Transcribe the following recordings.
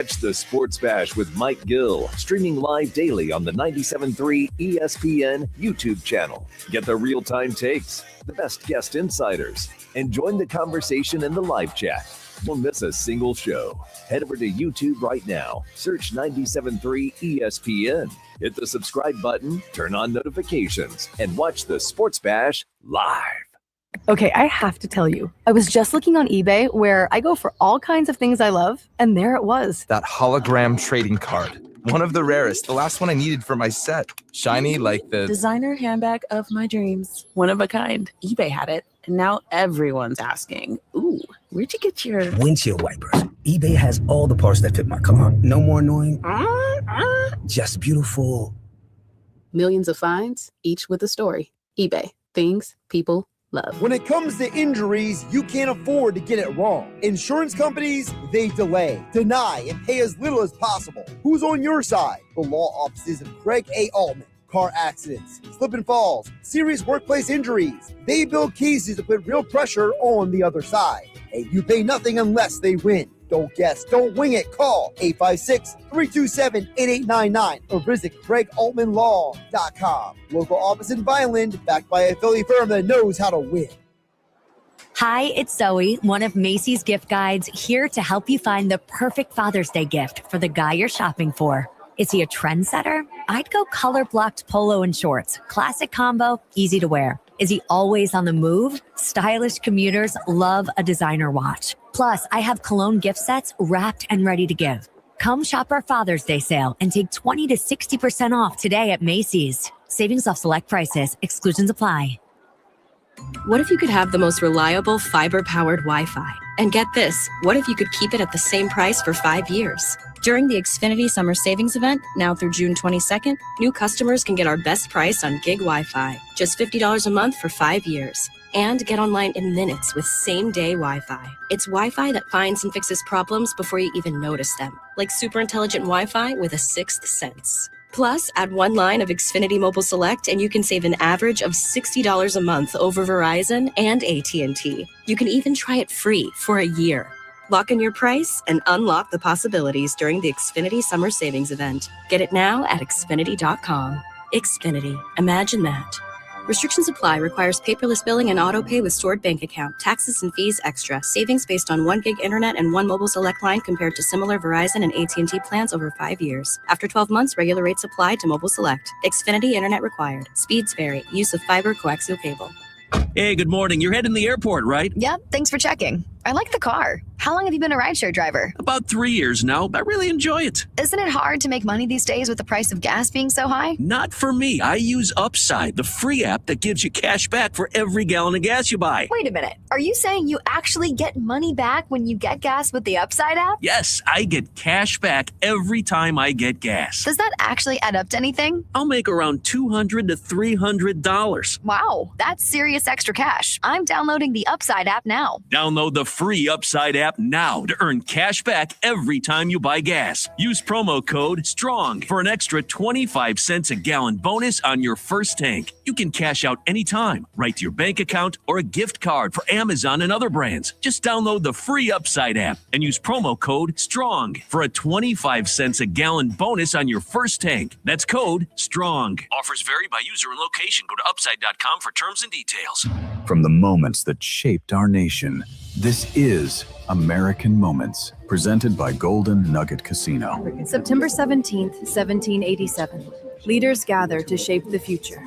Catch the Sports Bash with Mike Gill, streaming live daily on the 97.3 ESPN YouTube channel. Get the real-time takes, the best guest insiders, and join the conversation in the live chat. Don't miss a single show. Head over to YouTube right now. Search 97.3 ESPN. Hit the subscribe button, turn on notifications, and watch the Sports Bash live. Okay, I have to tell you, I was just looking on eBay where I go for all kinds of things I love, and there it was. That hologram trading card. One of the rarest, the last one I needed for my set. Shiny like the designer handbag of my dreams. One of a kind. eBay had it, and now everyone's asking, ooh, where'd you get your windshield wipers? eBay has all the parts that fit my car. No more annoying, just beautiful. Millions of finds, each with a story. eBay. Things people love. When it comes to injuries, you can't afford to get it wrong. Insurance companies, they delay, deny, and pay as little as possible. Who's on your side? The law offices of Craig A. Altman. Car accidents, slip and falls, serious workplace injuries. They build cases to put real pressure on the other side. And you pay nothing unless they win. Don't guess, don't wing it. Call 856-327-8899 or visit CraigAltmanLaw.com. Local office in Vineland, backed by a Philly firm that knows how to win. Hi, it's Zoe, one of Macy's gift guides, here to help you find the perfect Father's Day gift for the guy you're shopping for. Is he a trendsetter? I'd go color-blocked polo and shorts. Classic combo, easy to wear. Is he always on the move? Stylish commuters love a designer watch. Plus, I have cologne gift sets wrapped and ready to give. Come shop our Father's Day sale and take 20 to 60% off today at Macy's. Savings off select prices. Exclusions apply. What if you could have the most reliable fiber-powered Wi-Fi? And get this, what if you could keep it at the same price for 5 years? During the Xfinity Summer Savings Event, now through June 22nd, new customers can get our best price on gig Wi-Fi, just $50 a month for 5 years. And get online in minutes with same-day Wi-Fi. It's Wi-Fi that finds and fixes problems before you even notice them, like super intelligent Wi-Fi with a sixth sense. Plus, add one line of Xfinity Mobile Select and you can save an average of $60 a month over Verizon and AT&T. You can even try it free for a year. Lock in your price and unlock the possibilities during the Xfinity Summer Savings Event. Get it now at Xfinity.com. Xfinity. Imagine that. Restrictions apply. Requires paperless billing and auto pay with stored bank account. Taxes and fees extra. Savings based on 1 gig internet and 1 mobile select line compared to similar Verizon and AT&T plans over 5 years. After 12 months, regular rates apply to mobile select. Xfinity internet required. Speeds vary. Use of fiber coaxial cable. Hey, good morning. You're heading to the airport, right? Yep, thanks for checking. I like the car. How long have you been a rideshare driver? About 3 years now. I really enjoy it. Isn't it hard to make money these days with the price of gas being so high? Not for me. I use Upside, the free app that gives you cash back for every gallon of gas you buy. Wait a minute. Are you saying you actually get money back when you get gas with the Upside app? Yes, I get cash back every time I get gas. Does that actually add up to anything? I'll make around $200 to $300. Wow, that's serious extra cash. I'm downloading the Upside app now. Download the free Upside app now to earn cash back every time you buy gas. Use promo code STRONG for an extra 25 cents a gallon bonus on your first tank. You can cash out anytime, right to your bank account or a gift card for Amazon and other brands. Just download the free Upside app and use promo code STRONG for a 25 cents a gallon bonus on your first tank. That's code STRONG. Offers vary by user and location. Go to upside.com for terms and details. From the moments that shaped our nation, this is American Moments, presented by Golden Nugget Casino. September 17th, 1787. Leaders gather to shape the future.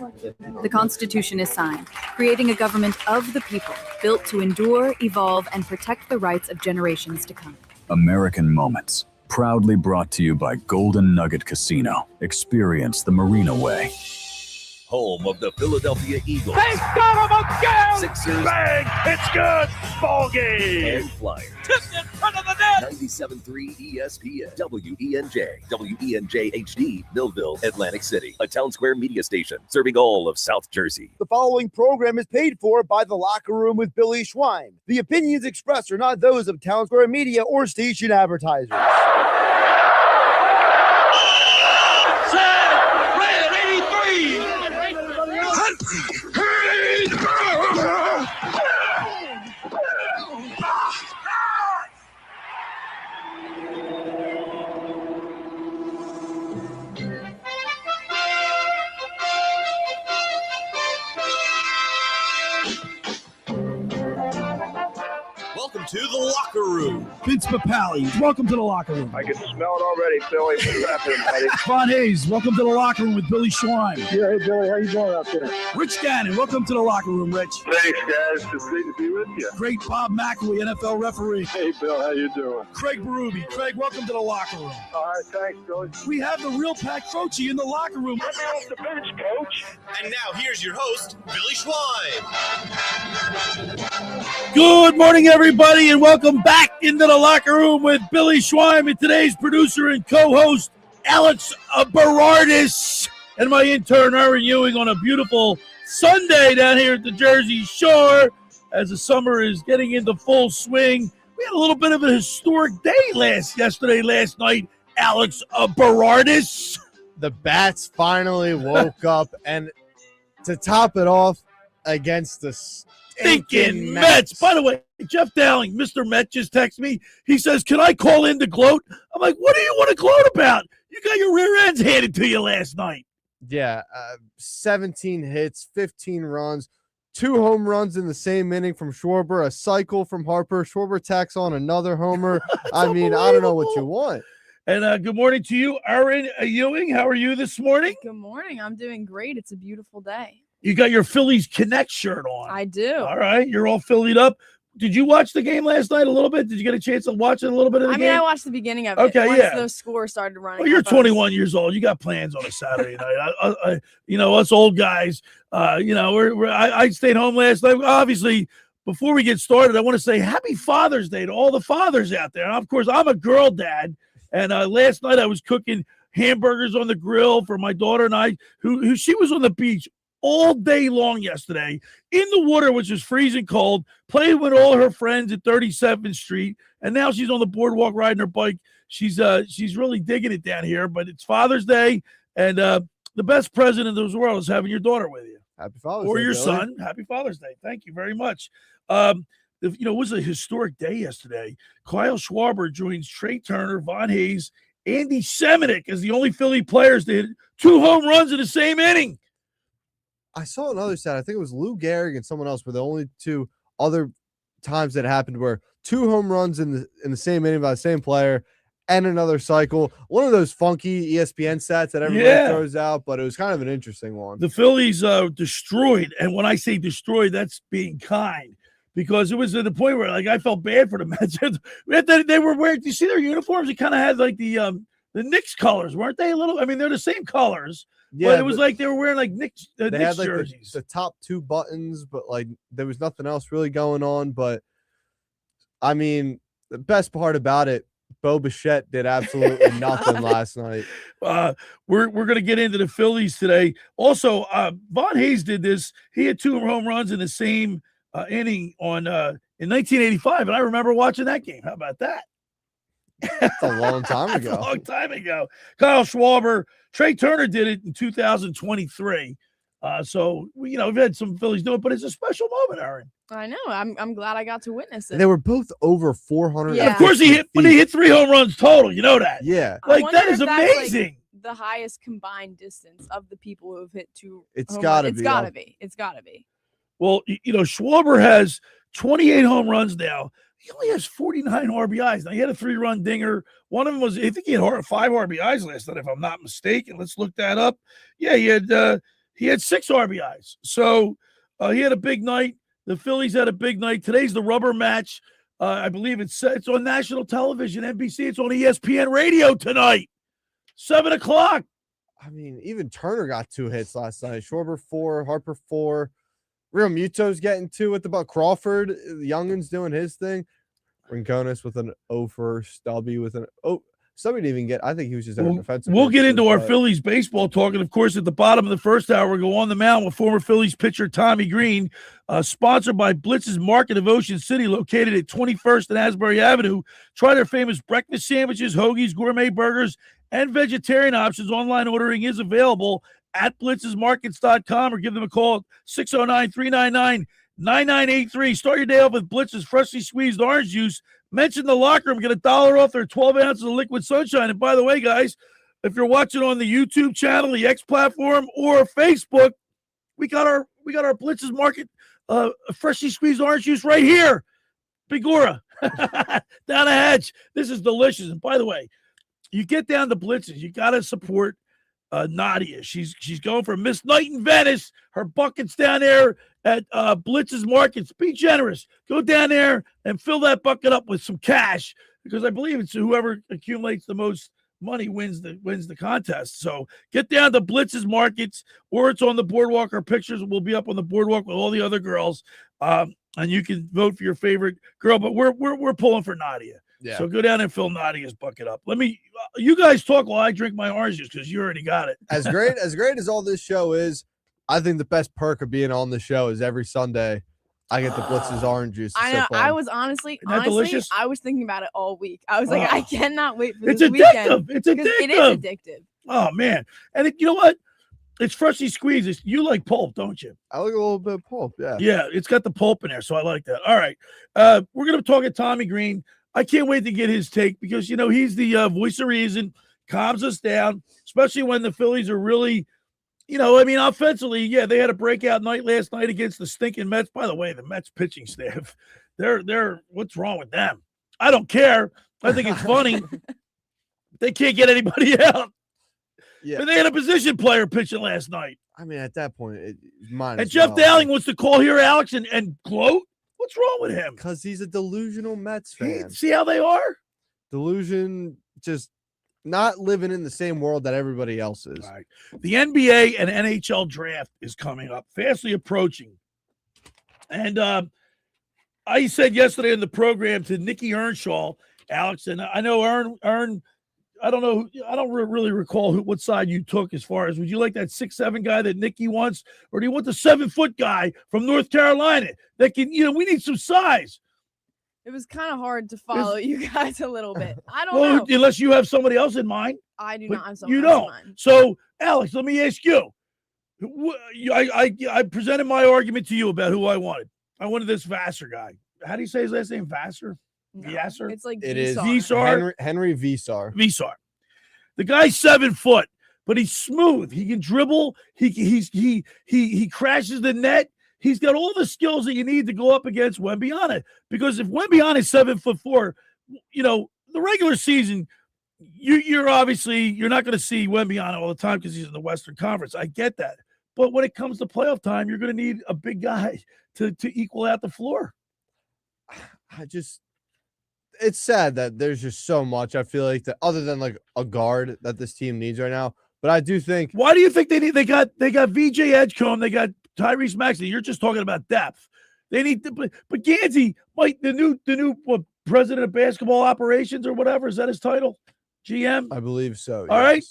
The Constitution is signed, creating a government of the people, built to endure, evolve, and protect the rights of generations to come. American Moments, proudly brought to you by Golden Nugget Casino. Experience the Marina way. Home of the Philadelphia Eagles. They got him again! Sixers. Bang! It's good! Ball game! And Flyers. Tipped in front of the net! 97.3 ESPN. WENJ. WENJ HD. Millville, Atlantic City. A Town Square media station serving all of South Jersey. The following program is paid for by The Locker Room with Billy Schwein. The opinions expressed are not those of Town Square Media or station advertisers. to the locker room. Vince Papale, welcome to the locker room. I can smell it already, Billy. What's happening, buddy? Von Hayes, welcome to the locker room with Billy Schwein. Yeah, hey, Billy, how you doing out there? Rich Gannon, welcome to the locker room, Rich. Thanks, guys. It's great to be with you. Great Bob McElwee, NFL referee. Hey, Bill, how you doing? Craig Berube. Craig, welcome to the locker room. All right, thanks, Billy. We have the real Pat Croce in the locker room. Let me off the bench, Coach. And now here's your host, Billy Schwein. Good morning, everybody, and welcome back into the locker room with Billy Schwein and today's producer and co-host, Alex Berardis, and my intern, Erin Ewing, on a beautiful Sunday down here at the Jersey Shore as the summer is getting into full swing. We had a little bit of a historic day last night, Alex Berardis. The Bats finally woke up, and to top it off, against the stinking Mets. By the way, Jeff Dowling, Mr. Met, just texted me. He says, can I call in to gloat? I'm like, what do you want to gloat about? You got your rear ends handed to you last night. Yeah, 17 hits, 15 runs, 2 home runs in the same inning from Schwarber, a cycle from Harper. Schwarber tacks on another homer. I mean, I don't know what you want. And good morning to you, Erin Ewing. How are you this morning? Good morning. I'm doing great. It's a beautiful day. You got your Phillies Connect shirt on. I do. All right. You're all Phillied up. Did you watch the game last night a little bit? Did you get a chance to watch it a little bit of the game? I mean, I watched the beginning of it. Okay, Once yeah. those scores started running. Well, you're 21 years old. You got plans on a Saturday night. Us old guys, I stayed home last night. Obviously, before we get started, I want to say happy Father's Day to all the fathers out there. And of course, I'm a girl dad. And last night I was cooking hamburgers on the grill for my daughter and I, who she was on the beach all day long yesterday in the water, which was freezing cold, playing with all her friends at 37th Street. And now she's on the boardwalk riding her bike. She's really digging it down here, but it's Father's Day. And the best present in this world is having your daughter with you. Happy Father's Day. Or your Billy. son. Happy Father's Day. Thank you very much. It was a historic day yesterday. Kyle Schwarber joins Trey Turner, Von Hayes, Andy Seminick as the only Philly players that hit 2 home runs in the same inning. I saw another stat. I think it was Lou Gehrig and someone else were the only 2 other times that happened where 2 home runs in the same inning by the same player and another cycle. One of those funky ESPN stats that everybody throws out, but it was kind of an interesting one. The Phillies destroyed, and when I say destroyed, that's being kind. Because it was at the point where, I felt bad for the Mets. They were wearing. Do you see their uniforms? It kind of had the Knicks colors, weren't they? A little. I mean, they're the same colors. Yeah, but it was like they were wearing Knicks. They Knicks had jerseys. The top 2 buttons, but there was nothing else really going on. But I mean, the best part about it, Bo Bichette did absolutely nothing last night. We're going to get into the Phillies today. Also, Von Hayes did this. He had 2 home runs in the same inning in 1985, and I remember watching that game. How about that? That's a long time ago. That's a long time ago. Kyle Schwarber, Trey Turner did it in 2023. So we've had some Phillies do it, but it's a special moment, Erin. I know. I'm glad I got to witness it. And they were both over 400. Yeah. Of course, he hit 3 home runs total. You know that. Yeah, that is amazing. The highest combined distance of the people who have hit 2. It's got to be. It's got to be. Well, Schwarber has 28 home runs now. He only has 49 RBIs. Now, he had a 3-run dinger. One of them was, I think he had 5 RBIs last night, if I'm not mistaken. Let's look that up. Yeah, he had 6 RBIs. So he had a big night. The Phillies had a big night. Today's the rubber match. I believe it's on national television, NBC. It's on ESPN radio tonight, 7 o'clock. I mean, even Turner got 2 hits last night. Schwarber 4, Harper 4. Real Muto's getting 2 at the butt. Crawford, the youngin's doing his thing. Rincones with an 0 for Stubby with an Stubby didn't even get. I think he was just in a defensive. We'll get into our Phillies baseball talk, and of course, at the bottom of the first hour, we'll go on the mound with former Phillies pitcher Tommy Greene, sponsored by Blitz's Market of Ocean City, located at 21st and Asbury Avenue. Try their famous breakfast sandwiches, hoagies, gourmet burgers, and vegetarian options. Online ordering is available at blitzesmarkets.com or give them a call at 609-399-9983. Start your day off with Blitz's freshly squeezed orange juice. Mention the locker room, get $1 off their 12 ounces of liquid sunshine. And by the way, guys, if you're watching on the YouTube channel, the X platform, or Facebook, we got our Blitz's Market freshly squeezed orange juice right here. Bigora, Down the hatch. This is delicious. And by the way, you get down to Blitz's, you got to support Nadia. She's going for Miss Night in Venice. Her bucket's down there at Blitz's Markets. Be generous. Go down there and fill that bucket up with some cash, because I believe it's whoever accumulates the most money wins the contest. So get down to Blitz's Markets, or it's on the boardwalk. Our pictures will be up on the boardwalk with all the other girls, and you can vote for your favorite girl. But we're pulling for Nadia. Yeah. So go down and fill Nadia's bucket up. You guys talk while I drink my orange juice, because you already got it. As great as all this show is, I think the best perk of being on the show is every Sunday I get the Blitz's orange juice. I know. I was honestly, delicious? I was thinking about it all week. I was like, I cannot wait for It's this addictive. weekend. It's addictive. It is addictive. Oh man! And you know what? It's freshly squeezed. You like pulp, don't you? I like a little bit of pulp. Yeah. Yeah, it's got the pulp in there, so I like that. All right, we're gonna talk at Tommy Greene. I can't wait to get his take, because he's the voice of reason, calms us down, especially when the Phillies are really, offensively. Yeah, they had a breakout night last night against the stinking Mets. By the way, the Mets pitching staff, they're what's wrong with them? I don't care. I think it's funny. They can't get anybody out. Yeah. And they had a position player pitching last night. I mean, at that point, it's mine. And Jeff Dowling wants to call here, Alex, and gloat. What's wrong with him? Because he's a delusional Mets fan. See how they are? Delusion, just not living in the same world that everybody else is. Right. The NBA and NHL draft is coming up, fastly approaching. And I said yesterday in the program to Nikki Earnshaw, Alex, and I know Ern, I don't know. I don't really recall what side you took as far as, would you like that 6'7" guy that Nikki wants, or do you want the 7-foot guy from North Carolina that can, we need some size. It was kind of hard to follow you guys a little bit. I don't know. Unless you have somebody else in mind. I do But not have someone you else don't. in mind. So, Alex, let me ask you. I presented my argument to you about who I wanted. I wanted this Vassar guy. How do you say his last name? Vassar? No, Vassar? it's like It is Vassar? Henry Vassar. Vassar. The guy's 7 foot, but he's smooth. He can dribble. He crashes the net. He's got all the skills that you need to go up against Wembyana. Because if Wembyana is 7'4", the regular season, you're not going to see Wembyana all the time because he's in the Western Conference. I get that. But when it comes to playoff time, you're going to need a big guy to equal out the floor. It's sad that there's just so much, I feel like, that other than like a guard that this team needs right now. But I do think. Why do you think they got VJ Edgecombe, they got Tyrese Maxey? You're just talking about depth. They need but Gansey, the new president of basketball operations or whatever, is that his title? GM? I believe so. All right.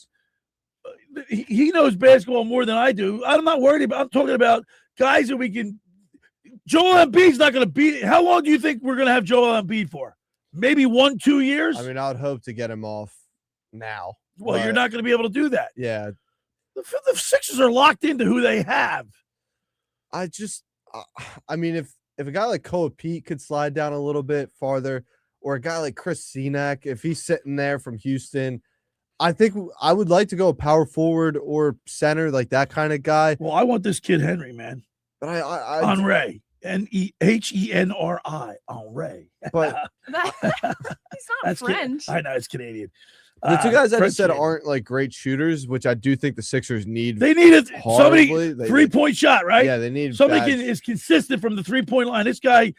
He knows basketball more than I do. I'm not worried about. I'm talking about guys that we can. Joel Embiid's not going to beat. How long do you think we're going to have Joel Embiid for? Maybe 1-2 years. I mean, I would hope to get him off now. Well, you're not going to be able to do that. Yeah. The Sixers are locked into who they have. I mean, if a guy like Koa Pete could slide down a little bit farther, or a guy like Chris Senac, if he's sitting there from Houston, I think I would like to go power forward or center, like that kind of guy. Well, I want this kid Henry, man. But I Henry. Henry. Henry. But he's not French. I know, it's Canadian. The two guys I just said Canadian. aren't like great shooters, which I do think the Sixers need. They needed somebody horribly. 3-point shot, right? Yeah, they need somebody is consistent from the 3-point line. This guy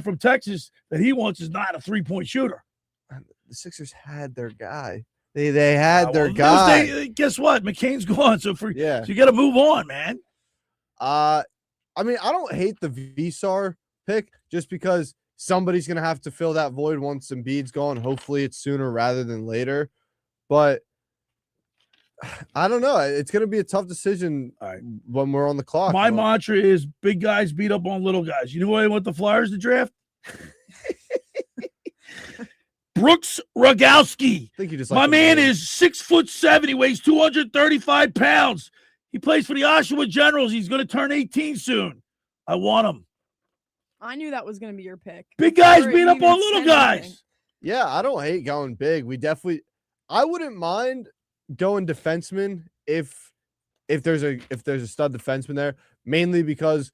from Texas that he wants is not a 3-point shooter. The Sixers had their guy. They had their guy. Guess what? McCain's gone. So so you got to move on, man. I mean, I don't hate the Vassar pick just because somebody's going to have to fill that void once Embiid's gone. Hopefully it's sooner rather than later. But I don't know. It's going to be a tough decision when we're on the clock. My mantra is big guys beat up on little guys. You know why I want the Flyers to draft? Brooks Rogowski. I think you just My man is 6'7". He weighs 235 pounds. He plays for the Oshawa Generals. He's going to turn 18 soon. I want him. I knew that was going to be your pick. Big guys beat up on little guys. Yeah, I don't hate going big. I wouldn't mind going defenseman if there's a stud defenseman there, mainly because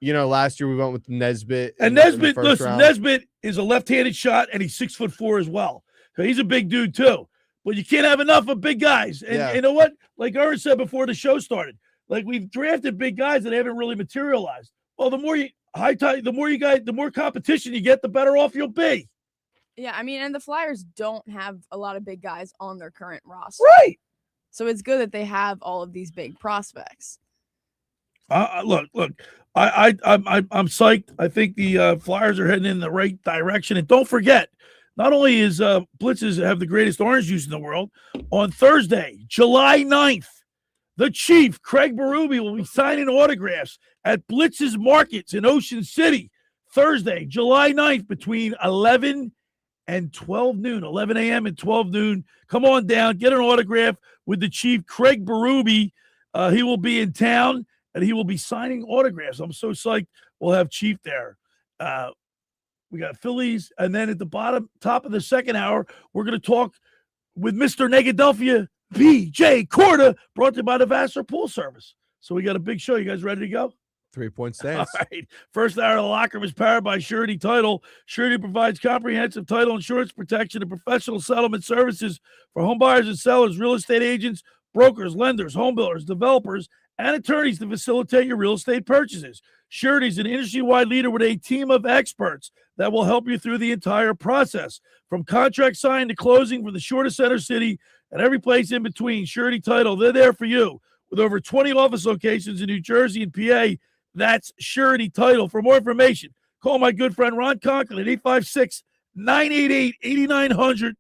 last year we went with Nesbitt. And Nesbitt, listen, Nesbitt is a left-handed shot, and he's 6'4" as well. So he's a big dude too. But you can't have enough of big guys. And you know what? Like Erin said before the show started, like we've drafted big guys that haven't really materialized. Well, the more competition you get, the better off you'll be. Yeah, I mean, and the Flyers don't have a lot of big guys on their current roster. Right. So it's good that they have all of these big prospects. Look, I'm psyched. I think the Flyers are heading in the right direction. And don't forget, not only is Blitz's have the greatest orange juice in the world, on Thursday, July 9th, the Chief, Craig Berube, will be signing autographs at Blitz's Markets in Ocean City, Thursday, July 9th, between 11 and 12 noon, 11 a.m. and 12 noon. Come on down, get an autograph with the Chief, Craig Berube. He will be in town, and he will be signing autographs. I'm so psyched we'll have Chief there. We got Phillies, and then at the top of the second hour, we're going to talk with Mr. Negadelphia P.J. Corda, brought to you by the Vassar Pool Service. So we got a big show. You guys ready to go? 3-point stance. All right. First hour of the locker room is powered by Surety Title. Surety provides comprehensive title insurance protection and professional settlement services for home buyers and sellers, real estate agents, brokers, lenders, home builders, developers, and attorneys to facilitate your real estate purchases. Surety is an industry-wide leader with a team of experts that will help you through the entire process. From contract sign to closing for the shortest center city and every place in between, Surety Title, they're there for you. With over 20 office locations in New Jersey and PA, that's Surety Title. For more information, call my good friend Ron Conklin at 856-988-8900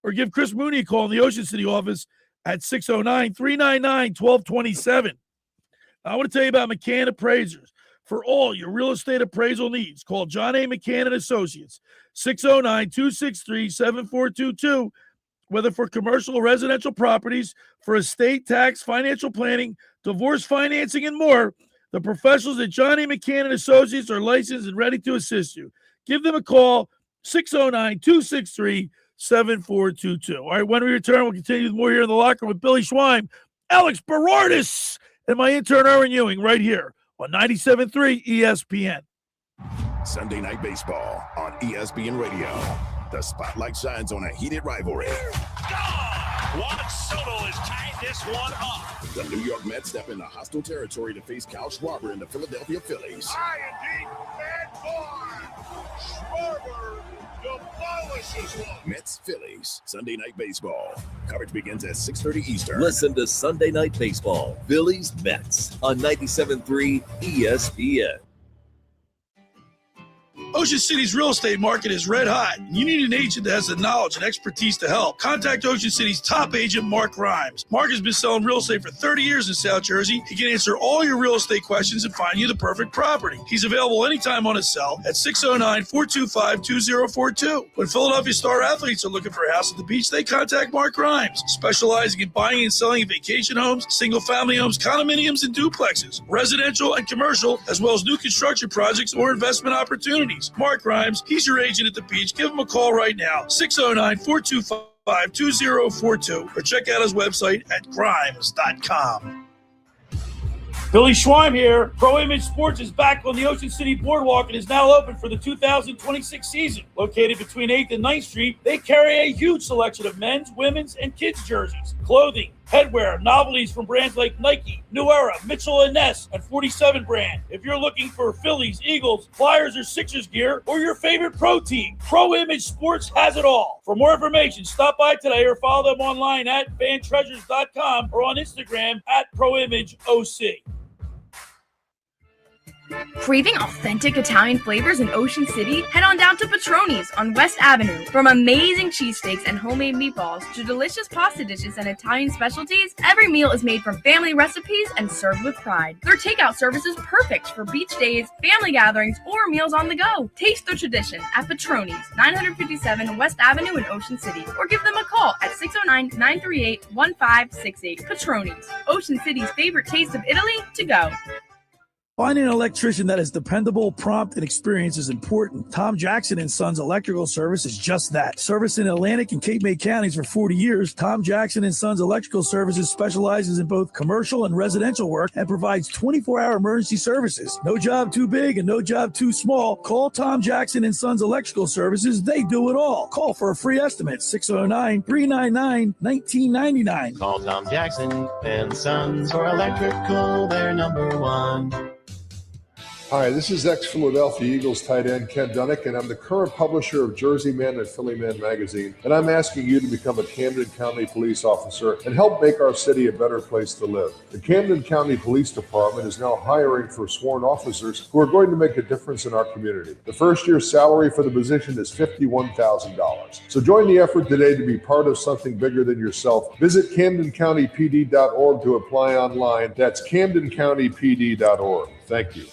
or give Chris Mooney a call in the Ocean City office at 609-399-1227. I want to tell you about McCann Appraisers. For all your real estate appraisal needs, call John A. McCann & Associates, 609-263-7422. Whether for commercial or residential properties, for estate tax, financial planning, divorce financing, and more, the professionals at John A. McCann & Associates are licensed and ready to assist you. Give them a call, 609-263-7422. All right, when we return, we'll continue with more here in the locker room with Billy Schweim, Alex Berardis, and my intern, Erin Ewing, right here on 97.3 ESPN. Sunday Night Baseball on ESPN Radio. The spotlight shines on a heated rivalry. Juan Soto has tied this one up. The New York Mets step into hostile territory to face Kyle Schwarber and the Philadelphia Phillies. High and deep, and Schwarber demolishes one. Mets, Phillies, Sunday Night Baseball. Coverage begins at 6:30 Eastern. Listen to Sunday Night Baseball, Phillies, Mets on 97.3 ESPN. Ocean City's real estate market is red hot. You need an agent that has the knowledge and expertise to help. Contact Ocean City's top agent, Mark Grimes. Mark has been selling real estate for 30 years in South Jersey. He can answer all your real estate questions and find you the perfect property. He's available anytime on his cell at 609-425-2042. When Philadelphia star athletes are looking for a house at the beach, they contact Mark Grimes, specializing in buying and selling vacation homes, single-family homes, condominiums, and duplexes, residential and commercial, as well as new construction projects or investment opportunities. Mark Grimes, he's your agent at the beach. Give him a call right now, 609-425-2042, or check out his website at grimes.com. Billy Schweim here. Pro Image Sports is back on the Ocean City Boardwalk and is now open for the 2026 season. Located between 8th and 9th Street, they carry a huge selection of men's, women's, and kids' jerseys, clothing, headwear, novelties from brands like Nike, New Era, Mitchell & Ness, and 47 brand. If you're looking for Phillies, Eagles, Flyers, or Sixers gear, or your favorite pro team, Pro Image Sports has it all. For more information, stop by today or follow them online at fantreasures.com or on Instagram at ProImageOC. Craving authentic Italian flavors in Ocean City? Head on down to Patroni's on West Avenue. From amazing cheesesteaks and homemade meatballs to delicious pasta dishes and Italian specialties, every meal is made from family recipes and served with pride. Their takeout service is perfect for beach days, family gatherings, or meals on the go. Taste the tradition at Patroni's, 957 West Avenue in Ocean City, or give them a call at 609-938-1568. Patroni's, Ocean City's favorite taste of Italy to go. Finding an electrician that is dependable, prompt, and experienced is important. Tom Jackson & Sons Electrical Service is just that. Service in Atlantic and Cape May counties for 40 years, Tom Jackson & Sons Electrical Services specializes in both commercial and residential work and provides 24-hour emergency services. No job too big and no job too small. Call Tom Jackson & Sons Electrical Services. They do it all. Call for a free estimate, 609-399-1999. Call Tom Jackson and Sons for electrical. They're number one. Hi, this is ex-Philadelphia Eagles tight end Ken Dunnick, and I'm the current publisher of Jersey Man and Philly Man magazine, and I'm asking you to become a Camden County police officer and help make our city a better place to live. The Camden County Police Department is now hiring for sworn officers who are going to make a difference in our community. The first year's salary for the position is $51,000. So join the effort today to be part of something bigger than yourself. Visit CamdenCountyPD.org to apply online. That's CamdenCountyPD.org. Thank you.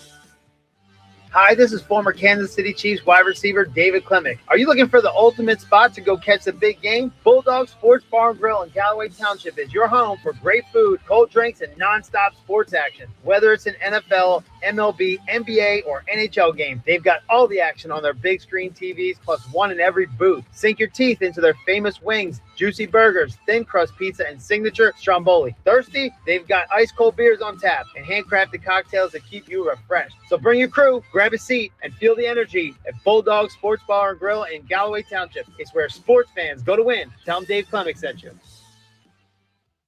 Hi, this is former Kansas City Chiefs wide receiver David Klemick. Are you looking for the ultimate spot to go catch the big game? Bulldog Sports Bar and Grill in Galloway Township is your home for great food, cold drinks, and nonstop sports action. Whether it's an NFL, MLB, NBA, or NHL game, they've got all the action on their big screen TVs, plus one in every booth. Sink your teeth into their famous wings, juicy burgers, thin crust pizza, and signature stromboli. Thirsty? They've got ice cold beers on tap and handcrafted cocktails that keep you refreshed. So bring your crew, grab a seat, and feel the energy at Bulldog Sports Bar and Grill in Galloway Township. It's where sports fans go to win. Tell them Dave Klemick sent you.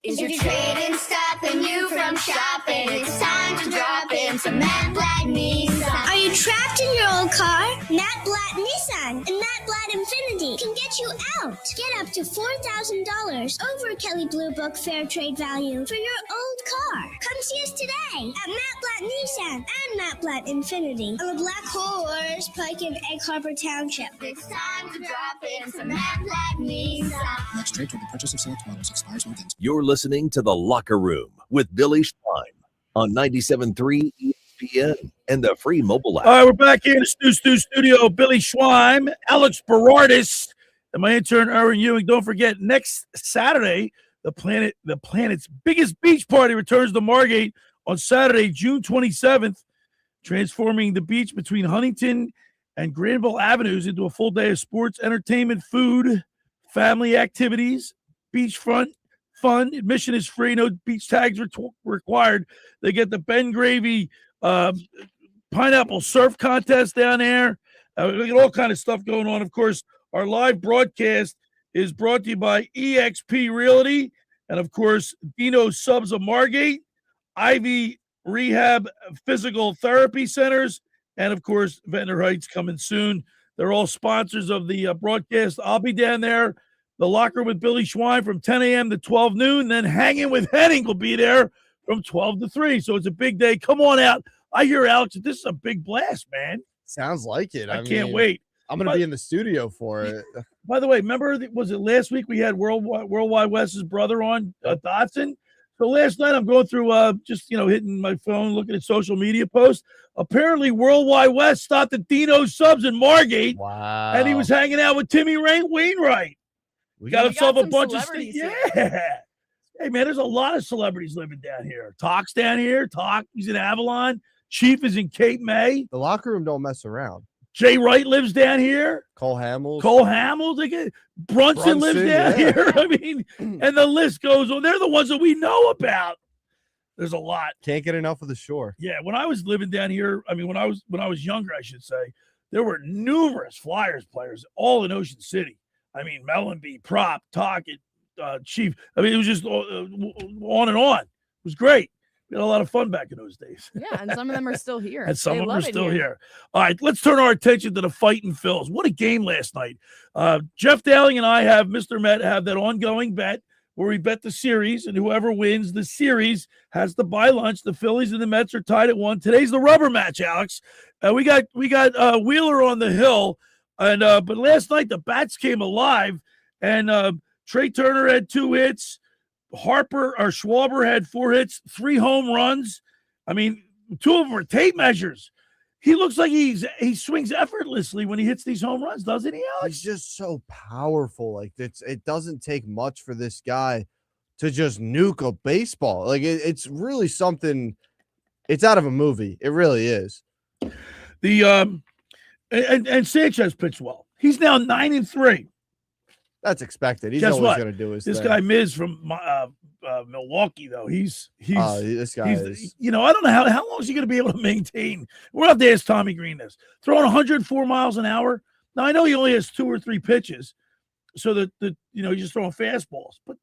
Is your trading stopping you from shopping? It's time to drop in some Matt Blatt Nissan. Are you trapped in your old car? Matt Blatt Nissan and Matt Blatt Infinity can get you out. Get up to $4,000 over Kelly Blue Book fair trade value for your old car. Come see us today at Matt Blatt Nissan and Matt Blatt Infinity on the Black Horse Pike in Egg Harbor Township. It's time to drop in some Matt Blatt Nissan. Next trade toward the purchase of select models expires on Wednesday. You're listening to The Locker Room with Billy Schwein on 97.3 ESPN and the free mobile app. All right, we're back here in the Stu studio. Billy Schwein, Alex Berardis, and my intern, Erin Ewing. Don't forget, next Saturday, the planet's biggest beach party returns to Margate on Saturday, June 27th, transforming the beach between Huntington and Granville Avenues into a full day of sports, entertainment, food, family activities, beachfront fun. Admission is free. No beach tags required. They get the Ben Gravy pineapple surf contest down there. We got all kind of stuff going on. Of course, our live broadcast is brought to you by EXP Realty and, of course, Dino Subs of Margate, Ivy Rehab Physical Therapy Centers, and, of course, Ventnor Heights coming soon. They're all sponsors of the broadcast. I'll be down there. The Locker with Billy Schwein from 10 a.m. to 12 noon. Then Hanging with Henning will be there from 12 to 3. So it's a big day. Come on out. I hear, Alex, that this is a big blast, man. Sounds like it. I can't wait. I'm going to be in the studio for it. By the way, remember, was it last week we had Worldwide West's brother on, Dotson? So last night I'm going through just, hitting my phone, looking at social media posts. Apparently Worldwide West stopped at Dino Subs in Margate. Wow. And he was hanging out with Timmy Wainwright. We got himself a bunch of stuff. Yeah. Hey, man, there's a lot of celebrities living down here. Talk's down here. He's in Avalon. Chief is in Cape May. The Locker Room don't mess around. Jay Wright lives down here. Cole Hamels. Brunson lives down here. I mean, and the list goes on. They're the ones that we know about. There's a lot. Can't get enough of the shore. Yeah, when I was living down here, I mean, when I was younger, I should say, there were numerous Flyers players all in Ocean City. I mean, Mellenby, Prop, Tockett, Chief. I mean, it was just on and on. It was great. We had a lot of fun back in those days. Yeah, and some of them are still here. And some of them are still here. All right, let's turn our attention to the Fightin' Phils. What a game last night. Jeff Dowling and I Mr. Met have that ongoing bet where we bet the series, and whoever wins the series has to buy lunch. The Phillies and the Mets are tied at 1. Today's the rubber match, Alex. We got Wheeler on the hill. And but last night the bats came alive, and Trey Turner had 2 hits. Schwarber had 4 hits, 3 home runs. I mean, 2 of them are tape measures. He looks like he swings effortlessly when he hits these home runs, doesn't he, Alex? He's just so powerful. Like it doesn't take much for this guy to just nuke a baseball. Like it's really something It's out of a movie. It really is. The and Sanchez pitched well. He's now 9-3. That's expected. He's Guess always what? going to do his This thing. guy Miz from Milwaukee, though, this guy is. I don't know how long is he going to be able to maintain. We're out there as Tommy Greene this throwing 104 miles an hour. Now I know he only has 2 or 3 pitches, so that he's just throwing fastballs, but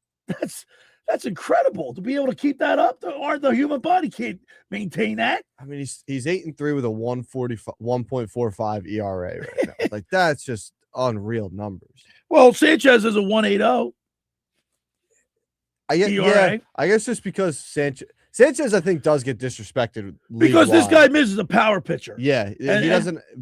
that's incredible to be able to keep that up. The human body can't maintain that. I mean, he's 8-3 with a 1.45 ERA right now. Like, that's just unreal numbers. Well, Sanchez is a 1.80. Yeah, I guess just because Sanchez, I think, does get disrespected because this guy misses a power pitcher. Yeah,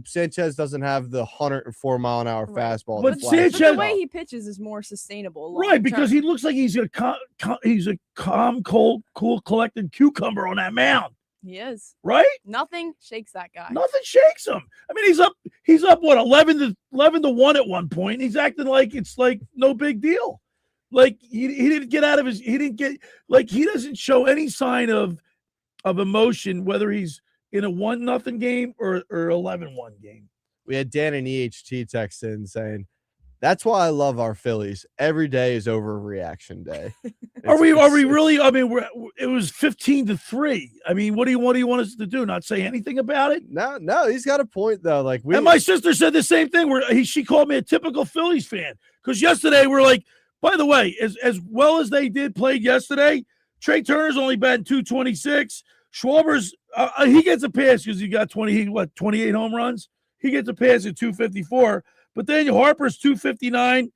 Sanchez doesn't have the 104 mile an hour fastball. But Sanchez, the way he pitches is more sustainable, right? Because he looks like he's a calm, cool, collected cucumber on that mound. He is right. Nothing shakes that guy. Nothing shakes him. I mean, he's up what 11 to 1 at one point. He's acting like it's like no big deal. Like he didn't get out of his. He didn't get like he doesn't show any sign of emotion, whether he's in a 1-0 game or 11-1 game. We had Dan and EHT text in saying, "That's why I love our Phillies. Every day is overreaction day." Are we really? I mean, it was 15-3. I mean, what do you want us to do? Not say anything about it? No, he's got a point though. Like and my sister said the same thing. She called me a typical Phillies fan because yesterday we're like. By the way, as well as they played yesterday, Trey Turner's only batting .226. Schwarber's he gets a pass because he got 28 home runs. He gets a pass at .254. But then Harper's .259.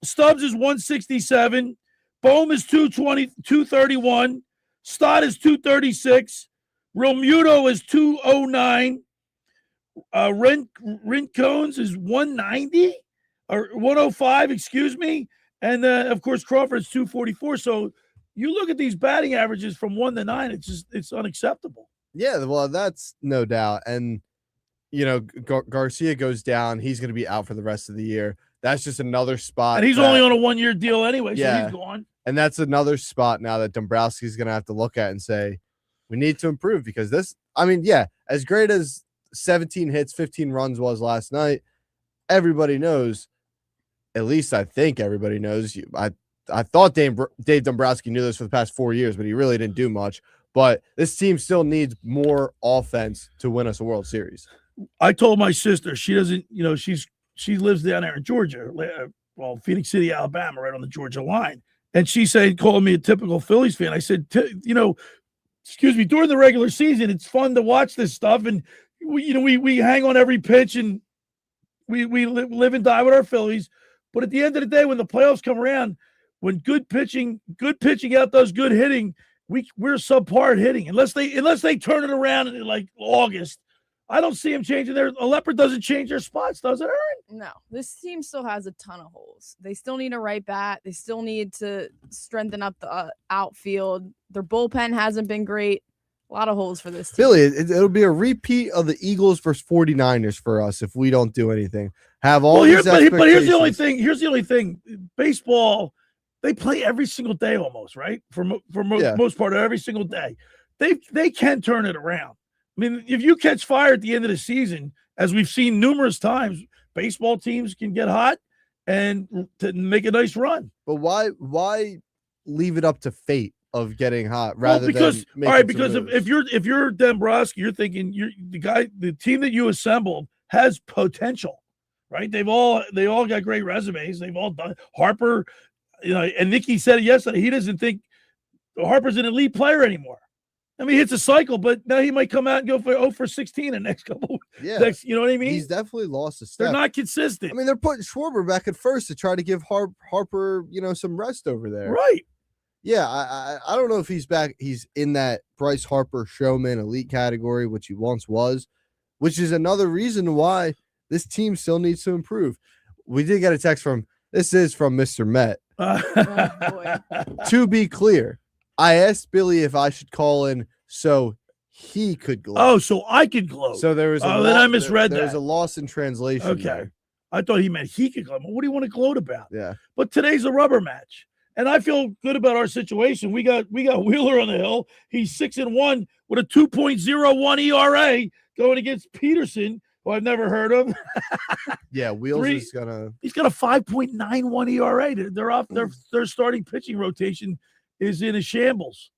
Stubbs is .167. Bohm is .231. Stott is .236. Realmuto is .209. Rincones is .190 or .105. Excuse me. And of course, Crawford's .244. So you look at these batting averages from 1 to 9, it's unacceptable. Yeah, well, that's no doubt. And Garcia goes down; he's going to be out for the rest of the year. That's just another spot. And he's only on a 1-year deal anyway, so he's gone. And that's another spot now that Dombrowski's going to have to look at and say, we need to improve because this. I mean, as great as 17 hits, 15 runs was last night, everybody knows. At least I think everybody knows. I thought Dave Dombrowski knew this for the past 4 years, but he really didn't do much. But this team still needs more offense to win us a World Series. I told my sister she doesn't. She lives down there in Georgia, Phoenix City, Alabama, right on the Georgia line. And she called me a typical Phillies fan. I said, excuse me. During the regular season, it's fun to watch this stuff, and we hang on every pitch, and we live and die with our Phillies. But at the end of the day, when the playoffs come around, when good pitching outdoes good hitting, we're subpar at hitting. Unless they turn it around in like August, I don't see them changing a leopard doesn't change their spots, does it, Erin? No, this team still has a ton of holes. They still need a right bat. They still need to strengthen up the outfield. Their bullpen hasn't been great. A lot of holes for this team. Billy, it'll be a repeat of the Eagles versus 49ers for us if we don't do anything. Have all these expectations. But here's the only thing. Baseball, they play every single day almost, right? For most part of every single day. They can turn it around. I mean, if you catch fire at the end of the season, as we've seen numerous times, baseball teams can get hot and to make a nice run. But why leave it up to fate of getting hot rather than if you're Dombrowski, you're thinking the team that you assembled has potential, right? They all got great resumes. They've all done Harper, and Nicky said it yesterday. He doesn't think Harper's an elite player anymore. I mean, he hits a cycle, but now he might come out and go for 0 for 16 the next couple. Yeah, you know what I mean? He's definitely lost a step. They're not consistent. I mean, they're putting Schwarber back at first to try to give Harper, some rest over there. Right. Yeah, I don't know if he's back. He's in that Bryce Harper showman elite category, which he once was, which is another reason why this team still needs to improve. We did get a text from Mr. Met. To be clear, I asked Billy if I should call in so he could gloat. Oh, so I could gloat. So there was then I misread that. There was a loss in translation. Okay. There. I thought he meant he could gloat. What do you want to gloat about? Yeah. But today's a rubber match. And I feel good about our situation. We got Wheeler on the hill. He's 6-1 with a 2.01 ERA going against Peterson, who I've never heard of. Yeah, Wheels is gonna. He's got a 5.91 ERA. They're off. Their starting pitching rotation is in a shambles.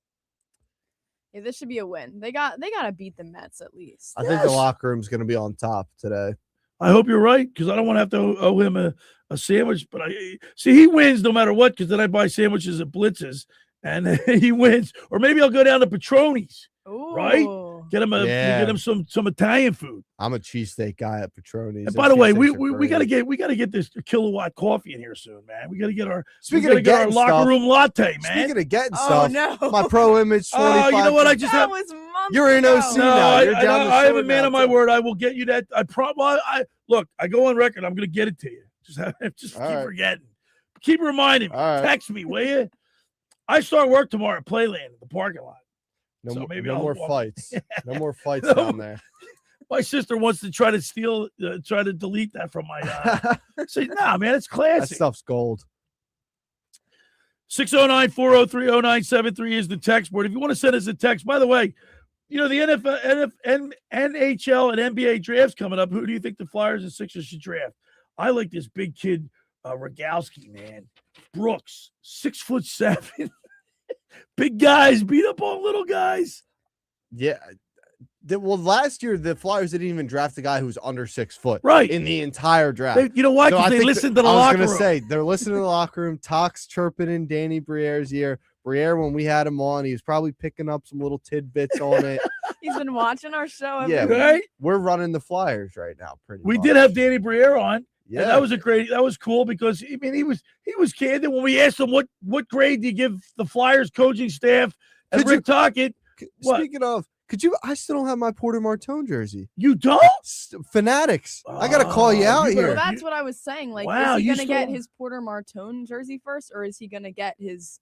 Yeah, this should be a win. They got to beat the Mets at least. I think the locker room's gonna be on top today. I hope you're right, because I don't want to have to owe him a sandwich. But he wins no matter what, because then I buy sandwiches at Blitz's, and he wins. Or maybe I'll go down to Petroni's, right? Get him some Italian food. I'm a cheesesteak guy at Petroni's. And by the way, we gotta get this kilowatt coffee in here soon, man. We gotta get our locker room latte, man. Speaking of getting stuff, my Pro Image 25. You know what? I just have. You're in OC now. I have a man on my word. I will get you that. Look. I go on record. I'm going to get it to you. Just keep forgetting. Keep reminding me. Text me, will you? I start work tomorrow at Playland in the parking lot. No more fights. No more fights down there. My sister wants to try to delete that from my. Say, nah, man, it's classic. That stuff's gold. 609-403-0973 is the text board. If you want to send us a text, by the way, the NFL, NHL, and NBA drafts coming up. Who do you think the Flyers and Sixers should draft? I like this big kid, Rogowski, man. Brooks, 6'7". Big guys beat up on little guys. Yeah. Well, last year the Flyers didn't even draft a guy who was under 6 foot, right, in the entire draft. You know why? Because they listened to the locker room. I was going to say they're listening to the locker room. Talks chirping in Danny Briere's ear. Briere, when we had him on, he was probably picking up some little tidbits on it. He's been watching our show. Right? We're running the Flyers right now. We did have Danny Briere on. Yeah, and that was cool because he was candid when we asked him what grade do you give the Flyers coaching staff and Rick Tocchet. Speaking of. I still don't have my Porter Martone jersey. You don't? Fanatics. I got to call you out here. Well, that's what I was saying. Like, wow, is he going to get his Porter Martone jersey first, or is he going to get his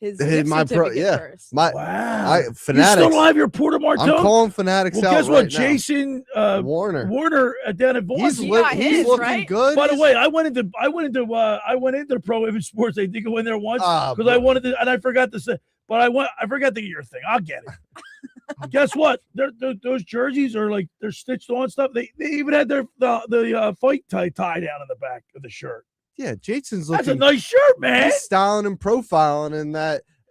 first? Fanatics. You still don't have your Porter Martone? I'm calling Fanatics out. Guess what? Right Jason Warner down at Boston. He's looking good. By the way, I went into the Pro Image Sports. I think I went there once because I wanted to, and I forgot to say, but I forgot to get your thing. I'll get it. Guess what? Those jerseys are like they're stitched on stuff. They even had the fight tie down in the back of the shirt. Yeah, Jason's looking. That's a nice shirt, man. He's styling and profiling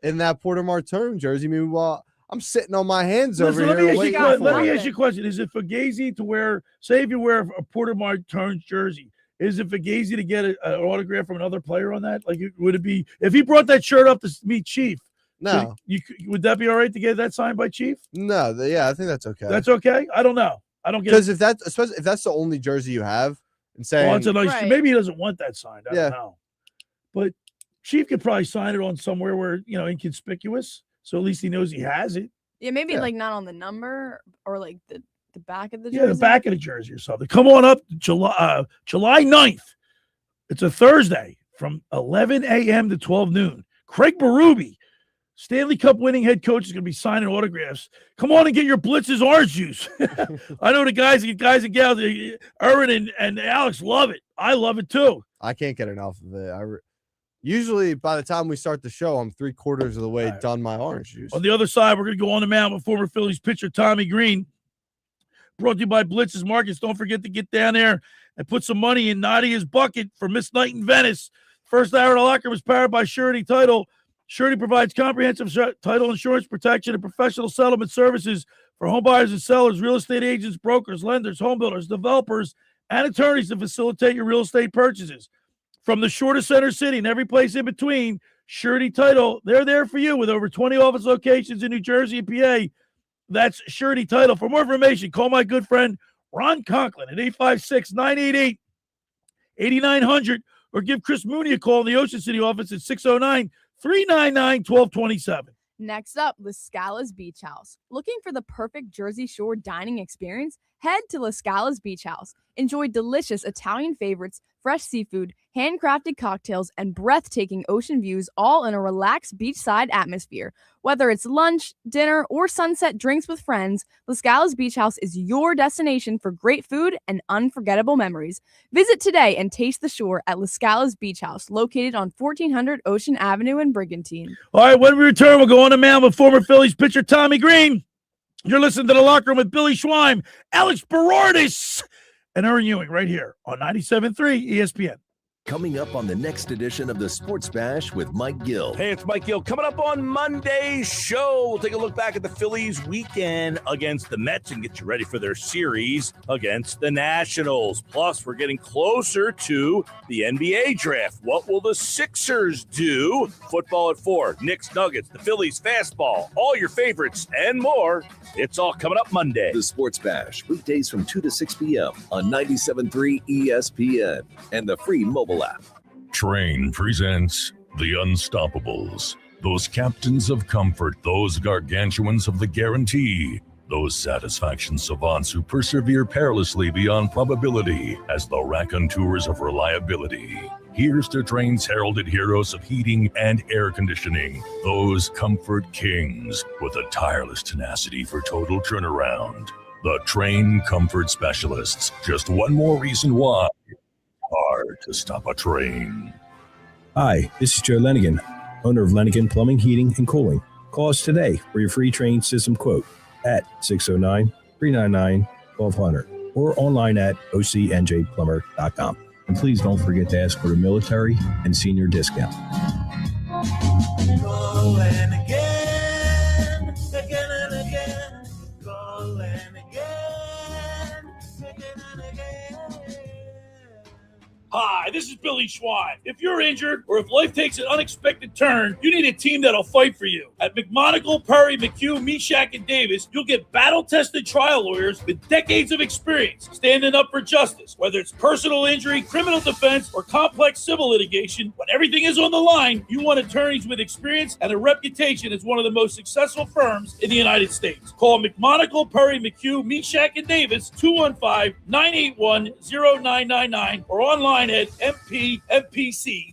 in that Porter Martone jersey. Meanwhile, I'm sitting on my hands over here. Let me ask you a question: is it fugazi to wear? Say if you wear a Porter Martone jersey, is it fugazi to get an autograph from another player on that? Like, would it be if he brought that shirt up to meet Chief? No, would that be all right to get that signed by Chief? No, I think that's okay. That's okay. I don't know. I don't get because especially if that's the only jersey you have, and saying it's a nice, maybe he doesn't want that signed. I don't know, but Chief could probably sign it on somewhere where inconspicuous, so at least he knows he has it. Yeah, maybe like not on the number or like the back of the jersey. Yeah, the back of the jersey or something. Come on up July 9th. It's a Thursday from 11 a.m. to 12 noon. Craig Berube, Stanley Cup winning head coach, is going to be signing autographs. Come on and get your Blitz's orange juice. I know the guys and gals, Erin and Alex love it. I love it too. I can't get enough of it. Usually by the time we start the show, I'm 3/4 of the way done my orange juice. On the other side, we're going to go on the mound with former Phillies pitcher Tommy Greene. Brought to you by Blitz's Markets. Don't forget to get down there and put some money in Nadia's bucket for Miss Night in Venice. First hour of the locker was powered by Surety Title. Surety provides comprehensive title insurance protection and professional settlement services for home buyers and sellers, real estate agents, brokers, lenders, home builders, developers, and attorneys to facilitate your real estate purchases. From the shortest center city and every place in between, Surety Title, they're there for you with over 20 office locations in New Jersey and PA. That's Surety Title. For more information, call my good friend Ron Conklin at 856-988-8900 or give Chris Mooney a call in the Ocean City office at 609-399-1227. Next up, La Scala's Beach House. Looking for the perfect Jersey Shore dining experience? Head to La Scala's Beach House. Enjoy delicious Italian favorites, fresh seafood, handcrafted cocktails, and breathtaking ocean views, all in a relaxed beachside atmosphere. Whether it's lunch, dinner, or sunset drinks with friends, La Scala's Beach House is your destination for great food and unforgettable memories. Visit today and taste the shore at La Scala's Beach House, located on 1400 Ocean Avenue in Brigantine. All right, when we return, we'll go on to Mound with former Phillies pitcher Tommy Greene. You're listening to The Locker Room with Billy Schwein, Alex Berardis, and Erin Ewing right here on 97.3 ESPN. Coming up on the next edition of the Sports Bash with Mike Gill. Hey, it's Mike Gill. Coming up on Monday's show, we'll take a look back at the Phillies weekend against the Mets and get you ready for their series against the Nationals. Plus, we're getting closer to the NBA draft. What will the Sixers do? Football at 4, Knicks, Nuggets, the Phillies fastball, all your favorites and more. It's all coming up Monday. The Sports Bash, weekdays from 2 to 6 p.m. on 97.3 ESPN and the free mobile app. Train presents The Unstoppables. Those captains of comfort, those gargantuans of the guarantee, those satisfaction savants who persevere perilously beyond probability as the raconteurs of reliability. Here's to Train's heralded heroes of heating and air conditioning, those comfort kings with a tireless tenacity for total turnaround. The Train Comfort Specialists. Just one more reason why hard to stop a train. Hi, this is Joe Lenigan, owner of Lenigan Plumbing, Heating, and Cooling. Call us today for your free train system quote at 609-399-1200 or online at ocnjplumber.com. And please don't forget to ask for the military and senior discount. Calling again, again and again, calling again, again and again. Hi, this is Billy Schwein. If you're injured or if life takes an unexpected turn, you need a team that'll fight for you. At McMonagle, Perry, McHugh, Meshack, and Davis, you'll get battle-tested trial lawyers with decades of experience standing up for justice. Whether it's personal injury, criminal defense, or complex civil litigation, when everything is on the line, you want attorneys with experience and a reputation as one of the most successful firms in the United States. Call McMonagle, Perry, McHugh, Meshack, and Davis, 215-981-0999, or online at mpmpc.com.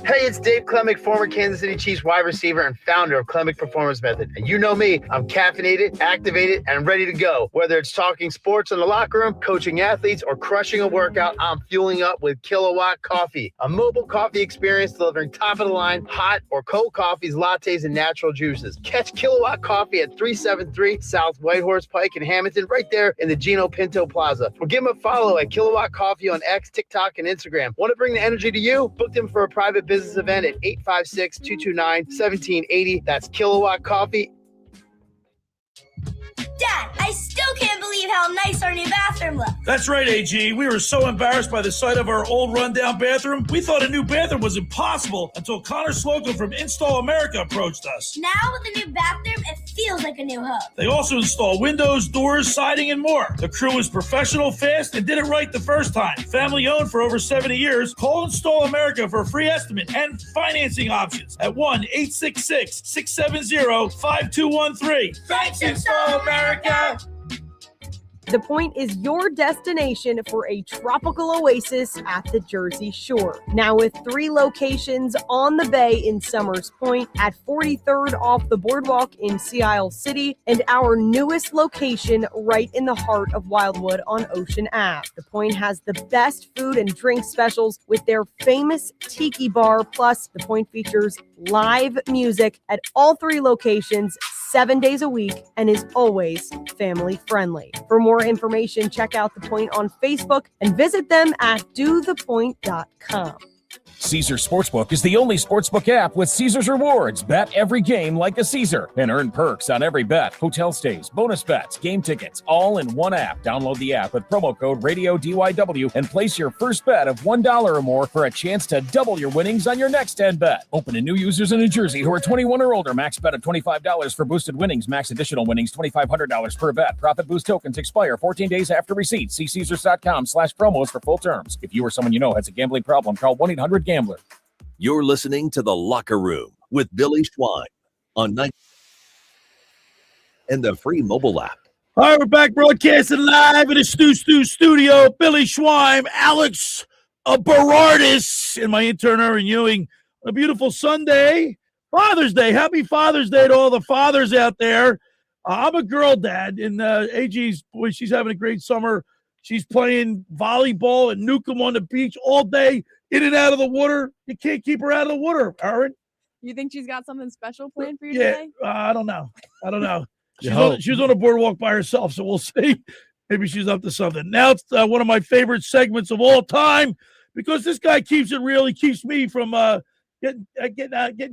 Hey, it's Dave Klemick, former Kansas City Chiefs wide receiver and founder of Klemick Performance Method. And you know me, I'm caffeinated, activated, and ready to go. Whether it's talking sports in the locker room, coaching athletes, or crushing a workout, I'm fueling up with Kilowatt Coffee, a mobile coffee experience delivering top-of-the-line, hot or cold coffees, lattes, and natural juices. Catch Kilowatt Coffee at 373 South Whitehorse Pike in Hamilton, right there in the Gino Pinto Plaza. Or give them a follow at Kilowatt Coffee on X, TikTok, and Instagram. Want to bring the energy to you? Book them for a private business event at 856-229-1780. That's Kilowatt Coffee. Dad, I still can't believe how nice our new bathroom looks. That's right, AG. We were so embarrassed by the sight of our old rundown bathroom, we thought a new bathroom was impossible until Connor Slocum from Install America approached us. Now with the new bathroom, it feels like a new home. They also install windows, doors, siding, and more. The crew was professional, fast, and did it right the first time. Family owned for over 70 years. Call Install America for a free estimate and financing options at 1-866-670-5213. Thanks, Install America. The Point is your destination for a tropical oasis at the Jersey Shore. Now with 3 locations on the bay in Summers Point, at 43rd off the boardwalk in Sea Isle City, and our newest location right in the heart of Wildwood on Ocean Ave. The Point has the best food and drink specials with their famous tiki bar, plus The Point features live music at all 3 locations 7 days a week and is always family friendly. For more information, check out The Point on Facebook and visit them at dothepoint.com. Caesars Sportsbook is the only sportsbook app with Caesars Rewards. Bet every game like a Caesar and earn perks on every bet. Hotel stays, bonus bets, game tickets, all in one app. Download the app with promo code RADIODYW and place your first bet of $1 or more for a chance to double your winnings on your next 10 bet. Open to new users in New Jersey who are 21 or older. Max bet of $25 for boosted winnings. Max additional winnings $2,500 per bet. Profit boost tokens expire 14 days after receipt. See Caesars.com/promos for full terms. If you or someone you know has a gambling problem, call 1-800-GAMBLER. You're listening to The Locker Room with Billy Schwein on 9 and the free mobile app. All right, we're back broadcasting live in the Stu studio. Billy Schweim, Alex Berardis, and my intern, Erin Ewing. A beautiful Sunday, Father's Day. Happy Father's Day to all the fathers out there. I'm a girl dad, and AG's, boy, she's having a great summer. She's playing volleyball at Newcomb on the beach all day, in and out of the water. You can't keep her out of the water, Erin. You think she's got something special planned for you Yeah, today? I don't know. She was on a boardwalk by herself, so we'll see. Maybe she's up to something. Now it's one of my favorite segments of all time because this guy keeps it real. He keeps me from getting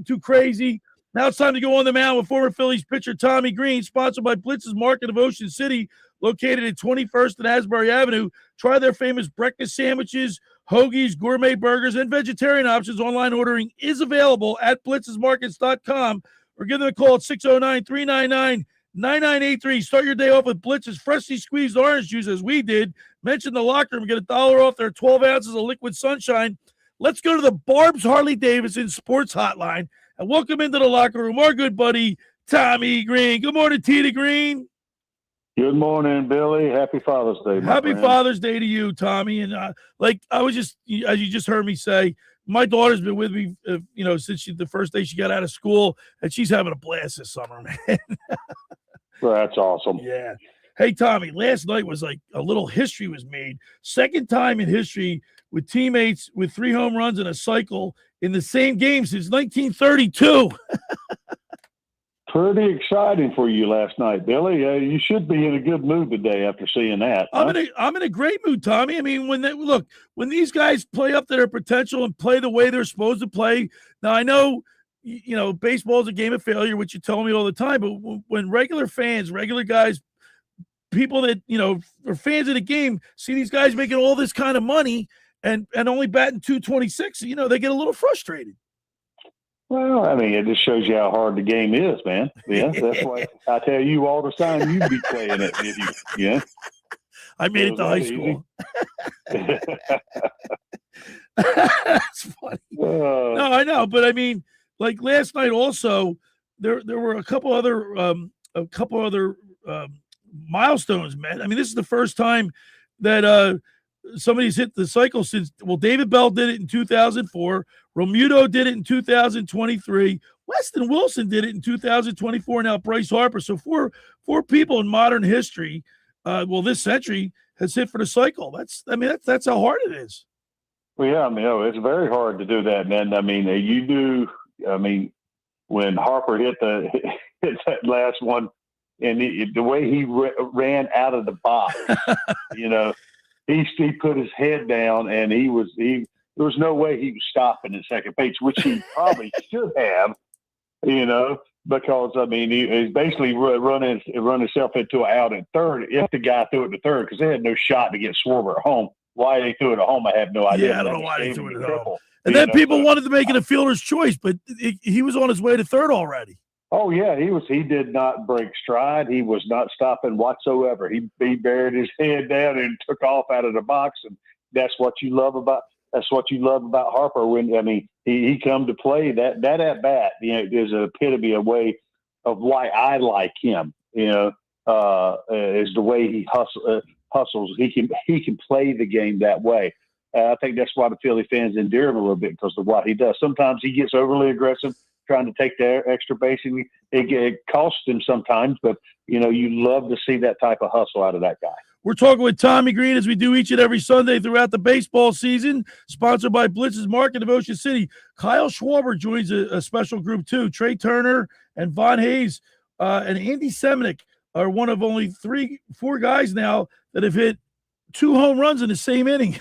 too crazy. Now it's time to go on the mound with former Phillies pitcher Tommy Greene, sponsored by Blitz's Market of Ocean City, located at 21st and Asbury Avenue. Try their famous breakfast sandwiches, hoagies, gourmet burgers, and vegetarian options. Online ordering is available at blitzesmarkets.com or give them a call at 609-399-9983. Start your day off with Blitz's freshly squeezed orange juice, as we did. Mention the locker room, get $1 off their 12 ounces of liquid sunshine. Let's go to the Barb's Harley-Davidson Sports Hotline and welcome into the locker room our good buddy, Tommy Greene. Good morning, Tita Greene. Good morning, Billy. Happy Father's Day. Happy Father's Day to you, Tommy. And I was just, as you just heard me say, my daughter's been with me, since the first day she got out of school, and she's having a blast this summer, man. Well, that's awesome. Yeah. Hey, Tommy, last night was like a little history was made. Second time in history with teammates with 3 home runs in a cycle in the same game since 1932. Pretty exciting for you last night, Billy. You should be in a good mood today after seeing that. I'm in a great mood, Tommy. I mean, when these guys play up to their potential and play the way they're supposed to play. Now, I know, baseball is a game of failure, which you tell me all the time. But when regular fans, regular guys, people that are fans of the game, see these guys making all this kind of money and only batting .226, they get a little frustrated. Well, I mean, it just shows you how hard the game is, man. Yeah, that's why I tell you all the time, you'd be playing it if you, yeah. I made it to high school. That's funny. No, I know, but I mean, like last night also, there were a couple other milestones, man. I mean, this is the first time that somebody's hit the cycle since. Well, David Bell did it in 2004. Romuto did it in 2023. Weston Wilson did it in 2024. Now Bryce Harper. So four people in modern history, this century, has hit for the cycle. That's how hard it is. Well, yeah, I mean, it's very hard to do that, man. I mean, when Harper hit that last one, and the way he ran out of the box, he put his head down, and there was no way he was stopping in second base, which he probably should have, because he's basically run himself into an out at third if the guy threw it to third, because they had no shot to get Schwarber at home. Why they threw it at home, I have no idea. Yeah, I don't know why they threw it at home. And then people wanted to make it a fielder's choice, but he was on his way to third already. Oh yeah, he did not break stride. He was not stopping whatsoever. He buried his head down and took off out of the box, and that's what you love about Harper. When he come to play that at bat, is an epitome of way of why I like him. Is the way he hustles. He can play the game that way. I think that's why the Philly fans endear him a little bit, because of what he does. Sometimes he gets overly aggressive, trying to take the extra base, and it costs him sometimes. But you love to see that type of hustle out of that guy. We're talking with Tommy Greene, as we do each and every Sunday throughout the baseball season, sponsored by Blitz's Market of Ocean City. Kyle Schwarber joins a special group too. Trey Turner and Von Hayes and Andy Semenick are one of only 4 guys now that have hit 2 home runs in the same inning.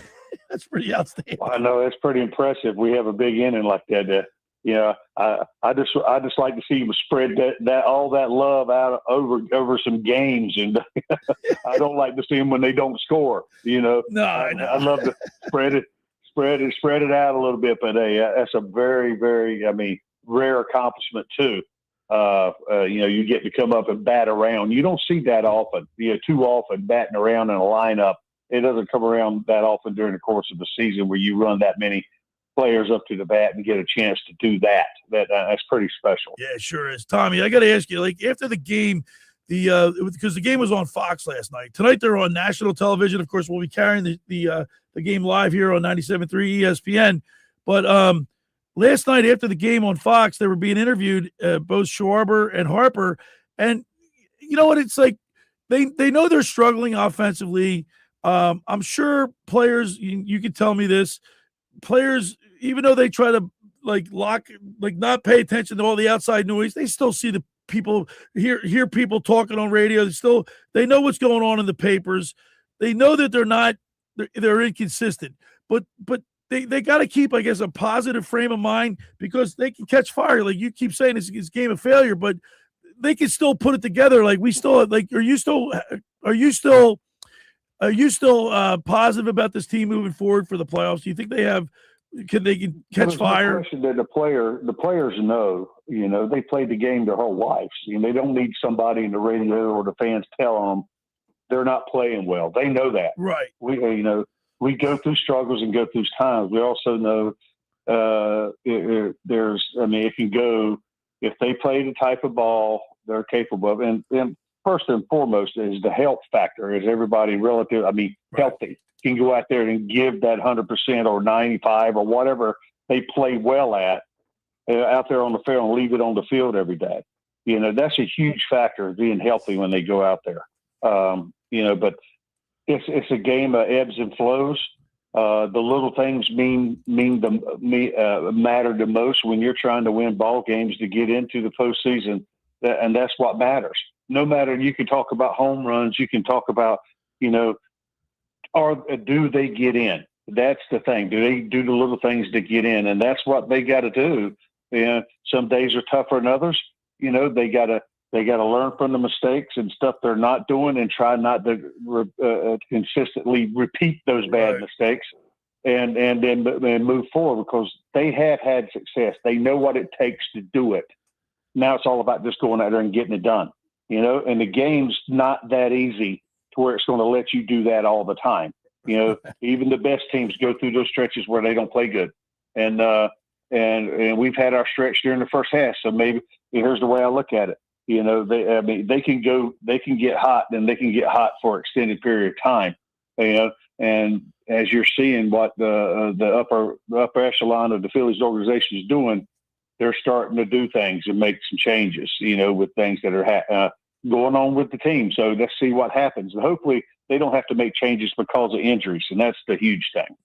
That's pretty outstanding. I know, it's pretty impressive. We have a big inning like that. I just like to see him spread that all that love out over some games, and I don't like to see them when they don't score. No, I love to spread it out a little bit. But hey, that's a very, very, rare accomplishment too. You get to come up and bat around. You don't see that often. Too often batting around in a lineup. It doesn't come around that often during the course of the season where you run that many players up to the bat and get a chance to do that. That's pretty special. Yeah, it sure is. Tommy, I got to ask you, like after the game, because the game was on Fox last night. Tonight they're on national television. Of course, we'll be carrying the game live here on 97.3 ESPN. But last night after the game on Fox, they were being interviewed, both Schwarber and Harper. And you know what? It's like they know they're struggling offensively. I'm sure players, you can tell me this, players, even though they try to not pay attention to all the outside noise, they still see the people, hear people talking on radio. They know what's going on in the papers. They know that they're inconsistent, but they got to keep, I guess, a positive frame of mind, because they can catch fire. Like you keep saying, it's a game of failure, but they can still put it together. Like we still, like, are you still positive about this team moving forward for the playoffs? Do you think they can catch fire? No question that the players know, they played the game their whole lives. They don't need somebody in the radio or the fans tell them they're not playing well. They know that. Right. We go through struggles and go through times. We also know it can go, if they play the type of ball they're capable of. And first and foremost is the health factor. Is everybody healthy? Can go out there and give that 100% or 95 or whatever they play well at out there on the field, and leave it on the field every day. That's a huge factor of being healthy when they go out there. But it's a game of ebbs and flows. The little things matter the most when you're trying to win ball games to get into the postseason, and that's what matters. No matter, you can talk about home runs, you can talk about, do they get in? That's the thing. Do they do the little things to get in? And that's what they got to do. Some days are tougher than others. They got to learn from the mistakes and stuff they're not doing, and try not to consistently repeat those bad mistakes, and then move forward, because they have had success. They know what it takes to do it. Now it's all about just going out there and getting it done. And the game's not that easy to where it's going to let you do that all the time. Even the best teams go through those stretches where they don't play good. And we've had our stretch during the first half. So maybe here's the way I look at it. They can get hot, and they can get hot for an extended period of time. And as you're seeing what the upper echelon of the Phillies organization is doing, they're starting to do things and make some changes, with things that are going on with the team. So let's see what happens. And hopefully they don't have to make changes because of injuries, and that's the huge thing.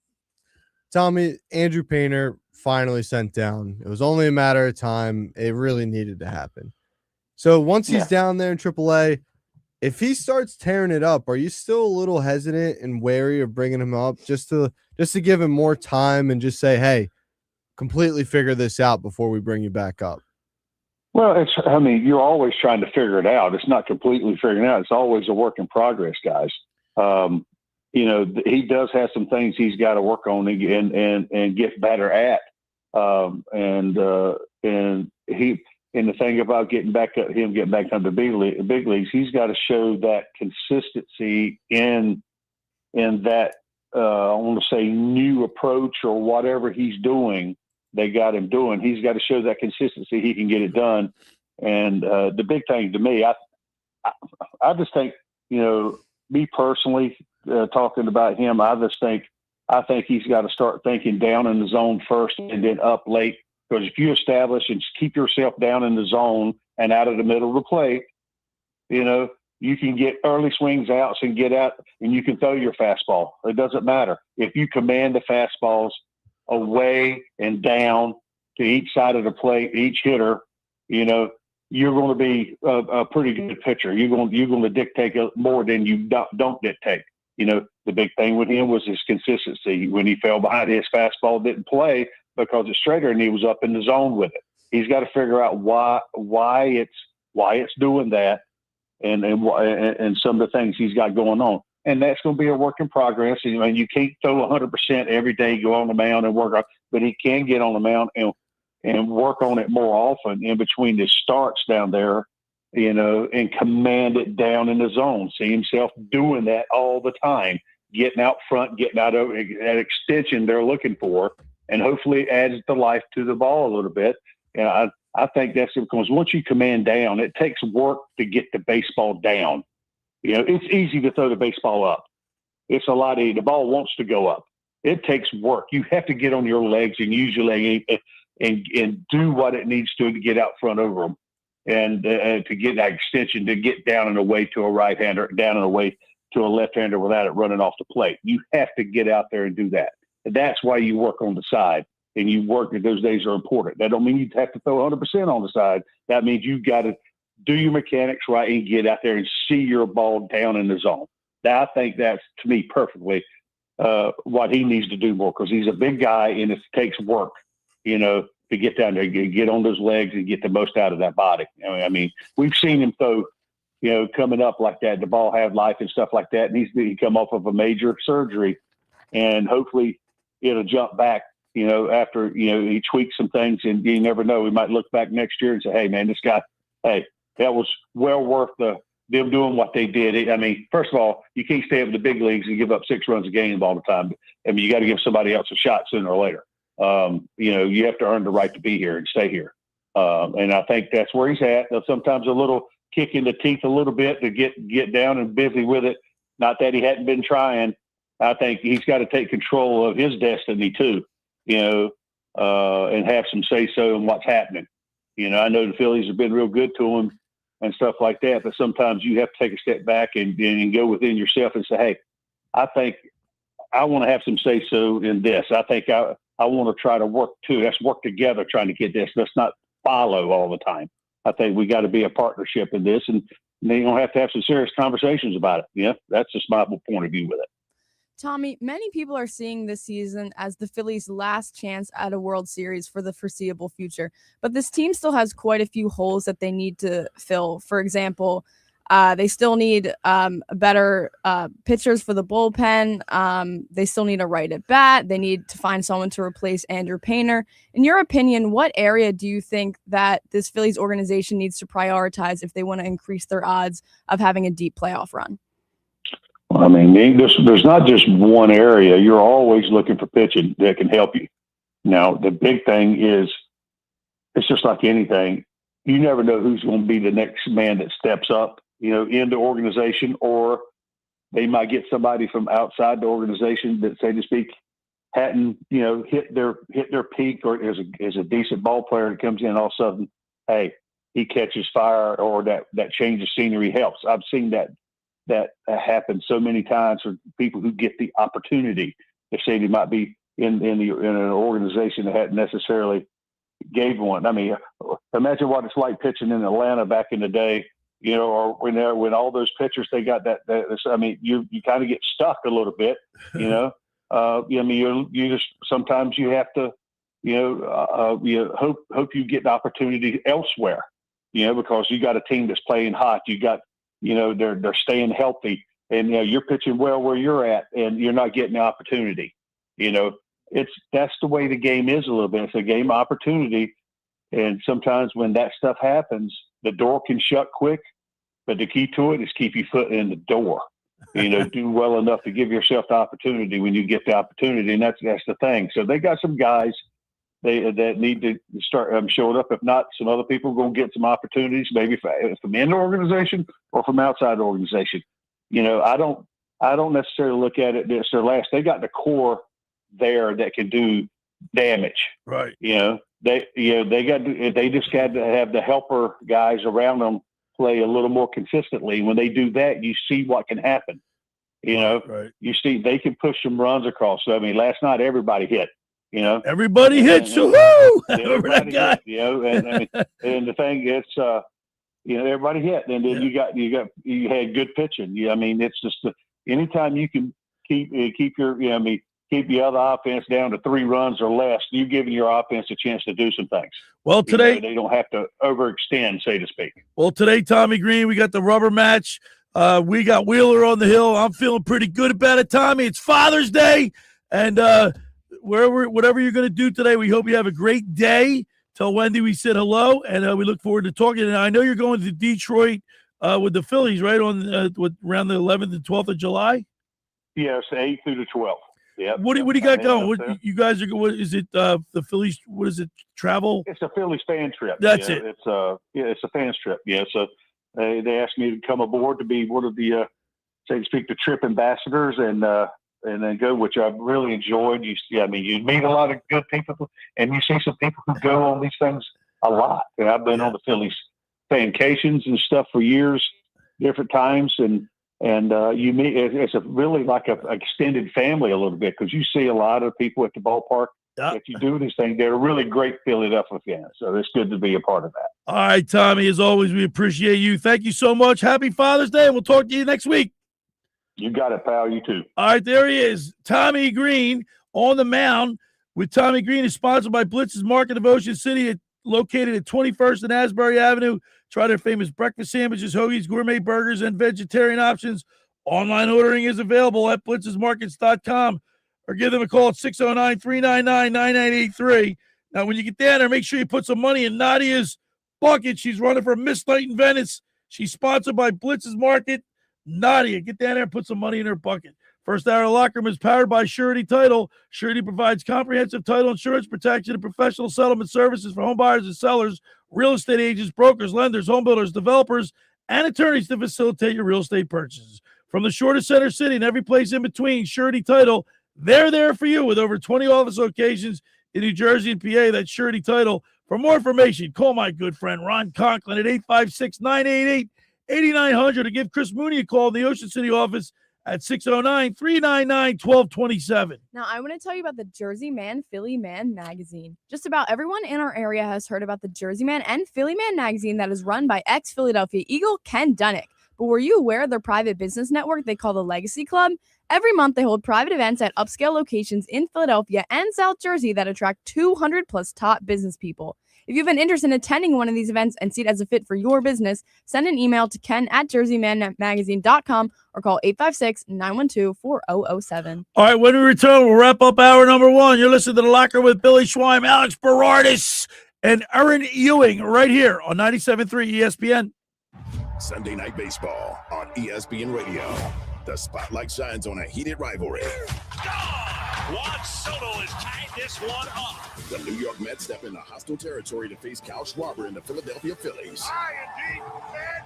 Tommy, Andrew Painter finally sent down. It was only a matter of time. It really needed to happen. So once he's down there in AAA, if he starts tearing it up, are you still a little hesitant and wary of bringing him up just to give him more time and just say, hey, completely figure this out before we bring you back up? Well, you're always trying to figure it out. It's not completely figuring it out. It's always a work in progress, guys. He does have some things he's got to work on and get better at. And the thing about getting back up to the big leagues, he's got to show that consistency in that, I want to say, new approach or whatever he's doing. They got him doing. He's got to show that consistency. He can get it done. And the big thing to me, I just think, me personally, talking about him, I think he's got to start thinking down in the zone first and then up late. Because if you establish and keep yourself down in the zone and out of the middle of the plate, you can get early swings outs and get out, and you can throw your fastball. It doesn't matter. If you command the fastballs away and down to each side of the plate, each hitter, you're going to be a pretty good pitcher. You're going to dictate more than you don't dictate. The big thing with him was his consistency. When he fell behind, his fastball didn't play because it's straighter, and he was up in the zone with it. He's got to figure out why it's doing that, and some of the things he's got going on. And that's going to be a work in progress. You can't throw 100% every day, go on the mound and work on, but he can get on the mound and work on it more often in between his starts down there, and command it down in the zone. See himself doing that all the time, getting out front, getting out of that extension they're looking for, and hopefully it adds the life to the ball a little bit. I think that's because once you command down, it takes work to get the baseball down. You know, it's easy to throw the baseball up. It's a lot easier. The ball wants to go up. It takes work. You have to get on your legs and use your leg and do what it needs to get out front over them and to get that extension, to get down and away to a right-hander, down and away to a left-hander without it running off the plate. You have to get out there and do that. And that's why you work on the side. And you work, and those days are important. That don't mean you have to throw 100% on the side. That means you've got to do your mechanics right and get out there and see your ball down in the zone. I think that's, to me, perfectly what he needs to do more, because he's a big guy and it takes work, you know, to get down there, get on those legs and get the most out of that body. I mean, we've seen him throw, you know, coming up like that, the ball have life and stuff like that. And he come off of a major surgery, and hopefully it'll jump back, you know, after, you know, he tweaks some things, and you never know. We might look back next year and say, hey, man, this guy, hey, that was well worth them doing what they did. I mean, first of all, you can't stay up in the big leagues and give up 6 runs a game all the time. I mean, you got to give somebody else a shot sooner or later. You know, you have to earn the right to be here and stay here. And I think that's where he's at. Sometimes a little kick in the teeth a little bit to get down and busy with it. Not that he hadn't been trying. I think he's got to take control of his destiny too, you know, and have some say-so in what's happening. You know, I know the Phillies have been real good to him and stuff like that, but sometimes you have to take a step back and go within yourself and say, hey, I think I want to have some say-so in this. I think I want to try to work too. Let's work together trying to get this. Let's not follow all the time. I think we got to be a partnership in this, and you don't have to have some serious conversations about it. Yeah, that's just my point of view with it. Tommy, many people are seeing this season as the Phillies' last chance at a World Series for the foreseeable future. But this team still has quite a few holes that they need to fill. For example, they still need better pitchers for the bullpen. They still need a right at bat. They need to find someone to replace Andrew Painter. In your opinion, what area do you think that this Phillies organization needs to prioritize if they want to increase their odds of having a deep playoff run? I mean, there's not just one area. You're always looking for pitching that can help you. Now, the big thing is, it's just like anything. You never know who's going to be the next man that steps up, you know, in the organization, or they might get somebody from outside the organization that, so to speak, hadn't, you know, hit their peak, or is a decent ball player that comes in, all of a sudden, hey, he catches fire, or that change of scenery helps. I've seen that happens so many times for people who get the opportunity. They say they might be in an organization that hadn't necessarily gave one. I mean, imagine what it's like pitching in Atlanta back in the day, you know, or when all those pitchers, they got that I mean, you kind of get stuck a little bit, you know. I mean, you just sometimes you have to, you know, you hope you get the opportunity elsewhere, you know, because you got a team that's playing hot. You got, you know, they're staying healthy, and you know, you're pitching well where you're at, and you're not getting the opportunity. You know, that's the way the game is a little bit. It's a game opportunity, and sometimes when that stuff happens, the door can shut quick. But the key to it is keep your foot in the door. You know, do well enough to give yourself the opportunity when you get the opportunity, and that's the thing. So they got some guys that need to start showing up. If not, some other people are going to get some opportunities, maybe from in the organization or from outside the organization. You know, I don't necessarily look at it as their last. They got the core there that can do damage. Right. You know, they just got to have the helper guys around them play a little more consistently. When they do that, you see what can happen. You know, right. You see they can push some runs across. So, I mean, last night everybody hit. You know, everybody hits. Woo! Remember that guy? Hit, you know, and the thing is, you know, everybody hit, and then you had good pitching. I mean, it's just anytime you can keep your, you know, keep the other offense down to 3 runs or less, you're giving your offense a chance to do some things. Well, today they don't have to overextend, so to speak. Well, today, Tommy Greene, we got the rubber match. We got Wheeler on the hill. I'm feeling pretty good about it, Tommy. It's Father's Day, and whatever you're going to do today, we hope you have a great day. Tell Wendy we said hello, and we look forward to talking. And I know you're going to Detroit with the Phillies, right, on around the 11th and 12th of July? Yes, 8th through the 12th. Yeah. What do you got going? What you guys are? What is it? The Phillies? What is it? Travel? It's a Phillies fan trip. That's yeah. it. It's a fans trip. Yeah. So they asked me to come aboard to be one of the, so to speak, the trip ambassadors and then go, which I've really enjoyed. You meet a lot of good people, and you see some people who go on these things a lot. And I've been on the Phillies fancations and stuff for years, different times, and you meet. It's a really like a extended family a little bit, because you see a lot of people at the ballpark. If you do these things, they're really great Philadelphia fans. So it's good to be a part of that. All right, Tommy. As always, we appreciate you. Thank you so much. Happy Father's Day, and we'll talk to you next week. You got it, pal. You too. All right, there he is, Tommy Greene on the mound. With Tommy Greene is sponsored by Blitz's Market of Ocean City, located at 21st and Asbury Avenue. Try their famous breakfast sandwiches, hoagies, gourmet burgers, and vegetarian options. Online ordering is available at blitzesmarkets.com, or give them a call at 609-399-9983. Now, when you get down there, make sure you put some money in Nadia's bucket. She's running for Miss Night in Venice. She's sponsored by Blitz's Market. Nadia, get down there and put some money in her bucket. First Hour Locker Room is powered by Surety Title. Surety provides comprehensive title insurance protection and professional settlement services for home buyers and sellers, real estate agents, brokers, lenders, home builders, developers, and attorneys to facilitate your real estate purchases. From the shore to Center City and every place in between, Surety Title, they're there for you with over 20 office locations in New Jersey and PA. That's Surety Title. For more information, call my good friend Ron Conklin at 856-988-8900 to give Chris Mooney a call in the Ocean City office at 609-399-1227. Now, I want to tell you about the Jersey Man, Philly Man magazine. Just about everyone in our area has heard about the Jersey Man and Philly Man magazine that is run by ex-Philadelphia Eagle Ken Dunnick. But were you aware of their private business network they call the Legacy Club? Every month, they hold private events at upscale locations in Philadelphia and South Jersey that attract 200-plus top business people. If you have an interest in attending one of these events and see it as a fit for your business, send an email to ken@jerseymanmagazine.com or call 856-912-4007. All right, when we return, we'll wrap up hour number one. You're listening to The Locker with Billy Schweim, Alex Berardis, and Erin Ewing right here on 97.3 ESPN. Sunday Night Baseball on ESPN Radio. The spotlight shines on a heated rivalry. Juan Soto has tied this one up. The New York Mets step into hostile territory to face Kyle Schwarber and the Philadelphia Phillies. High and deep, and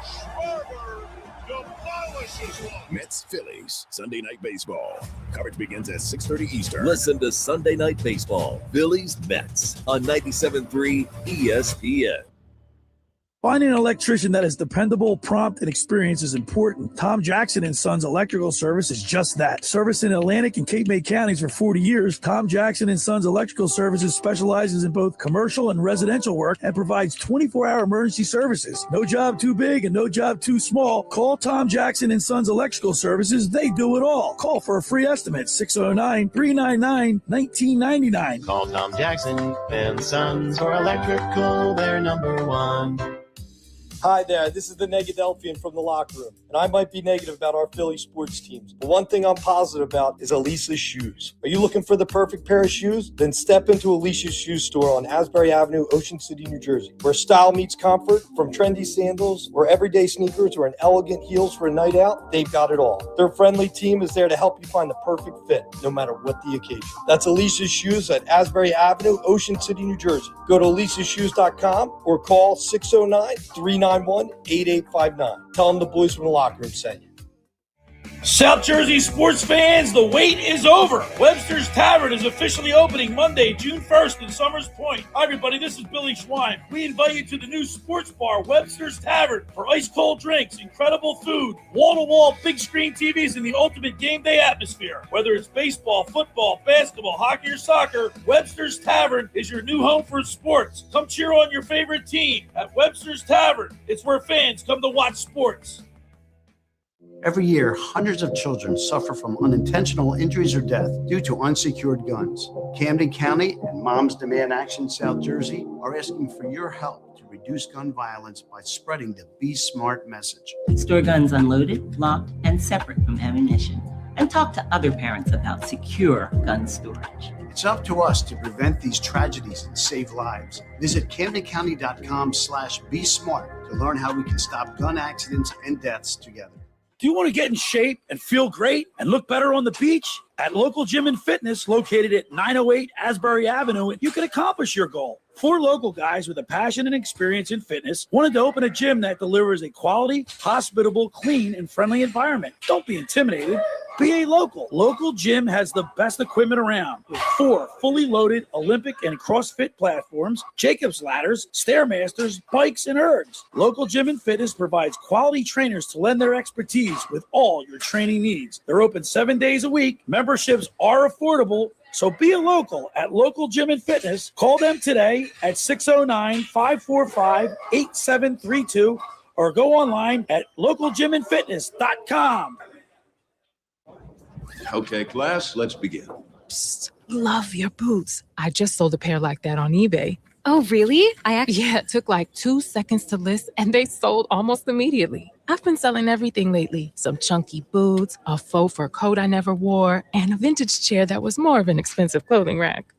Schwarber demolishes one. Mets Phillies Sunday Night Baseball. Coverage begins at 6:30 Eastern. Listen to Sunday Night Baseball, Phillies Mets on 97.3 ESPN. Finding an electrician that is dependable, prompt, and experienced is important. Tom Jackson & Sons Electrical Service is just that. Service in Atlantic and Cape May counties for 40 years, Tom Jackson & Sons Electrical Services specializes in both commercial and residential work and provides 24-hour emergency services. No job too big and no job too small. Call Tom Jackson & Sons Electrical Services. They do it all. Call for a free estimate, 609-399-1999. Call Tom Jackson & Sons for electrical, they're number one. Hi there, this is the Negadelphian from the locker room, and I might be negative about our Philly sports teams, but one thing I'm positive about is Elisa's shoes. Are you looking for the perfect pair of shoes? Then step into Elisa's shoe store on Asbury Avenue, Ocean City, New Jersey, where style meets comfort. From trendy sandals or everyday sneakers or an elegant heels for a night out, they've got it all. Their friendly team is there to help you find the perfect fit, no matter what the occasion. That's Elisa's Shoes at Asbury Avenue, Ocean City, New Jersey. Go to elisashoes.com or call 609-391-8859. Tell them the boys from the locker room sent you. South Jersey sports fans, the wait is over. Webster's Tavern is officially opening Monday, June 1st in Summers Point. Hi, everybody. This is Billy Schweim. We invite you to the new sports bar, Webster's Tavern, for ice-cold drinks, incredible food, wall-to-wall big screen TVs, and the ultimate game day atmosphere. Whether it's baseball, football, basketball, hockey, or soccer, Webster's Tavern is your new home for sports. Come cheer on your favorite team at Webster's Tavern. It's where fans come to watch sports. Every year, hundreds of children suffer from unintentional injuries or death due to unsecured guns. Camden County and Moms Demand Action South Jersey are asking for your help to reduce gun violence by spreading the Be Smart message. Store guns unloaded, locked, and separate from ammunition. And talk to other parents about secure gun storage. It's up to us to prevent these tragedies and save lives. Visit CamdenCounty.com/BeSmart to learn how we can stop gun accidents and deaths together. Do you want to get in shape and feel great and look better on the beach? At Local Gym and Fitness, located at 908 Asbury Avenue, you can accomplish your goal. 4 local guys with a passion and experience in fitness wanted to open a gym that delivers a quality, hospitable, clean, and friendly environment. Don't be intimidated. Be a local. Local Gym has the best equipment around with 4 fully loaded Olympic and CrossFit platforms, Jacob's ladders, Stairmasters, bikes, and ergs. Local Gym and Fitness provides quality trainers to lend their expertise with all your training needs. They're open 7 days a week. Memberships are affordable. So be a local at Local Gym and Fitness. Call them today at 609-545-8732 or go online at localgymandfitness.com. Okay, class, let's begin. Psst, love your boots. I just sold a pair like that on eBay. Oh, really? Yeah, it took like 2 seconds to list and they sold almost immediately. I've been selling everything lately. Some chunky boots, a faux fur coat I never wore, and a vintage chair that was more of an expensive clothing rack.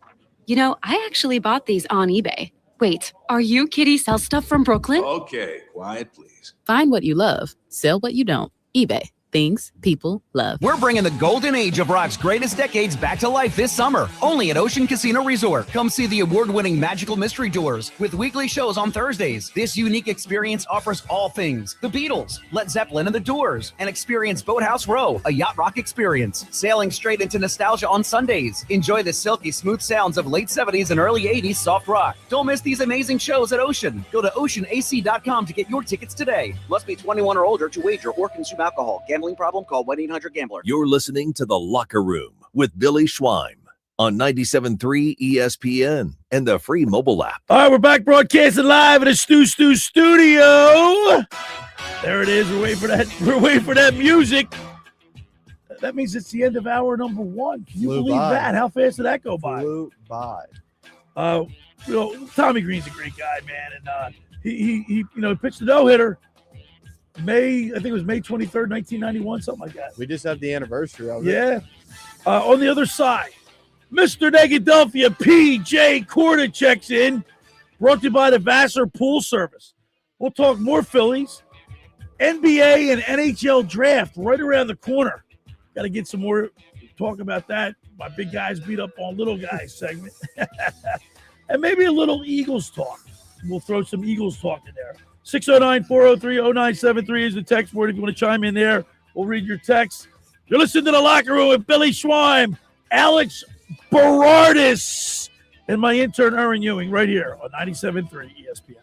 You know, I actually bought these on eBay. Wait, are you Kitty Sell Stuff from Brooklyn? Okay, quiet, please. Find what you love. Sell what you don't. eBay. Things people love. We're bringing the golden age of rock's greatest decades back to life this summer, only at Ocean Casino Resort. Come see the award-winning Magical Mystery Tours with weekly shows on Thursdays. This unique experience offers all things: the Beatles, Led Zeppelin, and the Doors, and experience Boathouse Row, a yacht rock experience. Sailing straight into nostalgia on Sundays. Enjoy the silky smooth sounds of late 70s and early 80s soft rock. Don't miss these amazing shows at Ocean. Go to oceanac.com to get your tickets today. Must be 21 or older to wager or consume alcohol. Gambling problem? Call 1-800-GAMBLER. You're listening to The Locker Room with Billy Schweim on 97.3 ESPN and the free mobile app. All right, we're back broadcasting live at the Stu studio. There it is. We're waiting for that music. That means it's the end of hour number 1. Can you believe that? How fast did that go by? Flew by. Tommy Greene's a great guy, man, and he pitched a no-hitter. I think it was May 23rd, 1991, something like that. We just have the anniversary of it. Yeah. On the other side, Mr. Negadelphia P.J. Corda checks in, brought to you by the Vassar Pool Service. We'll talk more Phillies, NBA and NHL draft right around the corner. Got to get some more talk about that. My big guys beat up on little guys segment. And maybe a little Eagles talk. We'll throw some Eagles talk in there. 609-403-0973 is the text board. If you want to chime in there, we'll read your text. You're listening to The Locker Room with Billy Schweim, Alex Berardis, and my intern, Erin Ewing, right here on 97.3 ESPN.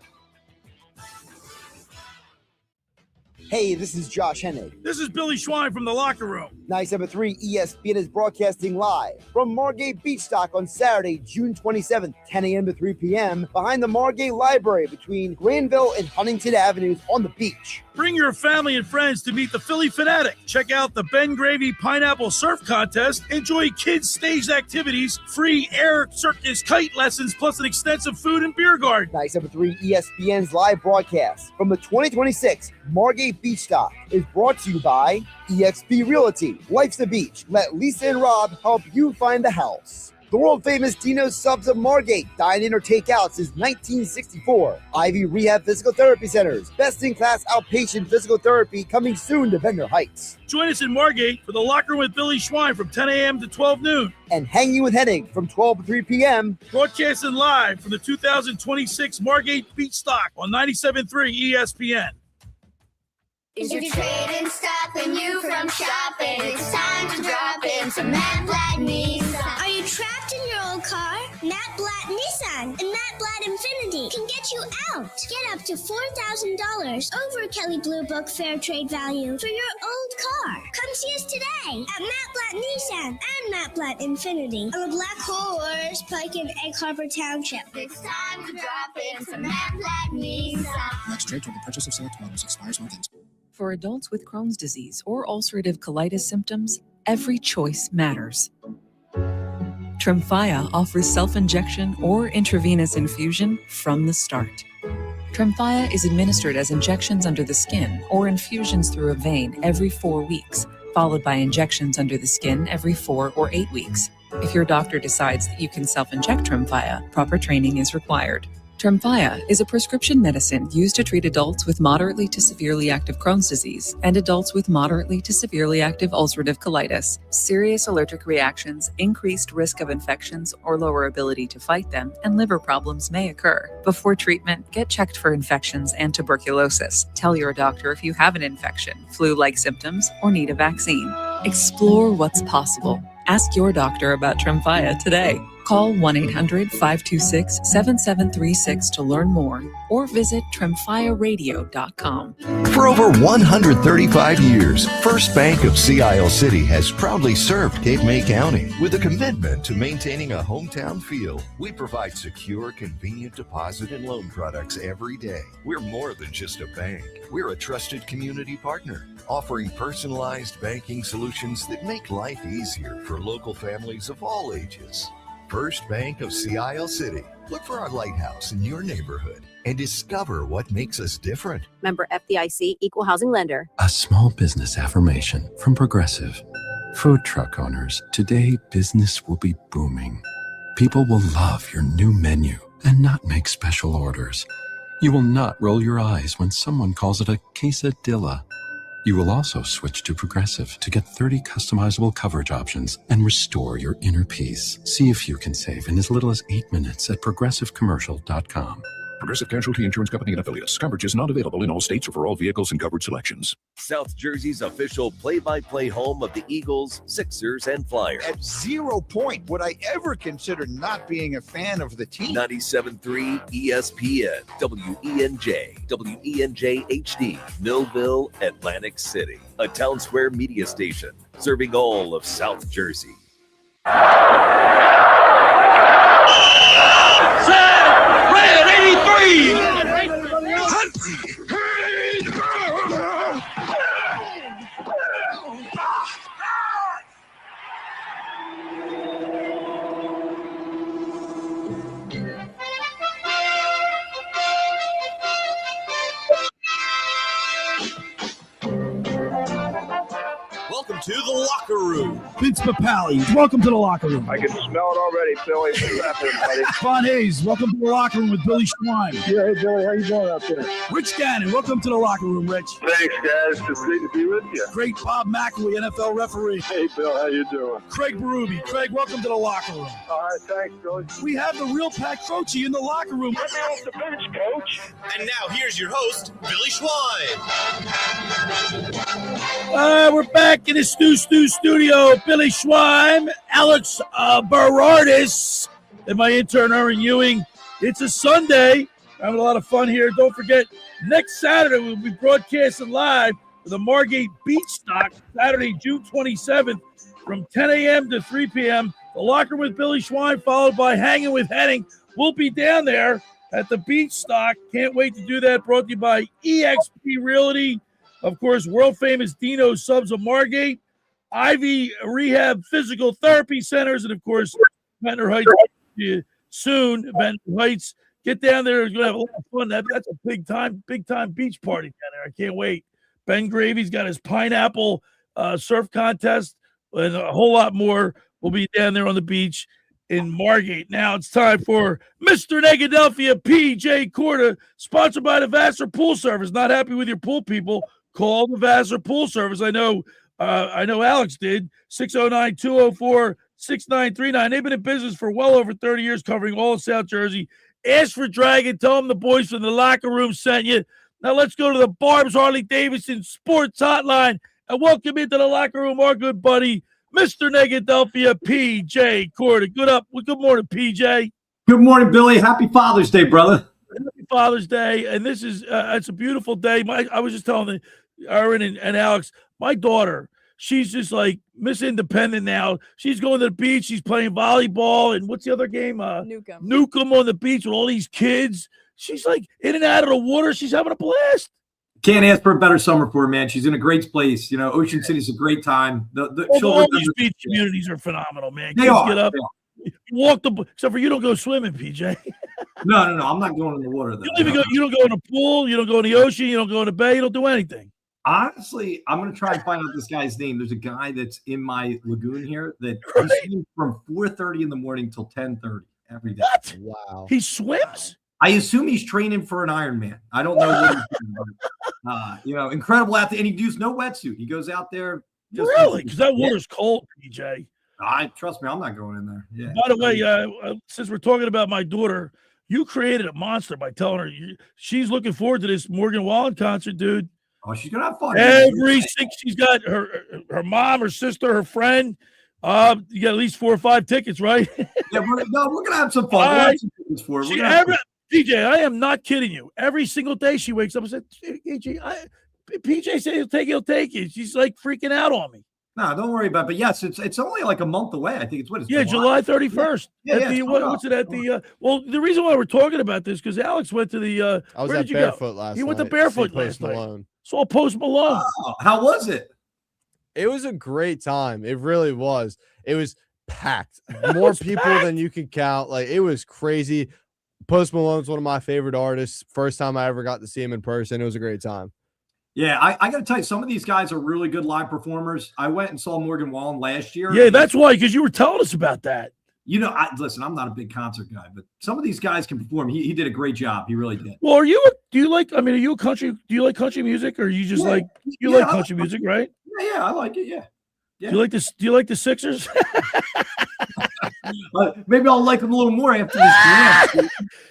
Hey, this is Josh Hennig. This is Billy Schweim from The Locker Room. 97.3 ESPN is broadcasting live from Margate Beach Dock on Saturday, June 27th, 10 a.m. to 3 p.m. behind the Margate Library between Granville and Huntington Avenues on the beach. Bring your family and friends to meet the Philly Fanatic. Check out the Ben Gravy Pineapple Surf Contest. Enjoy kids' staged activities, free air circus kite lessons, plus an extensive food and beer garden. 97.3 ESPN's live broadcast from the 2026 Margate Beach Dock is brought to you by eXp Realty. Life's the beach. Let Lisa and Rob help you find the house. The world-famous Dino's Subs of Margate. Dine-in or take-out since 1964. Ivy Rehab Physical Therapy Centers. Best-in-class outpatient physical therapy coming soon to Bender Heights. Join us in Margate for The Locker Room with Billy Schweim from 10 a.m. to 12 noon. And Hanging with Hennig from 12 to 3 p.m. Broadcasting live from the 2026 Margate Beach Stock on 97.3 ESPN. Is your trading stopping you from shopping? It's time to drop in some Matt Blatt Nissan. Are you trapped in your old car? Matt Blatt Nissan and Matt Blatt Infinity can get you out. Get up to $4,000 over Kelly Blue Book Fair Trade Value for your old car. Come see us today at Matt Blatt Nissan and Matt Blatt Infinity on the Black Horse Pike in Egg Harbor Township. It's time to drop in some Matt Blatt Nissan. Next trade toward the purchase of select models expires 1 month. For adults with Crohn's disease or ulcerative colitis symptoms, every choice matters. Tremfya offers self-injection or intravenous infusion from the start. Tremfya is administered as injections under the skin or infusions through a vein every 4 weeks, followed by injections under the skin every 4 or 8 weeks. If your doctor decides that you can self-inject Tremfya, proper training is required. Tremfya is a prescription medicine used to treat adults with moderately to severely active Crohn's disease and adults with moderately to severely active ulcerative colitis. Serious allergic reactions, increased risk of infections or lower ability to fight them, and liver problems may occur. Before treatment, get checked for infections and tuberculosis. Tell your doctor if you have an infection, flu-like symptoms, or need a vaccine. Explore what's possible. Ask your doctor about Tremfya today. Call 1-800-526-7736 to learn more or visit tremfyaradio.com. For over 135 years, First Bank of Sea Isle City has proudly served Cape May County with a commitment to maintaining a hometown feel. We provide secure, convenient deposit and loan products every day. We're more than just a bank. We're a trusted community partner, offering personalized banking solutions that make life easier for local families of all ages. First Bank of Sea Isle City. Look for our lighthouse in your neighborhood and discover what makes us different. Member FDIC, Equal Housing Lender. A small business affirmation from Progressive. Food truck owners, today business will be booming. People will love your new menu and not make special orders. You will not roll your eyes when someone calls it a quesadilla. You will also switch to Progressive to get 30 customizable coverage options and restore your inner peace. See if you can save in as little as 8 minutes at progressivecommercial.com. Progressive Casualty Insurance Company and Affiliates. Coverage is not available in all states or for all vehicles and coverage selections. South Jersey's official play-by-play home of the Eagles, Sixers, and Flyers. At 0 point would I ever consider not being a fan of the team. 97.3 ESPN, WENJ, WENJ HD, Millville, Atlantic City. A Town Square media station serving all of South Jersey. Red 83! Welcome to the locker room. Vince Papali, welcome to the locker room. I can smell it already, Billy. What's happening, buddy? Von Hayes, welcome to the locker room with Billy Schwein. Yeah, hey, Billy, how you doing out there? Rich Gannon, welcome to the locker room, Rich. Thanks, guys. It's great to be with you. Great Bob McElwee, NFL referee. Hey, Bill, how you doing? Craig Berube. Craig, welcome to the locker room. All right, thanks, Billy. We have the real Pat Croce in the locker room. Get me off the bench, Coach. And now here's your host, Billy Schwein. We're back in the studio. Billy Schwein, Alex Berardis, and my intern, Erin Ewing. It's a Sunday. We're having a lot of fun here. Don't forget, next Saturday we'll be broadcasting live for the Margate Beach Stock, Saturday, June 27th, from 10 a.m. to 3 p.m. The Locker Room with Billy Schwein, followed by Hanging with Henning. We'll be down there at the Beach Stock. Can't wait to do that. Brought to you by eXp Realty. Of course, world-famous Dino Subs of Margate, Ivy Rehab Physical Therapy Centers, and, of course, Ventnor Heights soon. Ventnor Heights. Get down there. You're going to have a lot of fun. That's a big-time beach party down there. I can't wait. Ben Gravy's got his pineapple surf contest and a whole lot more. We'll be down there on the beach in Margate. Now it's time for Mr. Negadelphia P.J. Corda, sponsored by the Vassar Pool Service. Not happy with your pool, people? Call the Vassar Pool Service. I know Alex did. 609-204-6939. They've been in business for well over 30 years, covering all of South Jersey. Ask for Dragon. Tell them the boys from the locker room sent you. Now let's go to the Barb's Harley Davidson Sports Hotline and welcome into the locker room our good buddy, Mr. Negadelphia P.J. Corda. Good morning, P.J. Good morning, Billy. Happy Father's Day, brother. Happy Father's Day, and this is it's a beautiful day. I was just telling Erin and Alex, my daughter, she's just like Miss Independent now. She's going to the beach. She's playing volleyball, and what's the other game? Newcomb on the beach with all these kids. She's like in and out of the water. She's having a blast. Can't ask for a better summer for her, man. She's in a great place. You know, Ocean City's a great time. All these beach communities are phenomenal, man. They Kids are. Get up. Walk except for you don't go swimming, PJ. No. I'm not going in the water. Though. You don't go in the pool. You don't go in the ocean. You don't go in the bay. You don't do anything. Honestly, I'm going to try and find out this guy's name. There's a guy that's in my lagoon here that he swims from 4:30 in the morning till 10:30 every day. What? Wow. He swims? I assume he's training for an Ironman. I don't know what he's doing, but, incredible athlete, and he used no wetsuit. He goes out there. Really? Because that water's cold, PJ. Trust me, I'm not going in there. Yeah. By the way, since we're talking about my daughter, you created a monster by telling her she's looking forward to this Morgan Wallen concert, dude. Oh, she's gonna have fun. She's got her mom, her sister, her friend. You got at least 4 or 5 tickets, right? Yeah, we're gonna have some fun. We'll have some tickets for her. PJ, I am not kidding you. Every single day she wakes up and says, PJ said he'll take it. She's like freaking out on me. No, don't worry about it. But yes, it's only like a month away. I think it's July 31st. Yeah. What's it at the well, the reason why we're talking about this because Alex went to the I was where at did you Barefoot go? last night. He went to Barefoot last Malone. night. Saw Post Malone. Oh, how was it? It was a great time. It really was. It was packed. More people than you could count. Like, it was crazy. Post Malone's one of my favorite artists. First time I ever got to see him in person. It was a great time. Yeah, I got to tell you, some of these guys are really good live performers. I went and saw Morgan Wallen last year. Yeah, that's why, because you were telling us about that. Listen, I'm not a big concert guy, but some of these guys can perform. He did a great job. He really did. Well, are you like country music, or you just like country music, right? Yeah, I like it. Yeah. Do you like the Sixers? Maybe I'll like them a little more after this game.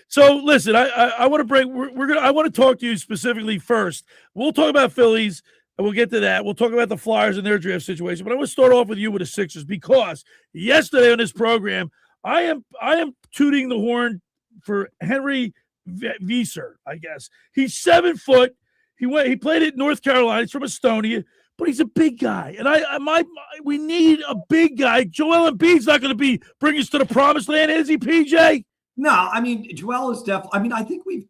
So listen, I want to bring I want to talk to you specifically first. We'll talk about Phillies and we'll get to that. We'll talk about the Flyers and their draft situation, but I want to start off with you with the Sixers because yesterday on this program, I am tooting the horn for Henry Vassar, I guess. He's 7 foot. He played at North Carolina. He's from Estonia. But he's a big guy, and we need a big guy. Joel Embiid's not going to bring us to the promised land, is he, PJ? No, I mean Joel is definitely. I mean, I think we've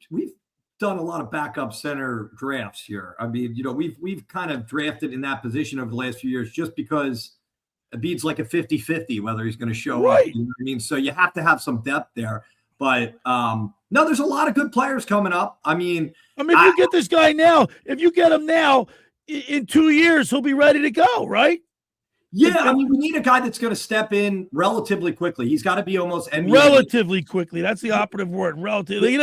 done a lot of backup center drafts here. I mean, we've kind of drafted in that position over the last few years just because Embiid's like a 50-50 whether he's going to show up. You know what I mean? So you have to have some depth there. But no, there's a lot of good players coming up. I mean, if you get this guy now, if you get him now. In 2 years, he'll be ready to go, right? Yeah, I mean, we need a guy that's going to step in relatively quickly. He's got to be almost NBA. Relatively quickly. That's the operative word. Relatively.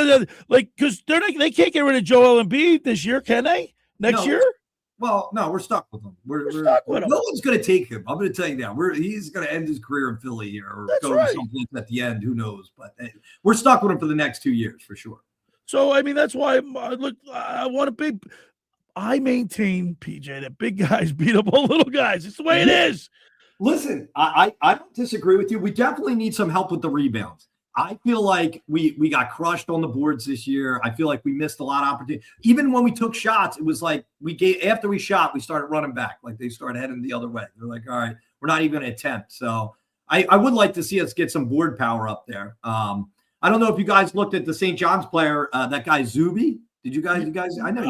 Because they can't get rid of Joel Embiid this year, can they? Next year? Well, no, we're stuck with him. We're stuck with him. No one's going to take him. I'm going to tell you now. He's going to end his career in Philly here or go to someplace at the end. Who knows? But we're stuck with him for the next 2 years for sure. So, I mean, that's why I want a big – I maintain, PJ, that big guys beat up on little guys. It's the way it is. Listen, I don't disagree with you. We definitely need some help with the rebounds. I feel like we got crushed on the boards this year. I feel like we missed a lot of opportunity. Even when we took shots, it was like after we shot, we started running back. Like they started heading the other way. They're like, all right, we're not even going to attempt. So I would like to see us get some board power up there. I don't know if you guys looked at the St. John's player, that guy Zuby. Did you guys? I know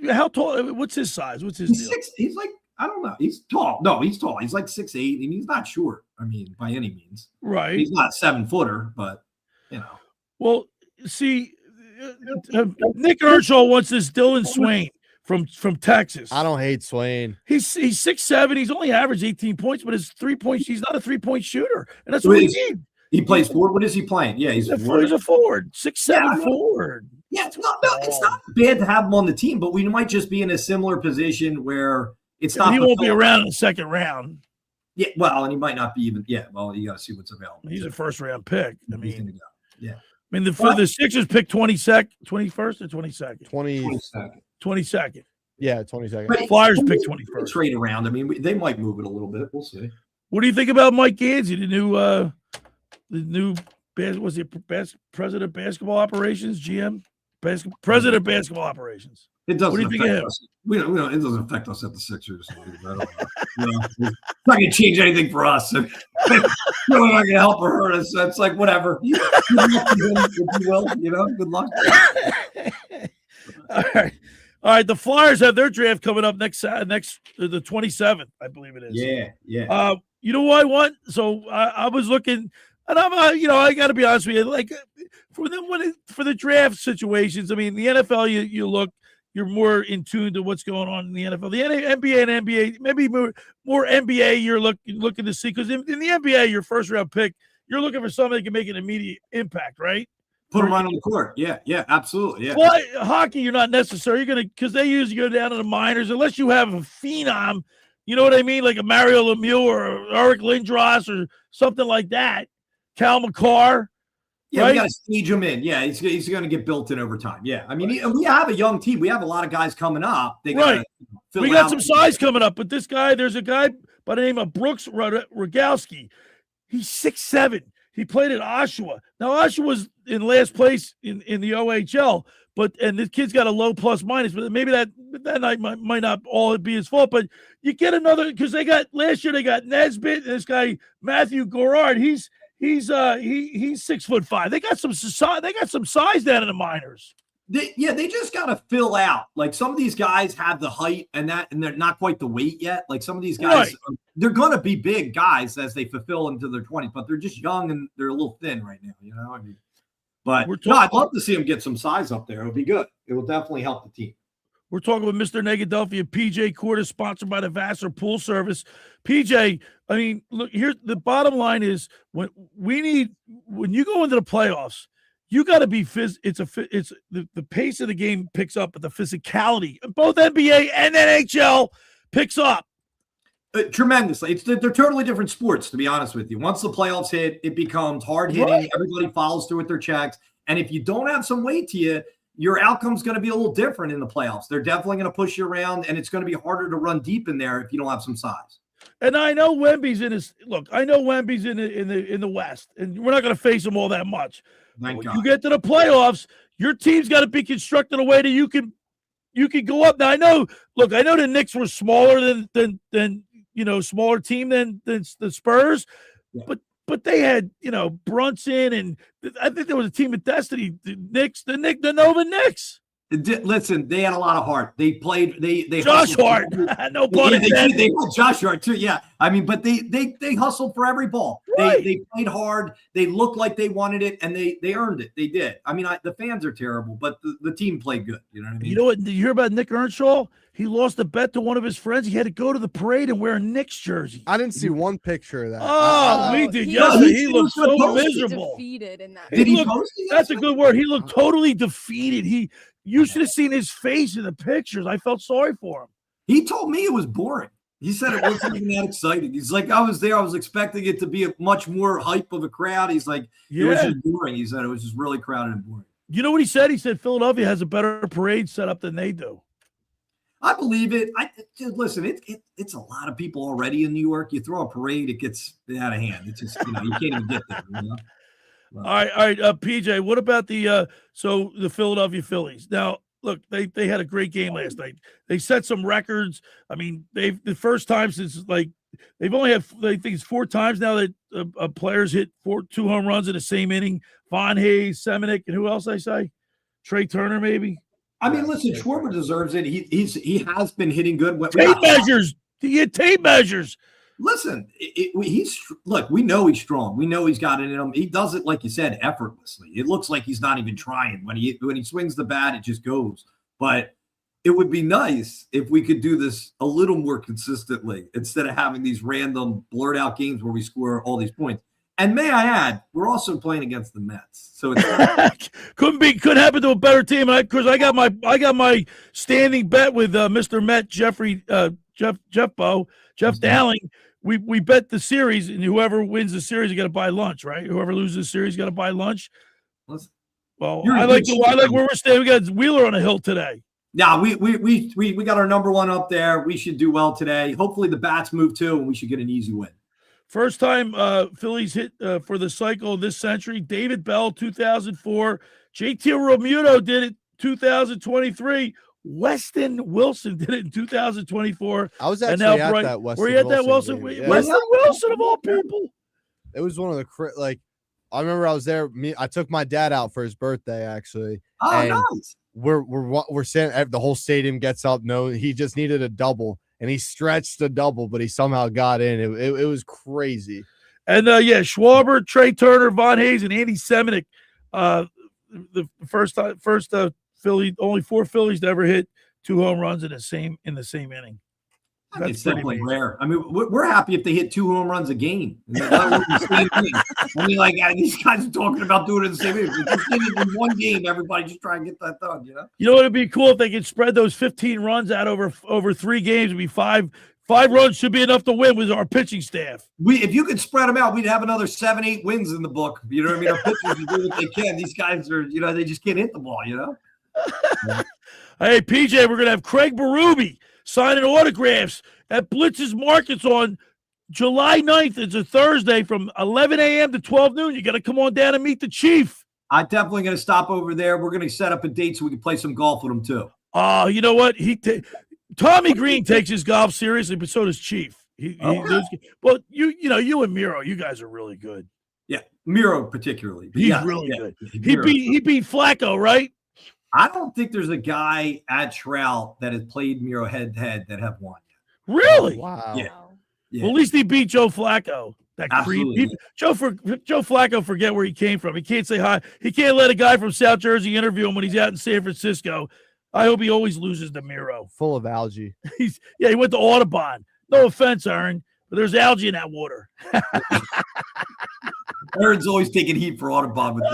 you. How tall? What's his size? What's his deal? He's like, I don't know. He's tall. No, he's tall. He's like 6'8", and he's not short. I mean, by any means. Right. He's not a 7-footer, but you know. Well, see, Nick Earnshaw wants this Dylan Swain from Texas. I don't hate Swain. He's 6'7". He's only averaged 18 points, but his 3-point. He's not a 3-point shooter, and that's what we need. He plays forward. What is he playing? Yeah, he's a forward. 6'7" forward. Yeah, it's not bad to have him on the team, but we might just be in a similar position where it's not. He won't be around in the second round. Yeah, well, and he might not be even. Yeah, well, you got to see what's available. He's a first-round pick. I mean, yeah. I mean, the Sixers pick 21st or 22nd? 22nd. Yeah, 22nd. Flyers pick 21st. Trade around. I mean, they might move it a little bit. We'll see. What do you think about Mike Gansey, the new president of basketball operations, GM? President of basketball operations. It doesn't. What do you think of him? We don't. It doesn't affect us at the Sixers. It's not going to change anything for us. We're not going to help or hurt us. It's like whatever. Good luck to him, if you will. Good luck. All right. The Flyers have their draft coming up next the 27th, I believe it is. Yeah. You know what I want? So I was looking. And I'm, I got to be honest with you. Like for the draft situations, I mean, the NFL, you're more in tune to what's going on in the NFL. The NBA, maybe more NBA. You're looking to see because in the NBA, your first round pick, you're looking for somebody that can make an immediate impact, right? Put them right on the court. Yeah, absolutely. Yeah. Well, hockey, you're not necessary. You're going to, because they usually go down to the minors, unless you have a phenom, you know what I mean? Like a Mario Lemieux or Eric Lindros or something like that. Cal McCarr. Yeah, right? We got to stage him in. Yeah, he's going to get built in over time. Yeah, I mean, we have a young team. We have a lot of guys coming up. They right. We got some size coming up, but this guy, there's a guy by the name of Brooks Rogalski. He's 6'7". He played at Oshawa. Now, Oshawa was in last place in the OHL, and this kid's got a low plus minus, but maybe that night might not all be his fault. But you get another, because last year they got Nesbitt and this guy Matthew Gorard. He's 6'5". They got some size down in the minors. They just got to fill out. Like some of these guys have the height and they're not quite the weight yet. Like some of these guys, they're going to be big guys as they fulfill into their 20s, but they're just young and they're a little thin right now. You know, I mean, but I'd love to see them get some size up there. It would be good. It will definitely help the team. We're talking with Mr. Negadelphia P.J. Corda, sponsored by the Vassar Pool Service. P.J., I mean, look, here the bottom line is when you go into the playoffs, you got to be the pace of the game picks up, but the physicality of both NBA and NHL picks up tremendously. They're totally different sports, to be honest with you. Once the playoffs hit, it becomes hard hitting. Right. Everybody follows through with their checks, and if you don't have some weight to you, your outcome's going to be a little different in the playoffs. They're definitely going to push you around, and it's going to be harder to run deep in there if you don't have some size. And I know Wemby's in his look. I know Wemby's in the West, and we're not going to face him all that much. Thank God. You get to the playoffs, your team's got to be constructed in a way that you can go up. Now I know the Knicks were smaller than smaller team than the Spurs, yeah. But they had Brunson, and I think there was a team of destiny. The Knicks, the Nova Knicks. Listen, they had a lot of heart. They played. They Josh Hart. No pun intended. They put Josh Hart too. Yeah, I mean, but they hustled for every ball. Right. They played hard. They looked like they wanted it, and they earned it. They did. I mean, the fans are terrible, but the team played good. You know what I mean? You know what? Did you hear about Nick Earnshaw? He lost a bet to one of his friends. He had to go to the parade and wear a Knicks jersey. I didn't see one picture of that. Oh, we did. Yesterday. He looked so miserable. Defeated in that. Did he post it? That's a good word. He looked totally defeated. You should have seen his face in the pictures. I felt sorry for him. He told me it was boring. He said it wasn't even that exciting. He's like, I was there. I was expecting it to be a much more hype of a crowd. He's like, it was just boring. He said it was just really crowded and boring. You know what he said? He said Philadelphia has a better parade set up than they do. I believe it. Listen, it's a lot of people already in New York. You throw a parade, it gets out of hand. It's just, you can't even get there. All right, PJ, what about the Philadelphia Phillies? Now, look, they had a great game last night. They set some records. I mean, the first time since they've only had, I think it's 4 times now that players hit 2 home runs in the same inning. Von Hayes, Semenick, and who else I say? Trey Turner, maybe. I mean, listen, Schwarber deserves it. He has been hitting good. Tape measures. He had tape measures. Listen, we know he's strong. We know he's got it in him. He does it, like you said, effortlessly. It looks like he's not even trying. When he swings the bat, it just goes. But it would be nice if we could do this a little more consistently instead of having these random blurred out games where we score all these points. And may I add, we're also playing against the Mets, so it's could happen to a better team. Because I got my standing bet with Mr. Met Jeff Dowling. We bet the series, and whoever wins the series, you got to buy lunch, right? Whoever loses the series, got to buy lunch. Well, I like where we're staying. We got Wheeler on the hill today. Yeah, we got our number 1 up there. We should do well today. Hopefully the bats move too, and we should get an easy win. First time Phillies hit for the cycle this century. David Bell, 2004. JT Realmuto did it 2023. Weston Wilson did it in 2024. I was actually at that Weston. Were you at that Wilson? Yeah. Weston Wilson of all people. It was one of the I remember I was there. I took my dad out for his birthday actually. Oh, nice. We're saying the whole stadium gets up. No, he just needed a double. And he stretched a double, but he somehow got in. It was crazy. And Schwarber, Trey Turner, Von Hayes, and Andy Semenick. The first Philly, only 4 Phillies to ever hit 2 home runs in the same inning. It's definitely rare. I mean, we're happy if they hit 2 home runs a game. I mean, like these guys are talking about doing it in the same game. If you did it in one game, everybody just try and get that done. You know what would be cool if they could spread those 15 runs out over 3 games. It'd be 5 runs should be enough to win with our pitching staff. If you could spread them out, we'd have another 7-8 wins in the book. You know what I mean? Our pitchers do what they can. These guys are, they just can't hit the ball. Hey, PJ, we're gonna have Craig Berube signing autographs at Blitz's Markets on July 9th. It's a Thursday from 11 a.m. to 12 noon. You got to come on down and meet the Chief. I'm definitely going to stop over there. We're going to set up a date so we can play some golf with him, too. You know what? Tommy Greene takes his golf seriously, but so does Chief. Well, you and Miro, you guys are really good. Yeah, Miro particularly. He's really good. He beat Flacco, right? I don't think there's a guy at Trout that has played Miro head-to-head that have won. Really? Wow. Yeah. Well, at least he beat Joe Flacco. That Absolutely. Joe Flacco, forget where he came from. He can't say hi. He can't let a guy from South Jersey interview him when he's out in San Francisco. I hope he always loses to Miro. Full of algae. He went to Audubon. No offense, Erin, but there's algae in that water. Erin's always taking heat for Audubon with this.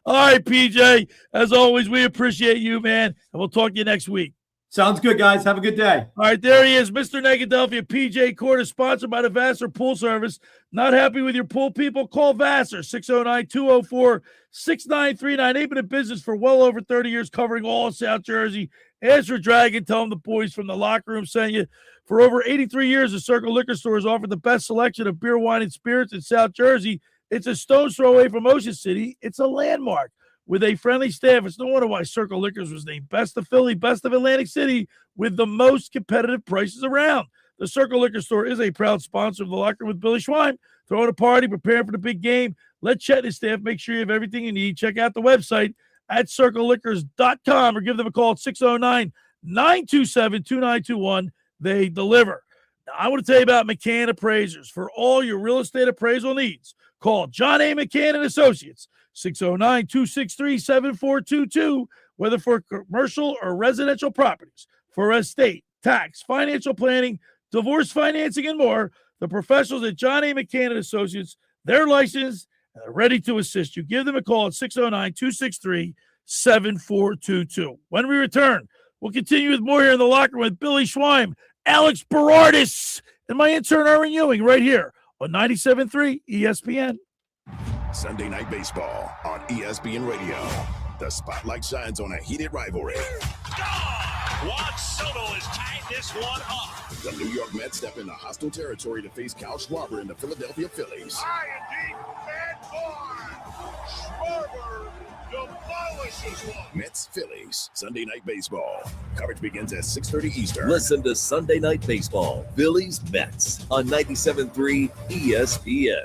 All right, PJ. As always, we appreciate you, man. And we'll talk to you next week. Sounds good, guys. Have a good day. All right, there he is, Mr. Negadelphia P.J. Corda, sponsored by the Vassar Pool Service. Not happy with your pool, people? Call Vassar, 609-204-6939. They've been in business for well over 30 years, covering all of South Jersey. Ask for Dragon. Tell them the boys from the locker room sent you. For over 83 years, the Circle Liquor Store has offered the best selection of beer, wine, and spirits in South Jersey. It's a stone's throw away from Ocean City. It's a landmark. With a friendly staff, it's no wonder why Circle Liquors was named Best of Philly, Best of Atlantic City, with the most competitive prices around. The Circle Liquor Store is a proud sponsor of the Locker Room with Billy Schwein. Throwing a party, preparing for the big game. Let Chet and his staff make sure you have everything you need. Check out the website at circleliquors.com or give them a call at 609-927-2921. They deliver. Now, I want to tell you about McCann Appraisers. For all your real estate appraisal needs, call John A. McCann and Associates. 609-263-7422, whether for commercial or residential properties, for estate, tax, financial planning, divorce financing, and more. The professionals at John A. McCann and Associates, they're licensed and they're ready to assist you. Give them a call at 609-263-7422. When we return, we'll continue with more here in the locker room with Billy Schwein, Alex Berardis, and my intern, Erin Ewing, right here on 97.3 ESPN. Sunday Night Baseball on ESPN Radio. The spotlight shines on a heated rivalry. Juan Soto has tied this one up. The New York Mets step into hostile territory to face Kyle Schwarber and the Philadelphia Phillies. High and deep and hard. Schwarber demolishes one. Mets-Phillies, Sunday Night Baseball. Coverage begins at 6:30 Eastern. Listen to Sunday Night Baseball, Phillies-Mets on 97.3 ESPN.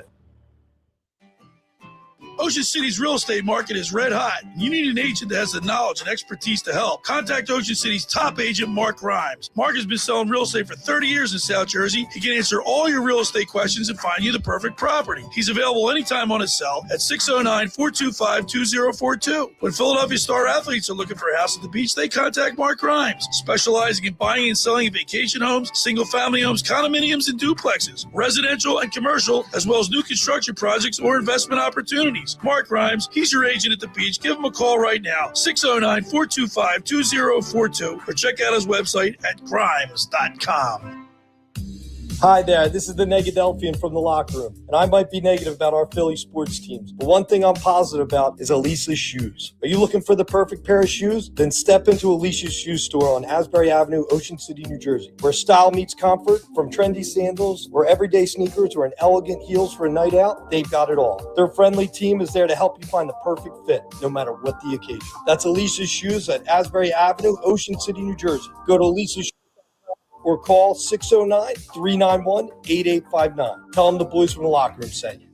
Ocean City's real estate market is red hot. You need an agent that has the knowledge and expertise to help. Contact Ocean City's top agent, Mark Grimes. Mark has been selling real estate for 30 years in South Jersey. He can answer all your real estate questions and find you the perfect property. He's available anytime on his cell at 609-425-2042. When Philadelphia star athletes are looking for a house at the beach, they contact Mark Grimes, specializing in buying and selling vacation homes, single-family homes, condominiums, and duplexes, residential and commercial, as well as new construction projects or investment opportunities. Mark Grimes, he's your agent at the beach. Give him a call right now, 609-425-2042, or check out his website at grimes.com. Hi there, this is the Negadelphian from the locker room, and I might be negative about our Philly sports teams, but one thing I'm positive about is Elisa's shoes. Are you looking for the perfect pair of shoes? Then step into Elisa's shoe store on Asbury Avenue, Ocean City, New Jersey, where style meets comfort. From trendy sandals or everyday sneakers or an elegant heels for a night out, they've got it all. Their friendly team is there to help you find the perfect fit, no matter what the occasion. That's Elisa's shoes at Asbury Avenue, Ocean City, New Jersey. Go to Elisa's or call 609-391-8859. Tell them the boys from the locker room sent you.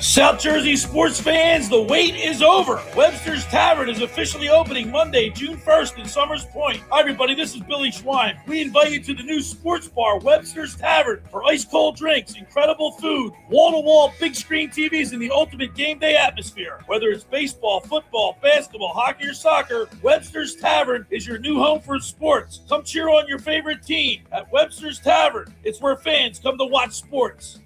South Jersey sports fans, the wait is over. Webster's Tavern is officially opening Monday, June 1st in Summers Point. Hi, everybody. This is Billy Schwein. We invite you to the new sports bar, Webster's Tavern, for ice-cold drinks, incredible food, wall-to-wall big screen TVs, and the ultimate game day atmosphere. Whether it's baseball, football, basketball, hockey, or soccer, Webster's Tavern is your new home for sports. Come cheer on your favorite team at Webster's Tavern. It's where fans come to watch sports.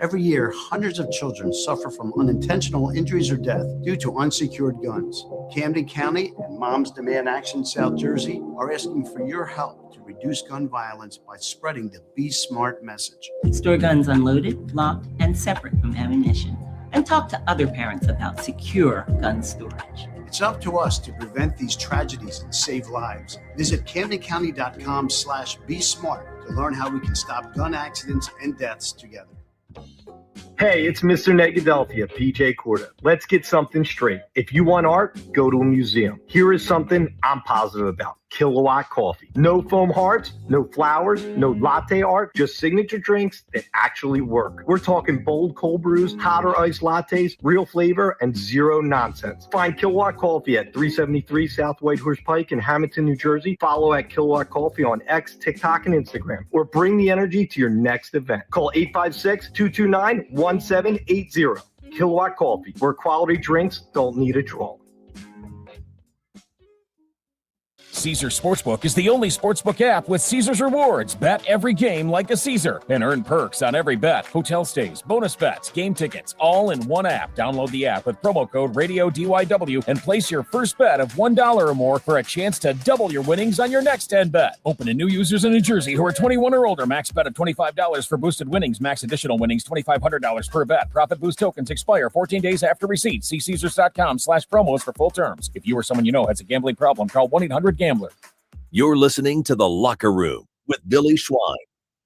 Every year, hundreds of children suffer from unintentional injuries or death due to unsecured guns. Camden County and Moms Demand Action South Jersey are asking for your help to reduce gun violence by spreading the Be Smart message. Store guns unloaded, locked, and separate from ammunition. And talk to other parents about secure gun storage. It's up to us to prevent these tragedies and save lives. Visit CamdenCounty.com/BeSmart to learn how we can stop gun accidents and deaths together. Hey, it's Mr. Negadelphia P.J. Corda. Let's get something straight. If you want art, go to a museum. Here is something I'm positive about. Kilowatt Coffee. No foam hearts, no flowers, no latte art, just signature drinks that actually work. We're talking bold cold brews, hotter iced lattes, real flavor, and zero nonsense. Find Kilowatt Coffee at 373 South Whitehorse Pike in Hamilton, New Jersey. Follow at Kilowatt Coffee on X, TikTok, and Instagram. Or bring the energy to your next event. Call 856-229-1780. Kilowatt Coffee, where quality drinks don't need a draw. Caesars Sportsbook is the only sportsbook app with Caesars Rewards. Bet every game like a Caesar and earn perks on every bet. Hotel stays, bonus bets, game tickets, all in one app. Download the app with promo code RADIODYW and place your first bet of $1 or more for a chance to double your winnings on your next 10 bet. Open to new users in New Jersey who are 21 or older. Max bet of $25 for boosted winnings. Max additional winnings $2,500 per bet. Profit boost tokens expire 14 days after receipt. See Caesars.com/promos for full terms. If you or someone you know has a gambling problem, call 1-800-GAMBLER. You're listening to The Locker Room with Billy Schwein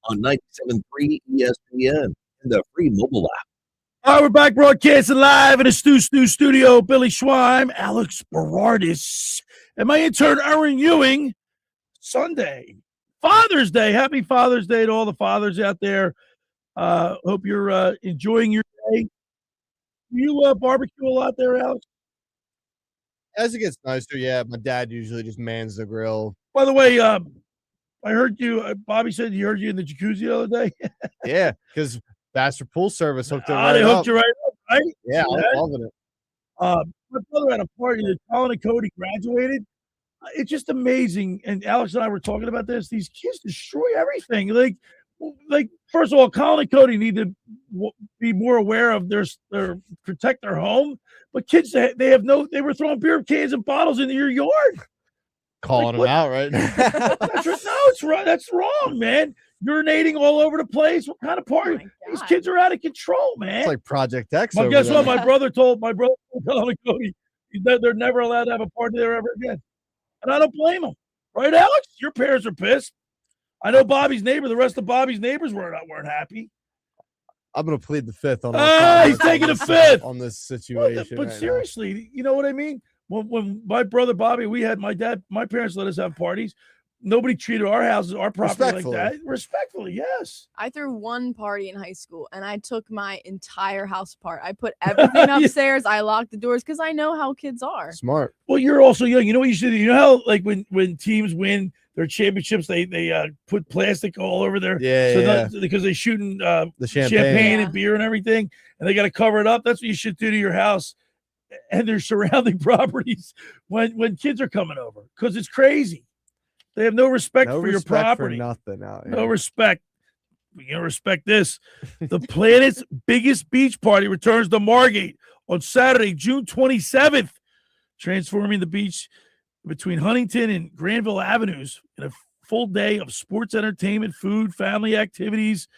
on 97.3 ESPN and the free mobile app. All right, we're back broadcasting live in the Stu studio. Billy Schwein, Alex Berardis, and my intern, Erin Ewing. Sunday, Father's Day. Happy Father's Day to all the fathers out there. Hope you're enjoying your day. You barbecue a lot there, Alex? As it gets nicer, yeah. My dad usually just mans the grill. By the way, I heard you. Bobby said he heard you in the jacuzzi the other day. Yeah, because Vassar Pool Service hooked it right up. They hooked you right up, right? Yeah, I'm loving it. My brother had a party that Colin and Cody graduated. It's just amazing. And Alex and I were talking about this. These kids destroy everything. Like first of all, Colin and Cody need to be more aware of their protect their home. But kids, they were throwing beer cans and bottles into your yard. Calling them out, right? It's right. That's wrong, man. Urinating all over the place. What kind of party? These kids are out of control, man. It's like Project X. Well, guess what? My brother told Colin and Cody they're never allowed to have a party there ever again. And I don't blame them. Right, Alex? Your parents are pissed. I know Bobby's neighbor. The rest of Bobby's neighbors weren't happy. I'm going to plead the fifth on this. He's taking the fifth on this situation. But seriously, you know what I mean? When my brother Bobby, my parents let us have parties. Nobody treated our houses, our property like that. Respectfully, yes. I threw one party in high school, and I took my entire house apart. I put everything upstairs. I locked the doors because I know how kids are. Smart. Well, you're also young. You know what you should do? You know how, like, when teams win their championships, they put plastic all over their because they're shooting the champagne and beer and everything, and they got to cover it up. That's what you should do to your house and their surrounding properties when kids are coming over, because it's crazy. They have no respect for your property. For nothing out here. No respect. You know, respect this. The planet's biggest beach party returns to Margate on Saturday, June 27th, transforming the beach between Huntington and Granville Avenues in a full day of sports, entertainment, food, family activities,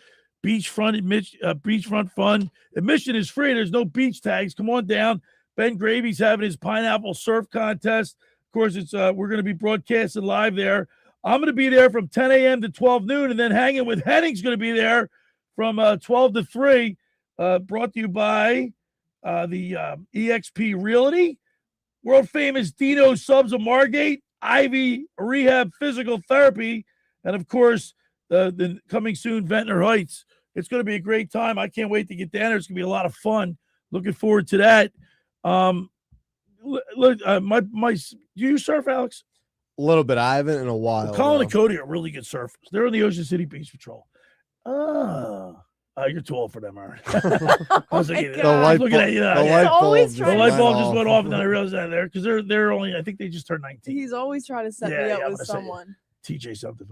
beachfront fun. Admission is free. There's no beach tags. Come on down. Ben Gravy's having his pineapple surf contest. Of course, it's we're going to be broadcasting live there. I'm going to be there from 10 a.m. to 12 noon, and then hanging with Henning's going to be there from 12 to 3. Brought to you by the EXP Realty, world famous Dino Subs of Margate, Ivy Rehab Physical Therapy, and of course the coming soon Ventnor Heights It's going to be a great time. I can't wait to get down there. It's going to be a lot of fun. Looking forward to that. Look, do you surf, Alex? A little bit. I haven't in a while. Well, Colin and Cody are really good surfers. They're in the Ocean City Beach Patrol. You're too old for them, Aaron. I was looking at you. The light bulb just went off, and then I realized that they're only. I think they just turned 19. He's always trying to set me up with someone. TJ something.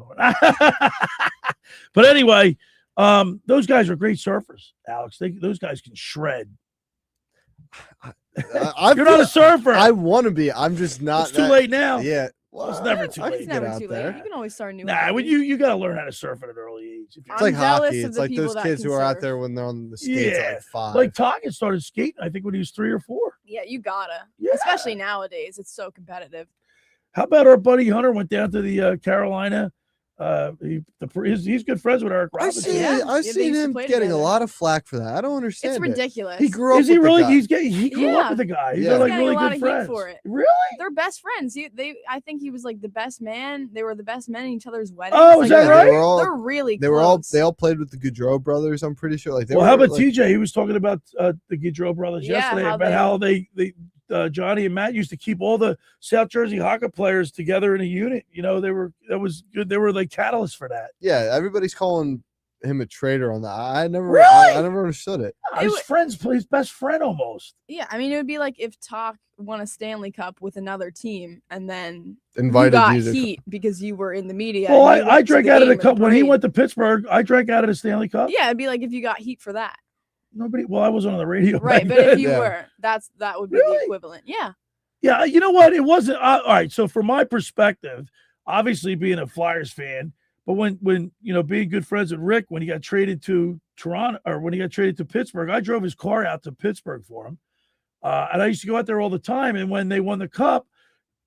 But anyway, those guys are great surfers, Alex. Those guys can shred. You're not a surfer. I want to be. I'm just not. It's too late now. Yeah. Well, it's never too late. It's never too late. You can always start a new. Nah, you got to learn how to surf at an early age. It's like hockey. It's like those kids who are out there when they're on the skates at like 5. Like Toggin started skating, I think, when he was 3 or 4. Yeah, you gotta. Especially nowadays, it's so competitive. How about our buddy Hunter went down to the Carolina? He's good friends with Eric Robinson. I've seen him getting a lot of flack for that. I don't understand. It's ridiculous. He grew up. Is he with really? The guy. He grew up with the guy. He's like really good friends. For it. Really? They're best friends. I think he was like the best man. They were the best men in each other's weddings. Oh, is that right? They're really. They all played with the Gaudreau brothers. I'm pretty sure. Like, how about TJ? He was talking about the Gaudreau brothers yesterday about how they Johnny and Matt used to keep all the South Jersey hockey players together in a unit. That was good. They were like catalysts for that. Yeah, everybody's calling him a traitor on that. I never understood it. His best friend almost. Yeah, I mean, it would be like if Talk won a Stanley Cup with another team and then invited you got you to heat because you were in the media. Well, I drank out of the cup when he went to Pittsburgh. I drank out of the Stanley Cup. Yeah, it'd be like if you got heat for that. Well, I wasn't on the radio. Right, but if you were, that would be the equivalent. Yeah. Yeah, you know what? It wasn't all right. So from my perspective, obviously being a Flyers fan, but when being good friends with Rick, when he got traded to Toronto or when he got traded to Pittsburgh, I drove his car out to Pittsburgh for him. And I used to go out there all the time. And when they won the cup,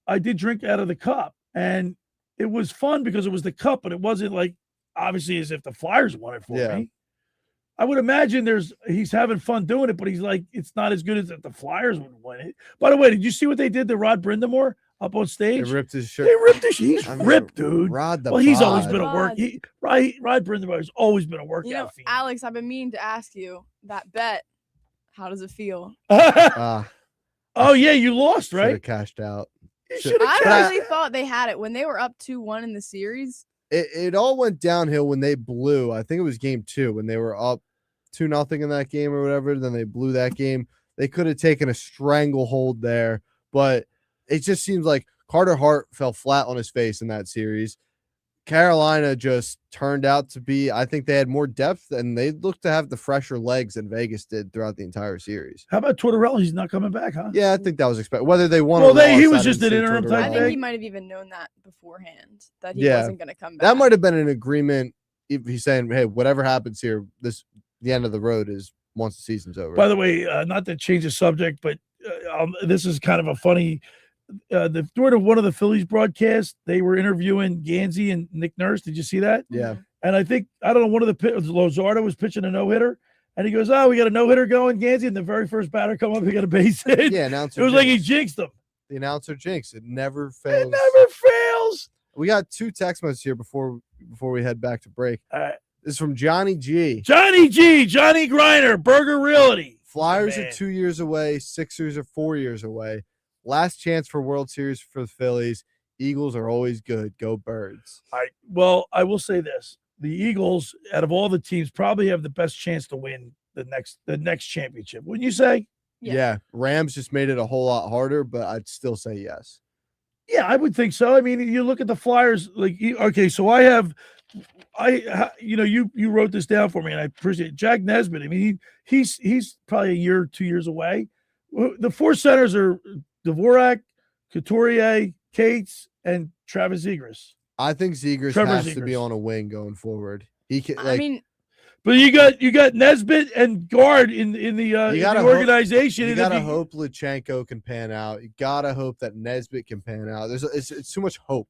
I did drink out of the cup. And it was fun because it was the cup, but it wasn't like obviously as if the Flyers won it for me. I would imagine he's having fun doing it, but he's like, it's not as good as if the Flyers would win it. By the way, did you see what they did to Rod Brindamore up on stage? They ripped his shirt. He's ripped, dude. He's always been a work. Rod Brindamore has always been a workout fiend. Alex, I've been meaning to ask you that bet. How does it feel? Oh yeah, you lost, right? Should have cashed out. I really thought they had it when they were up 2-1 in the series. It all went downhill when they blew. I think it was game 2 when they were up 2-0 in that game or whatever. Then they blew that game. They could have taken a stranglehold there, but it just seems like Carter Hart fell flat on his face in that series. Carolina just turned out to be, I think they had more depth and they looked to have the fresher legs than Vegas did throughout the entire series. How about Tortorella? He's not coming back, huh? Yeah, I think that was expected. Whether they won or he was just an interim type I thing. think he might have even known that beforehand, that he wasn't going to come back. That might have been an agreement. If he's saying, hey, whatever happens here, the end of the road is once the season's over. By the way, not to change the subject, but this is kind of a funny. During one of the Phillies broadcasts, they were interviewing Gansey and Nick Nurse. Did you see that? Yeah. And I think, I don't know, one of the Lozardo was pitching a no-hitter, and he goes, we got a no-hitter going, Gansey, and the very first batter come up, he got a base hit. Yeah, announcer. It was like he jinxed him. The announcer jinx. It never fails. It never fails. We got 2 text messages here before we head back to break. This is from Johnny G. Johnny Griner, Burger Realty. Flyers are 2 years away. Sixers are 4 years away. Last chance for World Series for the Phillies. Eagles are always good. Go Birds. Well, I will say this. The Eagles, out of all the teams, probably have the best chance to win the next championship. Wouldn't you say? Yeah. Rams just made it a whole lot harder, but I'd still say yes. Yeah, I would think so. I mean, you look at the Flyers, so you wrote this down for me, and I appreciate it. Jack Nesbitt. I mean, he's probably a year, 2 years away. The 4 centers are Dvorak, Couturier, Cates, and Travis Zegras. I think Zegras has to be on a wing going forward. He can. But you got Nesbitt and Guard in the organization. You gotta hope Luchenko can pan out. You gotta hope that Nesbitt can pan out. It's too much hope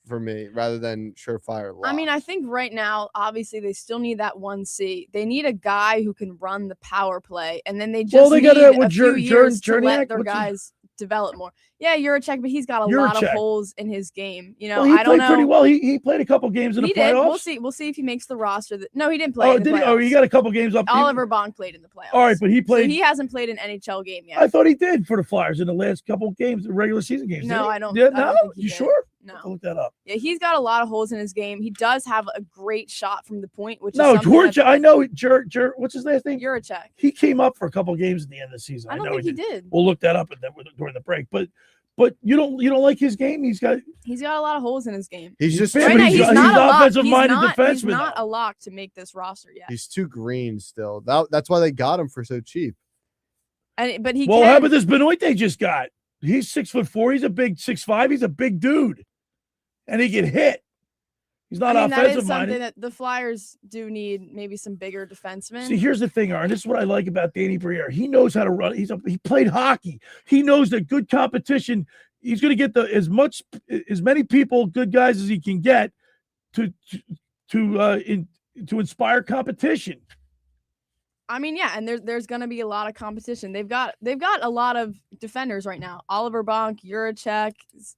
for me rather than surefire lock. I mean, I think right now, obviously, they still need that 1C. They need a guy who can run the power play, and then they just need a few years to let their guys develop more. Yeah, Juracek, but he's got a lot of Juracek. holes in his game. You know, Well, he I don't played pretty know. well. He played a couple games in the He playoffs. did. We'll see if he makes the roster. No, he didn't play. Oh, in the did he? playoffs. Oh, he got a couple games up. Oliver Bonk played in the playoffs. All right, but he played. So he hasn't played an NHL game yet. I thought he did for the Flyers in the last couple games, the regular season games. No, didn't he? I don't. Yeah, I don't no, think he you did. sure? No. I'll look that up. Yeah, he's got a lot of holes in his game. He does have a great shot from the point, which No, is something George. that- I know. What's his last name? Juracek. He came up for a couple games at the end of the season. I don't know think he did. We'll look that up during the break. But you don't like his game. He's got a lot of holes in his game. He's just right now, he's not a lock. offensive-minded He's defenseman. not a lock to make this roster yet. He's too green still. That's why they got him for so cheap. But he Well, can. how about this Benoit they just got? He's 6'4". He's a big 6'5". He's a big dude, and he get hit. He's not that is offensive something minded. that the Flyers do need. Maybe some bigger defensemen. See, here's the thing, Aaron. This is what I like about Danny Briere. He knows how to run. He played hockey. He knows that good competition. He's going to get as many people, good guys as he can get to inspire competition. I mean, yeah, and there's going to be a lot of competition. They've got a lot of defenders right now. Oliver Bonk, Juracek,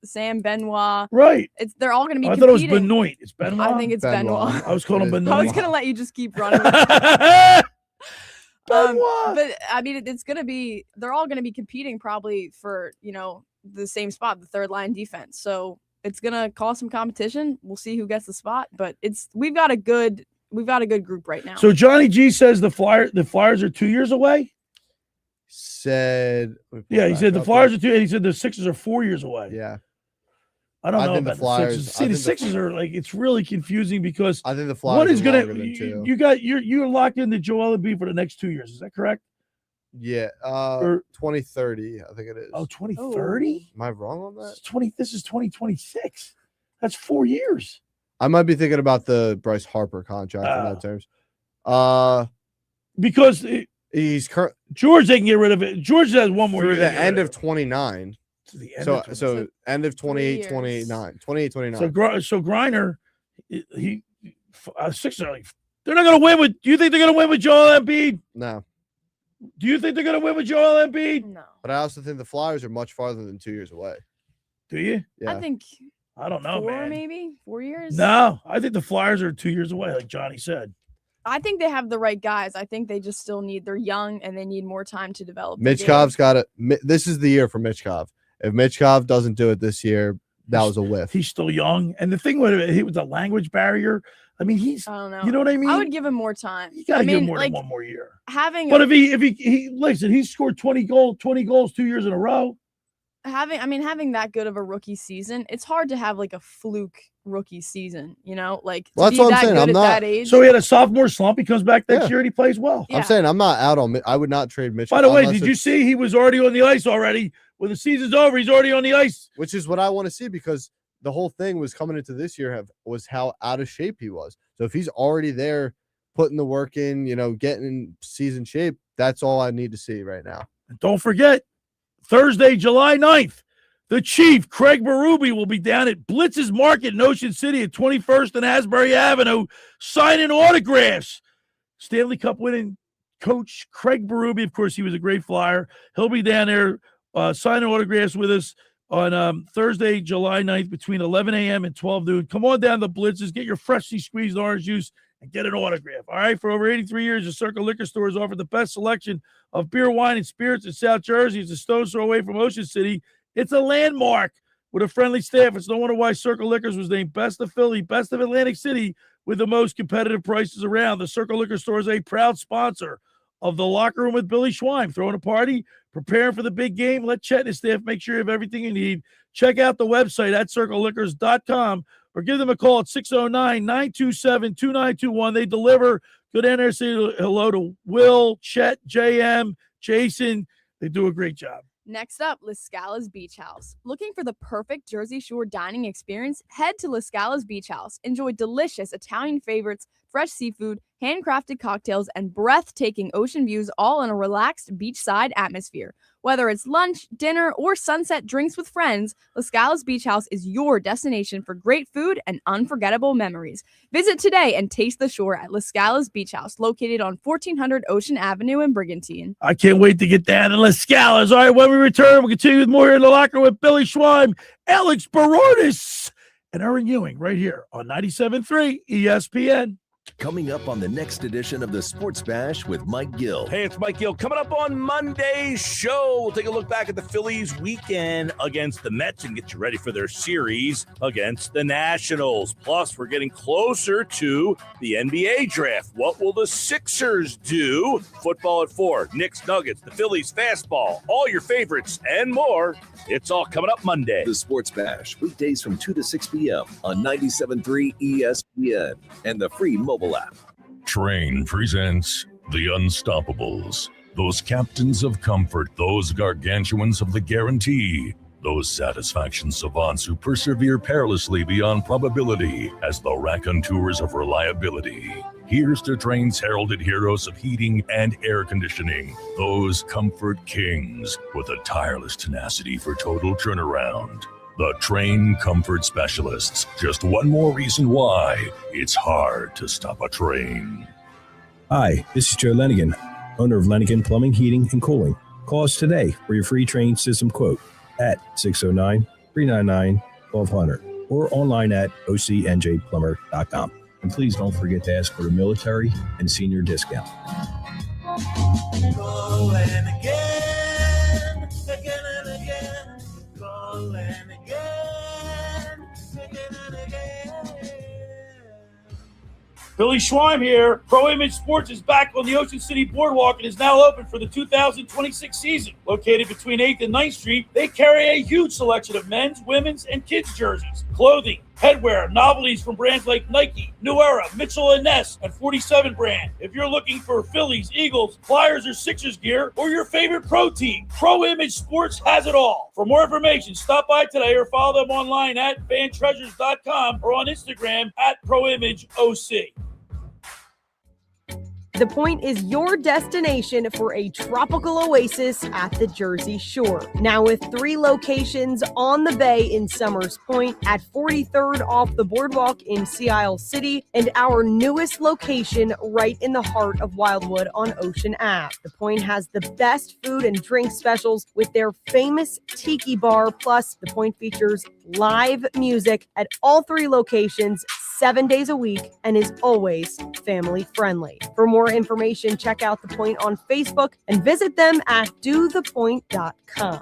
Sam Benoit. Right. They're all going to be. I thought it was competing. Benoit. It's Benoit. I think it's Benoit. I was calling him Benoit. I was going to let you just keep running. But I mean, it's going to be. They're all going to be competing probably for the same spot, the third line defense. So it's going to cause some competition. We'll see who gets the spot, but we've got a good group right now. So Johnny G says the Flyers are 2 years away. He said the Flyers are 2, and he said the Sixers are 4 years away. Yeah. I don't know think about the Flyers. the Sixers. See, the Sixers are like, it's really confusing because I think the Flyers. one is going to to. you're locked into Joel Embiid for the next 2 years. Is that correct? Yeah. 2030, I think it is. Oh, 2030? Am I wrong on that? This is 2026. That's 4 years. I might be thinking about the Bryce Harper contract in that terms. Because he's George, they can get rid of it. George has one more through year. the end of 29. So end of 28, 29. 28, 29. So Griner, Sixers are like, they're not going to win with. Do you think they're going to win with Joel Embiid? No. Do you think they're going to win with Joel Embiid? No. But I also think the Flyers are much farther than 2 years away. Do you? Yeah. I think. I don't know, man. Maybe 4 years. No, I think the Flyers are 2 years away, like Johnny said. I think they have the right guys. I think they just still they're young and they need more time to develop. Michkov's got it. This is the year for Michkov. If Michkov doesn't do it this year, that was a whiff. He's still young. And the thing with the language barrier, I mean, I don't know. You know what I mean? I would give him more time. You got to give him more than one more year. But if he listen, he scored 20 goals 2 years in a row. Having that good of a rookie season, it's hard to have like a fluke rookie season, like well, to that's be what that I'm saying. good I'm at not, that age. So he had a sophomore slump. He comes back next year and he plays well. I'm saying I'm not out on. I would not trade Mitchell. By the way, did you see he was already on the ice already? When the season's over, he's already on the ice. Which is what I want to see because the whole thing was coming into this year was how out of shape he was. So if he's already there, putting the work in, getting in season shape, that's all I need to see right now. And don't forget, Thursday, July 9th, the Chief, Craig Berube, will be down at Blitz's Market in Ocean City at 21st and Asbury Avenue, signing autographs. Stanley Cup winning coach Craig Berube, of course, he was a great Flyer. He'll be down there signing autographs with us on Thursday, July 9th between 11 a.m. and 12 noon. Come on down to Blitz's, get your freshly squeezed orange juice, and get an autograph. All right, for over 83 years, the Circle Liquor Store has offered the best selection of beer, wine, and spirits in South Jersey. It's a stone's throw away from Ocean City. It's a landmark with a friendly staff. It's no wonder why Circle Liquors was named Best of Philly, Best of Atlantic City, with the most competitive prices around. The Circle Liquor Store is a proud sponsor of the Locker Room with Billy Schwein. Throwing a party, preparing for the big game. Let Chet and his staff make sure you have everything you need. Check out the website at circleliquors.com or give them a call at 609-927-2921. They deliver. Go down there and say hello to Will, Chet, JM, Jason. They do a great job. Next up, La Scala's Beach House. Looking for the perfect Jersey Shore dining experience? Head to La Scala's Beach House. Enjoy delicious Italian favorites, fresh seafood, handcrafted cocktails, and breathtaking ocean views, all in a relaxed beachside atmosphere. Whether it's lunch, dinner, or sunset drinks with friends, La Scala's Beach House is your destination for great food and unforgettable memories. Visit today and taste the shore at La Scala's Beach House, located on 1400 Ocean Avenue in Brigantine. I can't wait to get down to La Scala's. All right, when we return, we'll continue with more here in the locker with Billy Schweim, Alex Berardis, and Erin Ewing right here on 97.3 ESPN. Coming up on the next edition of the Sports Bash with Mike Gill. Hey, it's Mike Gill. Coming up on Monday's show, we'll take a look back at the Phillies weekend against the Mets and get you ready for their series against the Nationals. Plus, we're getting closer to the NBA draft. What will the Sixers do? Football at 4, Knicks, Nuggets, the Phillies fastball, all your favorites and more. It's all coming up Monday. The Sports Bash, weekdays from 2 to 6 p.m. on 97.3 ESPN and the free mobile app. Train presents The Unstoppables. Those captains of comfort, those gargantuans of the guarantee, those satisfaction savants who persevere perilously beyond probability as the raconteurs of reliability. Here's to Train's heralded heroes of heating and air conditioning, those comfort kings with a tireless tenacity for total turnaround. The Train Comfort Specialists. Just one more reason why it's hard to stop a train. Hi, this is Joe Lenigan, owner of Lenigan Plumbing, Heating, and Cooling. Call us today for your free train system quote at 609-399-1200 or online at ocnjplumber.com. And please don't forget to ask for the military and senior discount. Calling again, again and again. Calling again, again and again. Billy Schweim here. Pro Image Sports is back on the Ocean City Boardwalk and is now open for the 2026 season. Located between 8th and 9th Street, they carry a huge selection of men's, women's, and kids' jerseys, clothing, headwear, novelties from brands like Nike, New Era, Mitchell & Ness, and 47 brand. If you're looking for Phillies, Eagles, Flyers, or Sixers gear, or your favorite pro team, Pro Image Sports has it all. For more information, stop by today or follow them online at fantreasures.com or on Instagram at ProImageOC. The Point is your destination for a tropical oasis at the Jersey Shore. Now with 3 locations on the bay in Summers Point, at 43rd off the boardwalk in Sea Isle City, and our newest location right in the heart of Wildwood on Ocean Ave. The Point has the best food and drink specials with their famous tiki bar. Plus, The Point features live music at all 3 locations 7 days a week and is always family friendly. For more information, check out The Point on Facebook and visit them at dothepoint.com.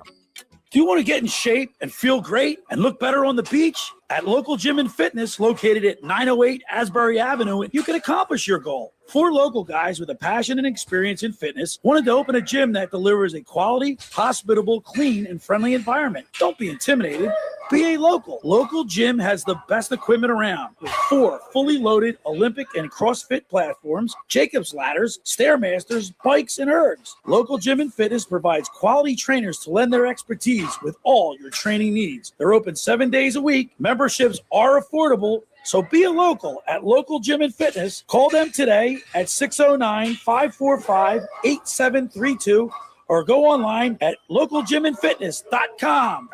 Do you want to get in shape and feel great and look better on the beach? At Local Gym and Fitness, located at 908 Asbury Avenue, you can accomplish your goal. 4 local guys with a passion and experience in fitness wanted to open a gym that delivers a quality, hospitable, clean, and friendly environment. Don't be intimidated. Be a local. Local Gym has the best equipment around with 4 fully loaded Olympic and CrossFit platforms, Jacob's ladders, Stairmasters, bikes, and ergs. Local Gym and Fitness provides quality trainers to lend their expertise with all your training needs. They're open 7 days a week. Memberships are affordable, so be a local at Local Gym and Fitness. Call them today at 609-545-8732 or go online at localgymandfitness.com.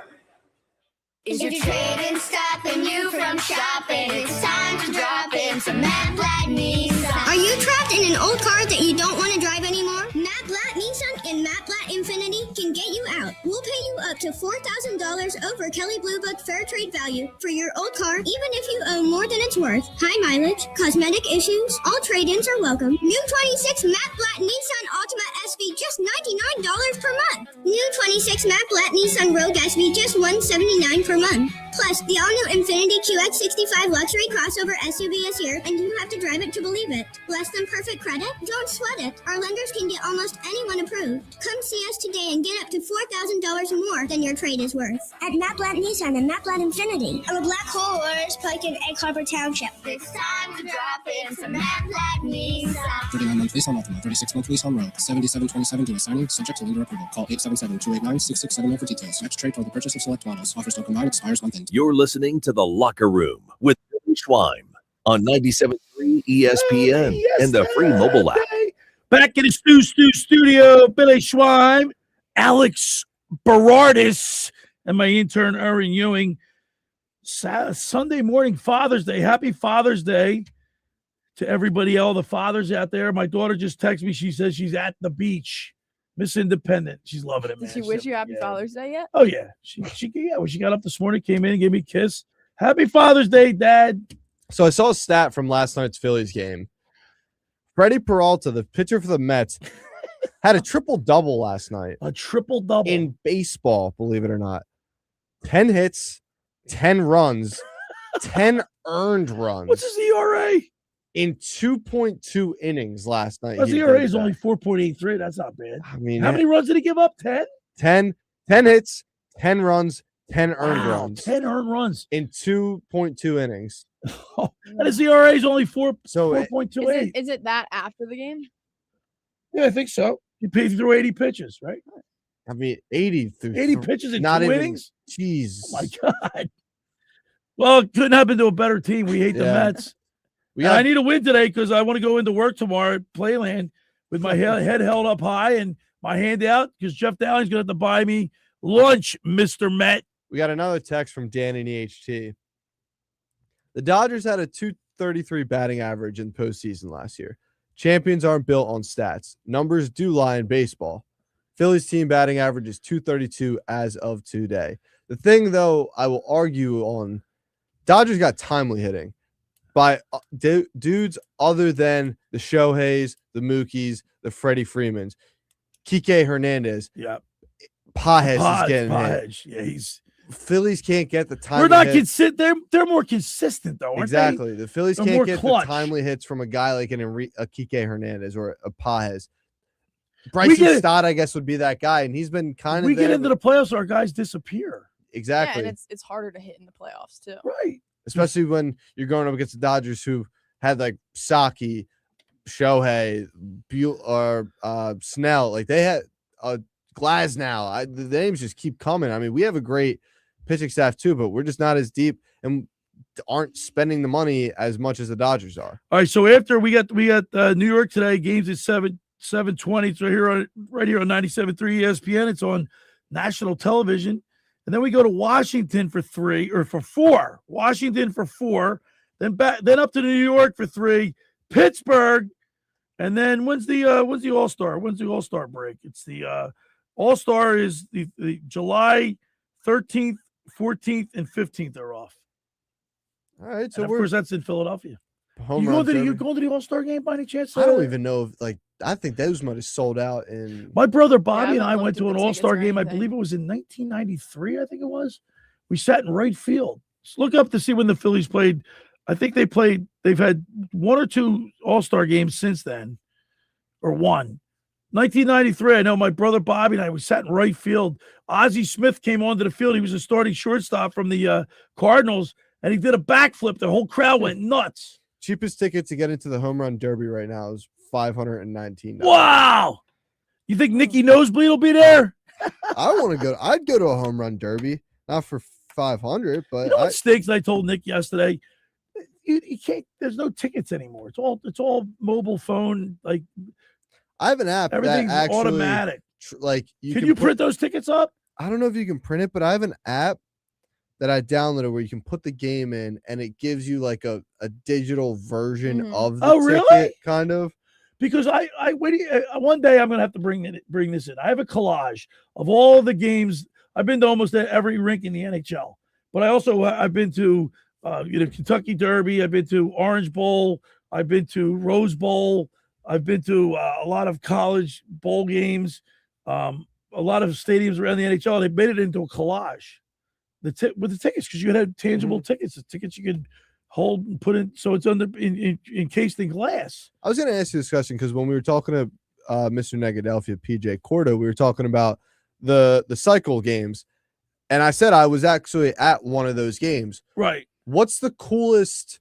Is your trading stopping you from shopping? It's time to drop in some Matt Blatt Nissan. Are you trapped in an old car that you don't want to drive anymore? Matt Blatt Nissan and Matt Blatt Infinity can get you out. We'll pay you up to $4,000 over Kelley Blue Book fair trade value for your old car, even if you owe more than it's worth. High mileage, cosmetic issues, all trade-ins are welcome. New 26 Matt Blatt Nissan Altima SV, just $99 per month. New 26 Matt Blatt Nissan Rogue SV, just $179 per month. Plus, the all-new Infiniti QX65 luxury crossover SUV is here, and you have to drive it to believe it. Less than perfect credit? Don't sweat it. Our lenders can get almost anyone approved. Come see us today and get up to $4,000 more than your trade is worth. At Matt Blatt Nissan and Matt Blatt Infinity. On the Black Horse, Pike and Egg Harbor Township. It's time to drop in some Matt Blatt Nissan. 39-month lease on Altima, 36-month lease on Rogue, 7727 due to signing, subject to lender approval. Call 877-289-6679 for details. Next trade for the purchase of select models. Offers don't combine, expires month end. You're listening to The Locker Room with Billy Schweim. on 97.3 ESPN and the free mobile app. Back in the studio, Billy Schwein, Alex Berardis, and my intern, Erin Ewing. Sunday morning, Father's Day. Happy Father's Day to everybody, all the fathers out there. My daughter just texted me. She says she's at the beach. Miss Independent. She's loving it, man. Did she wish you Happy Father's Day yet? Oh, yeah. When she got up this morning, came in and gave me a kiss. Happy Father's Day, Dad. So I saw a stat from last night's Phillies game. Freddie Peralta, the pitcher for the Mets, had a triple-double last night. A triple-double. In baseball, believe it or not. 10 hits, 10 runs, 10 earned runs. What's his ERA? In 2.2 innings last night. His ERA is only 4.83. That's not bad. I mean, how many runs did he give up? 10? 10 hits, 10 runs, 10 earned runs. 10 earned runs. In 2.2 innings. And his ERA is only 4.28. Is it that after the game? Yeah, I think so. He threw 80 pitches, right? I mean, 80 pitches in not 2 even, innings? Jeez. Oh, my God. Well, it couldn't happen to a better team. We hate the Mets. I need a win today because I want to go into work tomorrow at Playland with my head held up high and my hand out because Jeff Dowling's going to have to buy me lunch, Mr. Met. We got another text from Dan in EHT. The Dodgers had a 233 batting average in the postseason last year. Champions aren't built on stats. Numbers do lie in baseball. Phillies team batting average is 232 as of today. The thing, though, I will argue on, Dodgers got timely hitting by dudes other than the Shoheis, the Mookies, the Freddie Freemans. Kike Hernandez. Yeah. Pages is getting hit. Yeah, Phillies can't get the timely We're not consistent. They're more consistent, though, aren't exactly. they? The Phillies They're can't more get clutch. the timely hits from a guy like a Kike Hernandez or a Pages. Bryson Stott, I guess, would be that guy, and he's been kind of. We get into the playoffs, our guys disappear. Exactly. Yeah, and it's harder to hit in the playoffs too. Right. Especially when you're going up against the Dodgers, who had like Saki, Shohei, or Snell. Like they had Glasnow. The names just keep coming. I mean, we have a great pitching staff too, but we're just not as deep and aren't spending the money as much as the Dodgers are. All right, so after we got New York today, games at 7:20. It's right here on 97.3 ESPN. It's on national television. And then we go to Washington for 4. Washington for 4. Then up to New York for 3. Pittsburgh. And then when's the All-Star? When's the All-Star break? It's the All-Star is the July 13th, 14th, and 15th are off. All right, so of course that's in Philadelphia. You going to the All-Star game by any chance? I don't even know if I think those might have sold out in. My brother Bobby and I went to an All-Star game. I believe it was in 1993. I think it was. We sat in right field. Just look up to see when the Phillies played. I think they've had 1 or 2 All-Star games since then, or 1. 1993. I know my brother Bobby and I, we sat in right field. Ozzie Smith came onto the field. He was a starting shortstop from the Cardinals, and he did a backflip. The whole crowd went nuts. Cheapest ticket to get into the home run derby right now is $519. Wow! You think Nicky Nosebleed will be there? I want to go. I'd go to a home run derby, not for $500, but you know what stinks? I told Nick yesterday, you can't. There's no tickets anymore. It's all mobile phone. Like I have an app. Everything's that actually, automatic. Like can you print those tickets up? I don't know if you can print it, but I have an app that I downloaded where you can put the game in and it gives you like a digital version of the ticket, really? kind of. Because one day I'm gonna have to bring this in. I have a collage of all the games. I've been to almost every rink in the NHL, but I've been to Kentucky Derby. I've been to Orange Bowl. I've been to Rose Bowl. I've been to a lot of college bowl games. A lot of stadiums around the NHL. They made it into a collage. With the tickets, because you could have tangible tickets. The tickets you could hold and put in, so it's encased in glass. I was going to ask you this question because when we were talking to Mr. Negadelphia P.J. Corda, we were talking about the cycle games, and I said I was actually at one of those games. Right. What's the coolest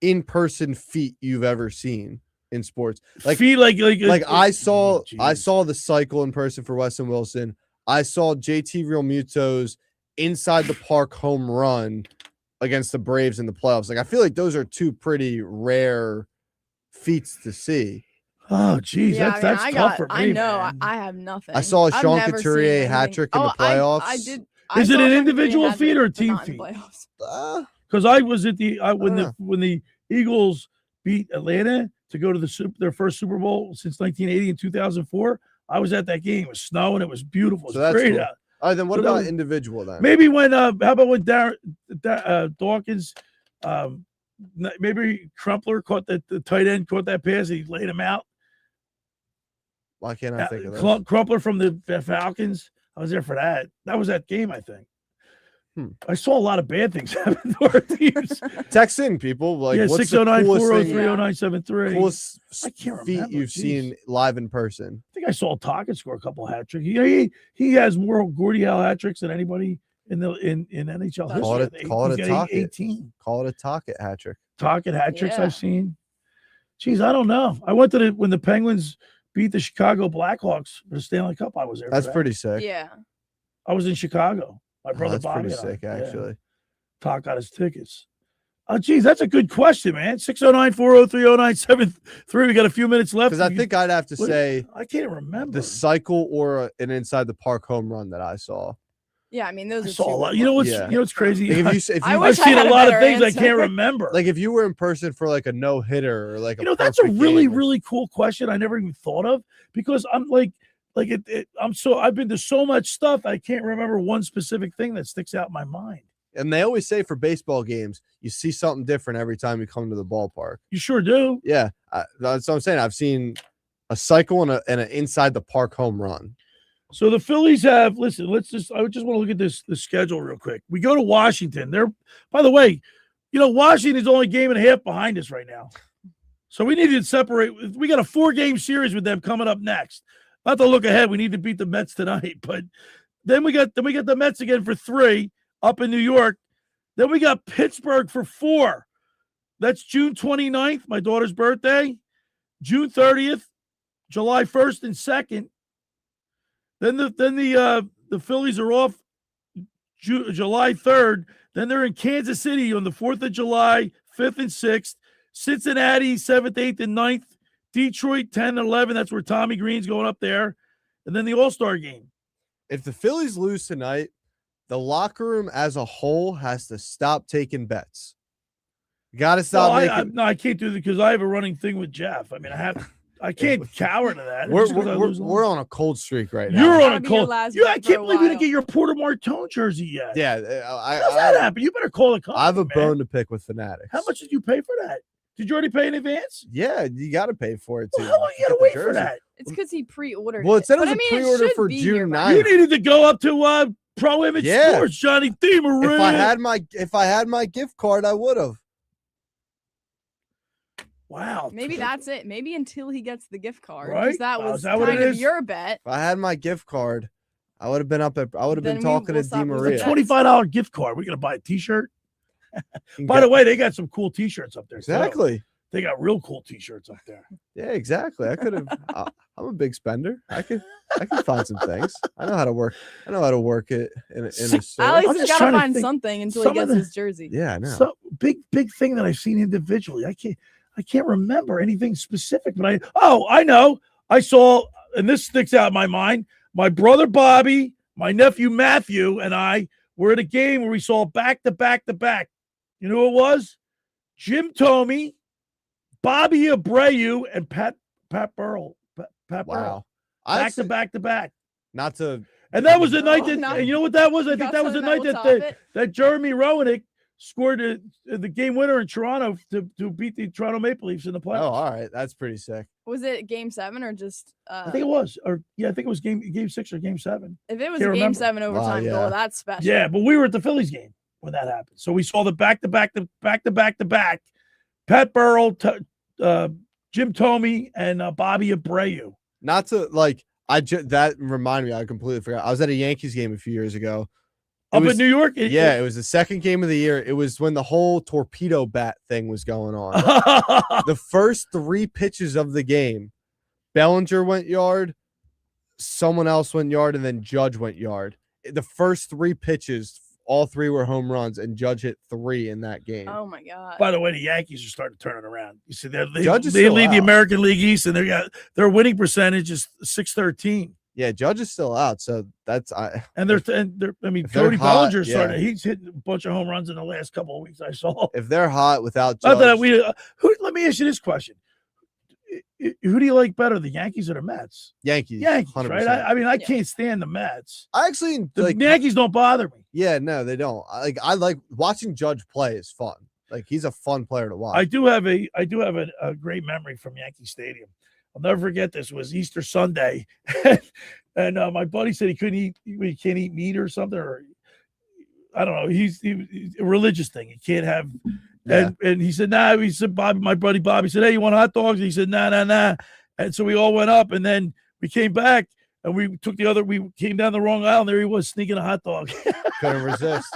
in-person feat you've ever seen in sports? I saw the cycle in person for Weston Wilson. I saw JT Realmuto's inside the park home run against the Braves in the playoffs. Like, I feel like those are two pretty rare feats to see. Oh, geez, that's tough for me. I know. man. I have nothing. I saw a I've Sean never Couturier seen hat anything- trick in the playoffs. I did. Is it saw an Sean individual Couturier feat or a hat trick, team but not in feat? playoffs. Because I was at when the Eagles beat Atlanta to go to their first Super Bowl since 1980 and 2004. I was at that game. It was snowing. It was beautiful. It was great cool. out. All right, then what So that about was- individual then? Maybe when how about when Dawkins, maybe Crumpler caught the tight end caught that pass and he laid him out. Why can't I think of that? Crumpler from the Falcons. I was there for that. That was that game, I think. I saw a lot of bad things happen to our teams. Text in, people. Like, yeah, what's the coolest 609-403-0973. coolest I can't feat remember. you've Jeez. seen live in person? I think I saw Tockett score a couple of hat tricks. He has more Gordie Howe hat tricks than anybody in NHL history. Call it a Tockett. 18. Call it a Tockett hat trick. Tockett hat tricks Yeah. I've seen. Jeez, I don't know. I went to when the Penguins beat the Chicago Blackhawks for the Stanley Cup. I was there. for That's that. pretty sick. Yeah. I was in Chicago. My brother That's Bobby. pretty and I. sick, Yeah. actually. Talk got his tickets. Oh, geez, that's a good question, man. 609-403-0973. We got a few minutes left. Because I think I'd have to What- say I can't remember. the cycle or an inside the park home run that I saw. Yeah, I mean those are saw a two lot. good You know ones. what's crazy? Like, I I've wish I seen had a a lot of better things I answer. can't remember. Like if you were in person for like a no hitter or like a That's a perfect really, game or- really cool question. I never even thought of because I'm I've been to so much stuff. I can't remember one specific thing that sticks out in my mind. And they always say for baseball games, you see something different every time you come to the ballpark. You sure do. Yeah, that's what I'm saying. I've seen a cycle and an inside the park home run. So the Phillies have, listen, I just want to look at the schedule real quick. We go to Washington. By the way, Washington's only game and a half behind us right now. So we need to separate. We got a 4-game series with them coming up next. Not to look ahead. We need to beat the Mets tonight, but then we got the Mets again for 3 up in New York. Then we got Pittsburgh for 4. That's June 29th, my daughter's birthday. June 30th, July 1st and 2nd. Then the Phillies are off July 3rd. Then they're in Kansas City on the 4th of July, 5th and 6th. Cincinnati, 7th, 8th, and 9th. Detroit, 10 and 11. That's where Tommy Greene's going up there. And then the All-Star game. If the Phillies lose tonight, the locker room as a whole has to stop taking bets. You got to stop making. I can't do that because I have a running thing with Jeff. I mean, I can't cower to that. We're on a cold streak right now. You're on a cold. I can't believe you didn't get your Porter Martone jersey yet. Yeah, how's that happen? You better call the company. I have a man. bone to pick with Fanatics. How much did you pay for that? Did you already pay in advance? Yeah, you got to pay for it too. Well, how long you got to wait for that? It's because he pre-ordered. Well, it said it But was I a mean, it pre-order should for be June here by 9th. You needed to go up to Pro Image Sports, Johnny DeMaria. If I had my gift card, I would have. Wow. Maybe that's it. Maybe until he gets the gift card. Right? Because that Wow, was is that what kind it of is? your bet. If I had my gift card, I would have been up at. I would have been Then talking we'll to stop losing DeMaria. bets. $25 gift card. We're gonna buy a T-shirt. By the way, they got some cool T-shirts up there. too. Exactly. They got real cool T-shirts up there. Yeah, exactly. I could have. I'm a big spender. I can find some things. I know how to work. I know how to work it in a store. Alex I'm has just got to trying to find think. something until Some he of gets the- his jersey. Yeah, I know. So big thing that I've seen individually. I can't remember anything specific, but I know. I saw, and this sticks out in my mind. My brother Bobby, my nephew Matthew, and I were at a game where we saw back to back. You know who it was? Jim Thome, Bobby Abreu, and Pat Burrell. Pat Burrell. Back to back. Not to. And that was the night that, no. and you know what that was? I You think got that was the something night that that will top it? that Jeremy Roenick scored the game winner in Toronto to beat the Toronto Maple Leafs in the Oh, playoffs. all right. That's pretty sick. Was it game 7 or just? I think it was, I think it was game 6 or game 7. If it was Can't a game remember. 7 overtime yeah. goal, that's special. Yeah, but we were at the Phillies game when that happened, so we saw the back to back. Pat Burrell, Jim Thome, and Bobby Abreu. Not to like. That reminded me. I completely forgot. I was at a Yankees game a few years ago. Up in New York? Yeah, it was the second game of the year. It was when the whole torpedo bat thing was going on. The first 3 pitches of the game, Bellinger went yard, someone else went yard, and then Judge went yard. The first 3 pitches all 3 were home runs, and Judge hit 3 in that game. Oh my God! By the way, the Yankees are starting to turn it around. You see, they lead the American League East, and their winning percentage is .613. Yeah, Judge is still out, so that's they're Cody Bellinger started. He's hitting a bunch of home runs in the last couple of weeks. I saw. If they're hot without Judge, let me ask you this question: who do you like better, the Yankees or the Mets? Yankees, 100%. Right? I can't stand the Mets. I actually the Yankees don't bother me. Yeah, no, they don't. I like watching Judge play is fun. Like he's a fun player to watch. I do have a great memory from Yankee Stadium. I'll never forget this. It was Easter Sunday, and my buddy said he can't eat meat or something, or I don't know. He's a religious thing. He can't have. Yeah. And he said, nah. He said, Bobby, my buddy Bobby said, hey, you want hot dogs? And he said, nah. And so we all went up, and then we came back, and we came down the wrong aisle, and there he was sneaking a hot dog. Couldn't resist.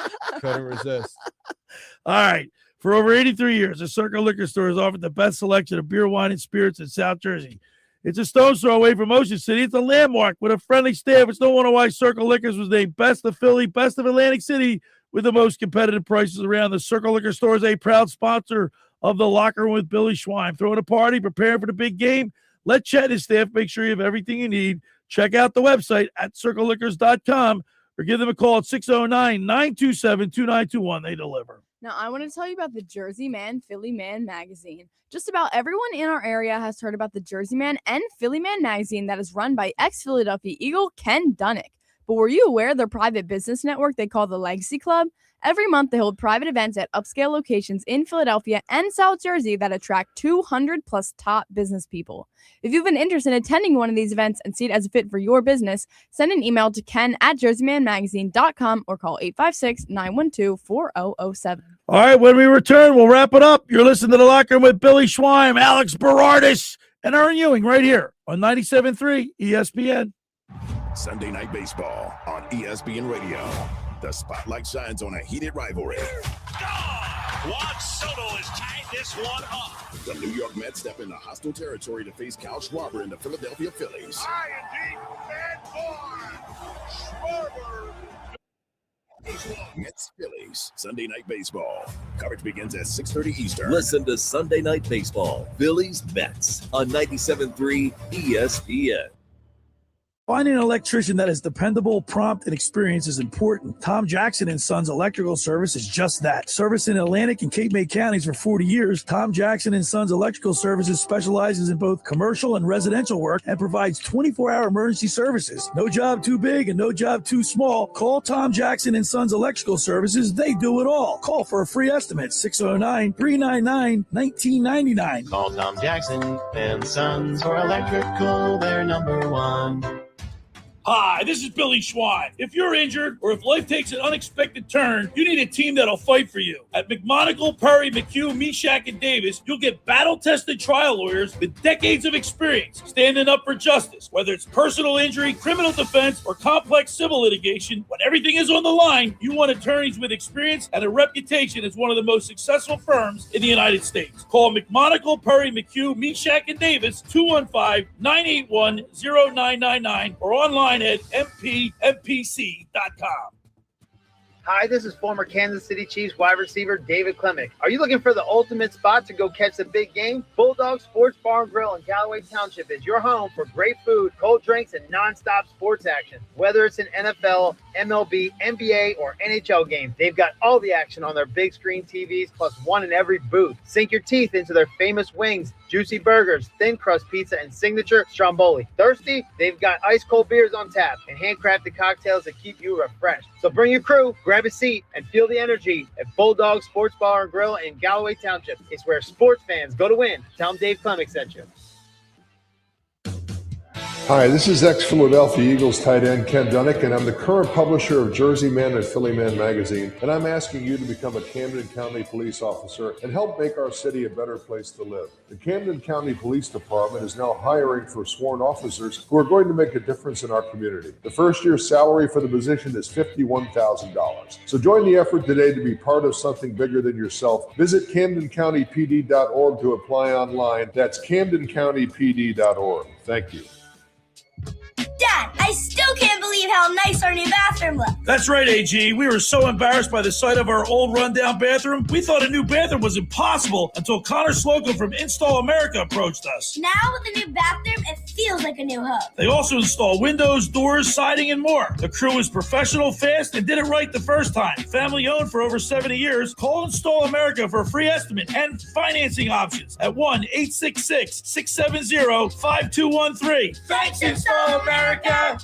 All right. For over 83 years, the Circle Liquor Store has offered the best selection of beer, wine, and spirits in South Jersey. It's a stone's throw away from Ocean City. It's a landmark with a friendly staff. It's no wonder why Circle Liquors was named Best of Philly, Best of Atlantic City, with the most competitive prices around. The Circle Liquor Store is a proud sponsor of the Locker Room with Billy Schwein. Throwing a party, preparing for the big game. Let Chet and his staff make sure you have everything you need. Check out the website at circleliquors.com or give them a call at 609-927-2921. They deliver. Now, I want to tell you about the Jersey Man, Philly Man magazine. Just about everyone in our area has heard about the Jersey Man and Philly Man magazine that is run by ex-Philadelphia Eagle Ken Dunnick. But were you aware of their private business network they call the Legacy Club? Every month, they hold private events at upscale locations in Philadelphia and South Jersey that attract 200-plus top business people. If you've been interested in attending one of these events and see it as a fit for your business, send an email to ken@jerseymanmagazine.com or call 856-912-4007. All right, when we return, we'll wrap it up. You're listening to The Locker Room with Billy Schwein, Alex Berardis, and Erin Ewing right here on 97.3 ESPN. Sunday Night Baseball on ESPN Radio. The spotlight shines on a heated rivalry. Juan Soto has tied this one up. The New York Mets step into hostile territory to face Kyle Schwarber and the Philadelphia Phillies. High and deep, Schwarber. Mets Phillies, Sunday Night Baseball. Coverage begins at 6:30 Eastern. Listen to Sunday Night Baseball, Phillies Mets on 97.3 ESPN. Finding an electrician that is dependable, prompt, and experienced is important. Tom Jackson & Sons Electrical Service is just that. Service in Atlantic and Cape May counties for 40 years, Tom Jackson & Sons Electrical Services specializes in both commercial and residential work and provides 24-hour emergency services. No job too big and no job too small. Call Tom Jackson & Sons Electrical Services. They do it all. Call for a free estimate, 609-399-1999. Call Tom Jackson & Sons for electrical. They're number one. Hi, this is Billy Schwein. If you're injured or if life takes an unexpected turn, you need a team that'll fight for you. At McMonagle, Perry, McHugh, Meshack, and Davis, you'll get battle-tested trial lawyers with decades of experience standing up for justice. Whether it's personal injury, criminal defense, or complex civil litigation, when everything is on the line, you want attorneys with experience and a reputation as one of the most successful firms in the United States. Call McMonagle, Perry, McHugh, Meshack, and Davis, 215-981-0999, or online at mpmpc.com. Hi, this is former Kansas City Chiefs wide receiver David Klemick. Are you looking for the ultimate spot to go catch the big game? Bulldog Sports Bar and Grill in Galloway Township is your home for great food, cold drinks, and nonstop sports action. Whether it's an NFL, MLB, NBA, or NHL game, they've got all the action on their big screen TVs, plus one in every booth. Sink your teeth into their famous wings, juicy burgers, thin crust pizza, and signature stromboli. Thirsty? They've got ice cold beers on tap and handcrafted cocktails that keep you refreshed. So bring your crew, grab a seat, and feel the energy at Bulldog Sports Bar and Grill in Galloway Township. It's where sports fans go to win. Tell them Dave Klemick sent you. Hi, this is ex-Philadelphia Eagles tight end Ken Dunnick, and I'm the current publisher of Jersey Man and Philly Man magazine, and I'm asking you to become a Camden County police officer and help make our city a better place to live. The Camden County Police Department is now hiring for sworn officers who are going to make a difference in our community. The first year's salary for the position is $51,000. So join the effort today to be part of something bigger than yourself. Visit CamdenCountyPD.org to apply online. That's CamdenCountyPD.org. Thank you. Dad, I still can't believe believe how nice our new bathroom looks. That's right, AG. We were so embarrassed by the sight of our old rundown bathroom, we thought a new bathroom was impossible until Connor Slocum from Install America approached us. Now with the new bathroom, it feels like a new home. They also install windows, doors, siding, and more. The crew is professional, fast, and did it right the first time. Family owned for over 70 years. Call Install America for a free estimate and financing options at 1-866-670-5213. Thanks, Install America!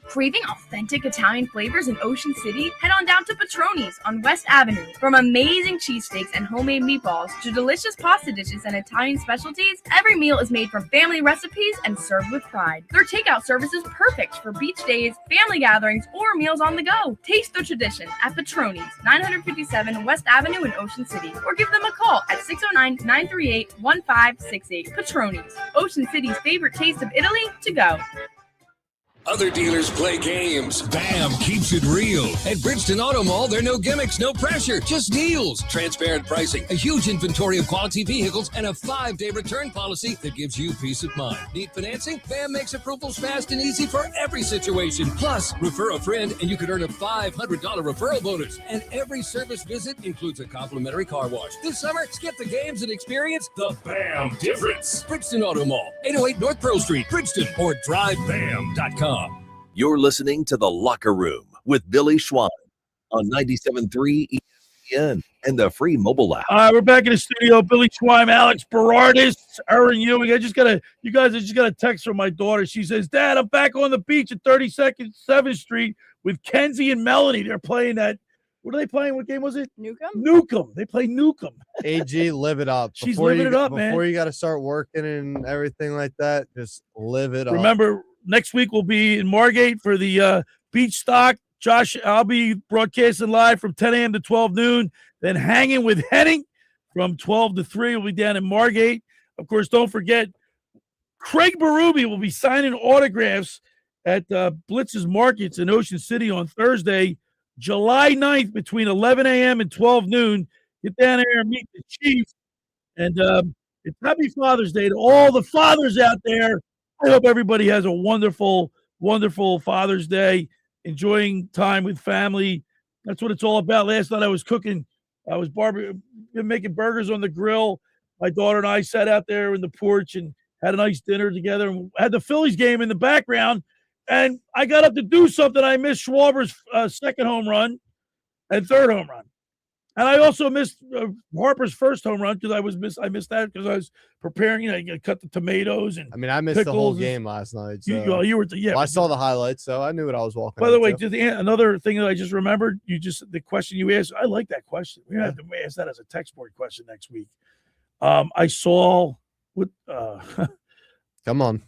Craving authentic Italian flavors in Ocean City? Head on down to Petroni's on West Avenue. From amazing cheesesteaks and homemade meatballs to delicious pasta dishes and Italian specialties, every meal is made from family recipes and served with pride. Their takeout service is perfect for beach days, family gatherings, or meals on the go. Taste the tradition at Petroni's, 957 West Avenue in Ocean City, or give them a call at 609-938-1568. Petroni's, Ocean City's favorite taste of Italy to go. Other dealers play games. BAM keeps it real. At Bridgeton Auto Mall, there are no gimmicks, no pressure, just deals. Transparent pricing, a huge inventory of quality vehicles, and a 5-day return policy that gives you peace of mind. Need financing? BAM makes approvals fast and easy for every situation. Plus, refer a friend and you could earn a $500 referral bonus. And every service visit includes a complimentary car wash. This summer, skip the games and experience the BAM difference. Bridgeton Auto Mall, 808 North Pearl Street, Bridgeton, or drivebam.com. You're listening to The Locker Room with Billy Schwein on 97.3 ESPN and the free mobile app. All right, we're back in the studio. Billy Schwein, Alex Berardis, Erin Ewing. You guys I just got a text from my daughter. She says, Dad, I'm back on the beach at 32nd 7th Street with Kenzie and Melanie. They're playing that. What are they playing? What game was it? Newcomb. They play Newcomb. AG, live it up. She's living it up, man. Before you got to start working and everything like that, just live it up. Remember, next week we'll be in Margate for the beach stock. Josh, I'll be broadcasting live from 10 a.m. to 12 noon. Then hanging with Henning from 12 to 3. We'll be down in Margate. Of course, don't forget, Craig Berube will be signing autographs at Blitz's Markets in Ocean City on Thursday, July 9th between 11 a.m. and 12 noon. Get down there and meet the Chief. And it's Happy Father's Day to all the fathers out there. I hope everybody has a wonderful, wonderful Father's Day, enjoying time with family. That's what it's all about. Last night I was cooking. I was making burgers on the grill. My daughter and I sat out there in the porch and had a nice dinner together. And had the Phillies game in the background. And I got up to do something. I missed Schwarber's second home run and third home run. And I also missed Harper's first home run because I missed that because I was preparing. You cut the tomatoes and. I mean, I missed the whole game last night. So. You were yeah. Well, I saw the highlights, so I knew what I was walking. By the way, another thing that I just remembered, the question you asked. I like that question. We have to ask that as a text board question next week. I saw what. Come on.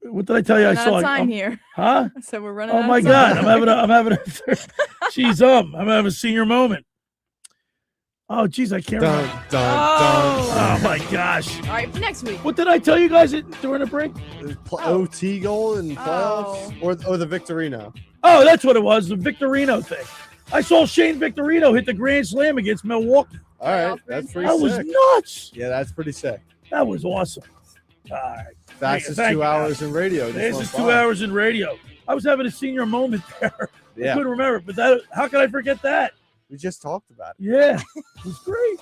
What did I tell you? I saw time here. Huh? So we're running. Oh my God! I'm having a. Jeez, I'm having a senior moment. Oh, geez, I can't remember. Oh, my gosh. All right, for next week. What did I tell you guys during the break? OT goal in playoffs or the Victorino? Oh, that's what it was, the Victorino thing. I saw Shane Victorino hit the grand slam against Milwaukee. All right, that's pretty sick. That was nuts. Yeah, that's pretty sick. That was awesome. All right. Fastest 2 hours in radio. Fastest 2 hours in radio. I was having a senior moment there. Yeah. I couldn't remember, but how could I forget that? We just talked about it. Yeah, it was great.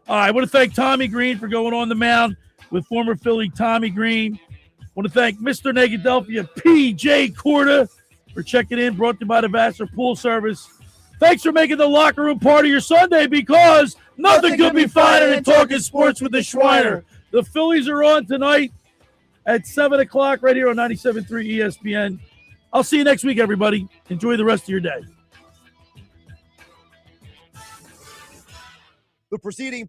All right, I want to thank Tommy Greene for going on the mound with former Philly Tommy Greene. I want to thank Mr. Negadelphia P.J. Corda for checking in, brought to you by the Vassar Pool Service. Thanks for making the locker room part of your Sunday because nothing could be finer than talking sports with the Schweiner. The Phillies are on tonight at 7 o'clock right here on 97.3 ESPN. I'll see you next week, everybody. Enjoy the rest of your day. The preceding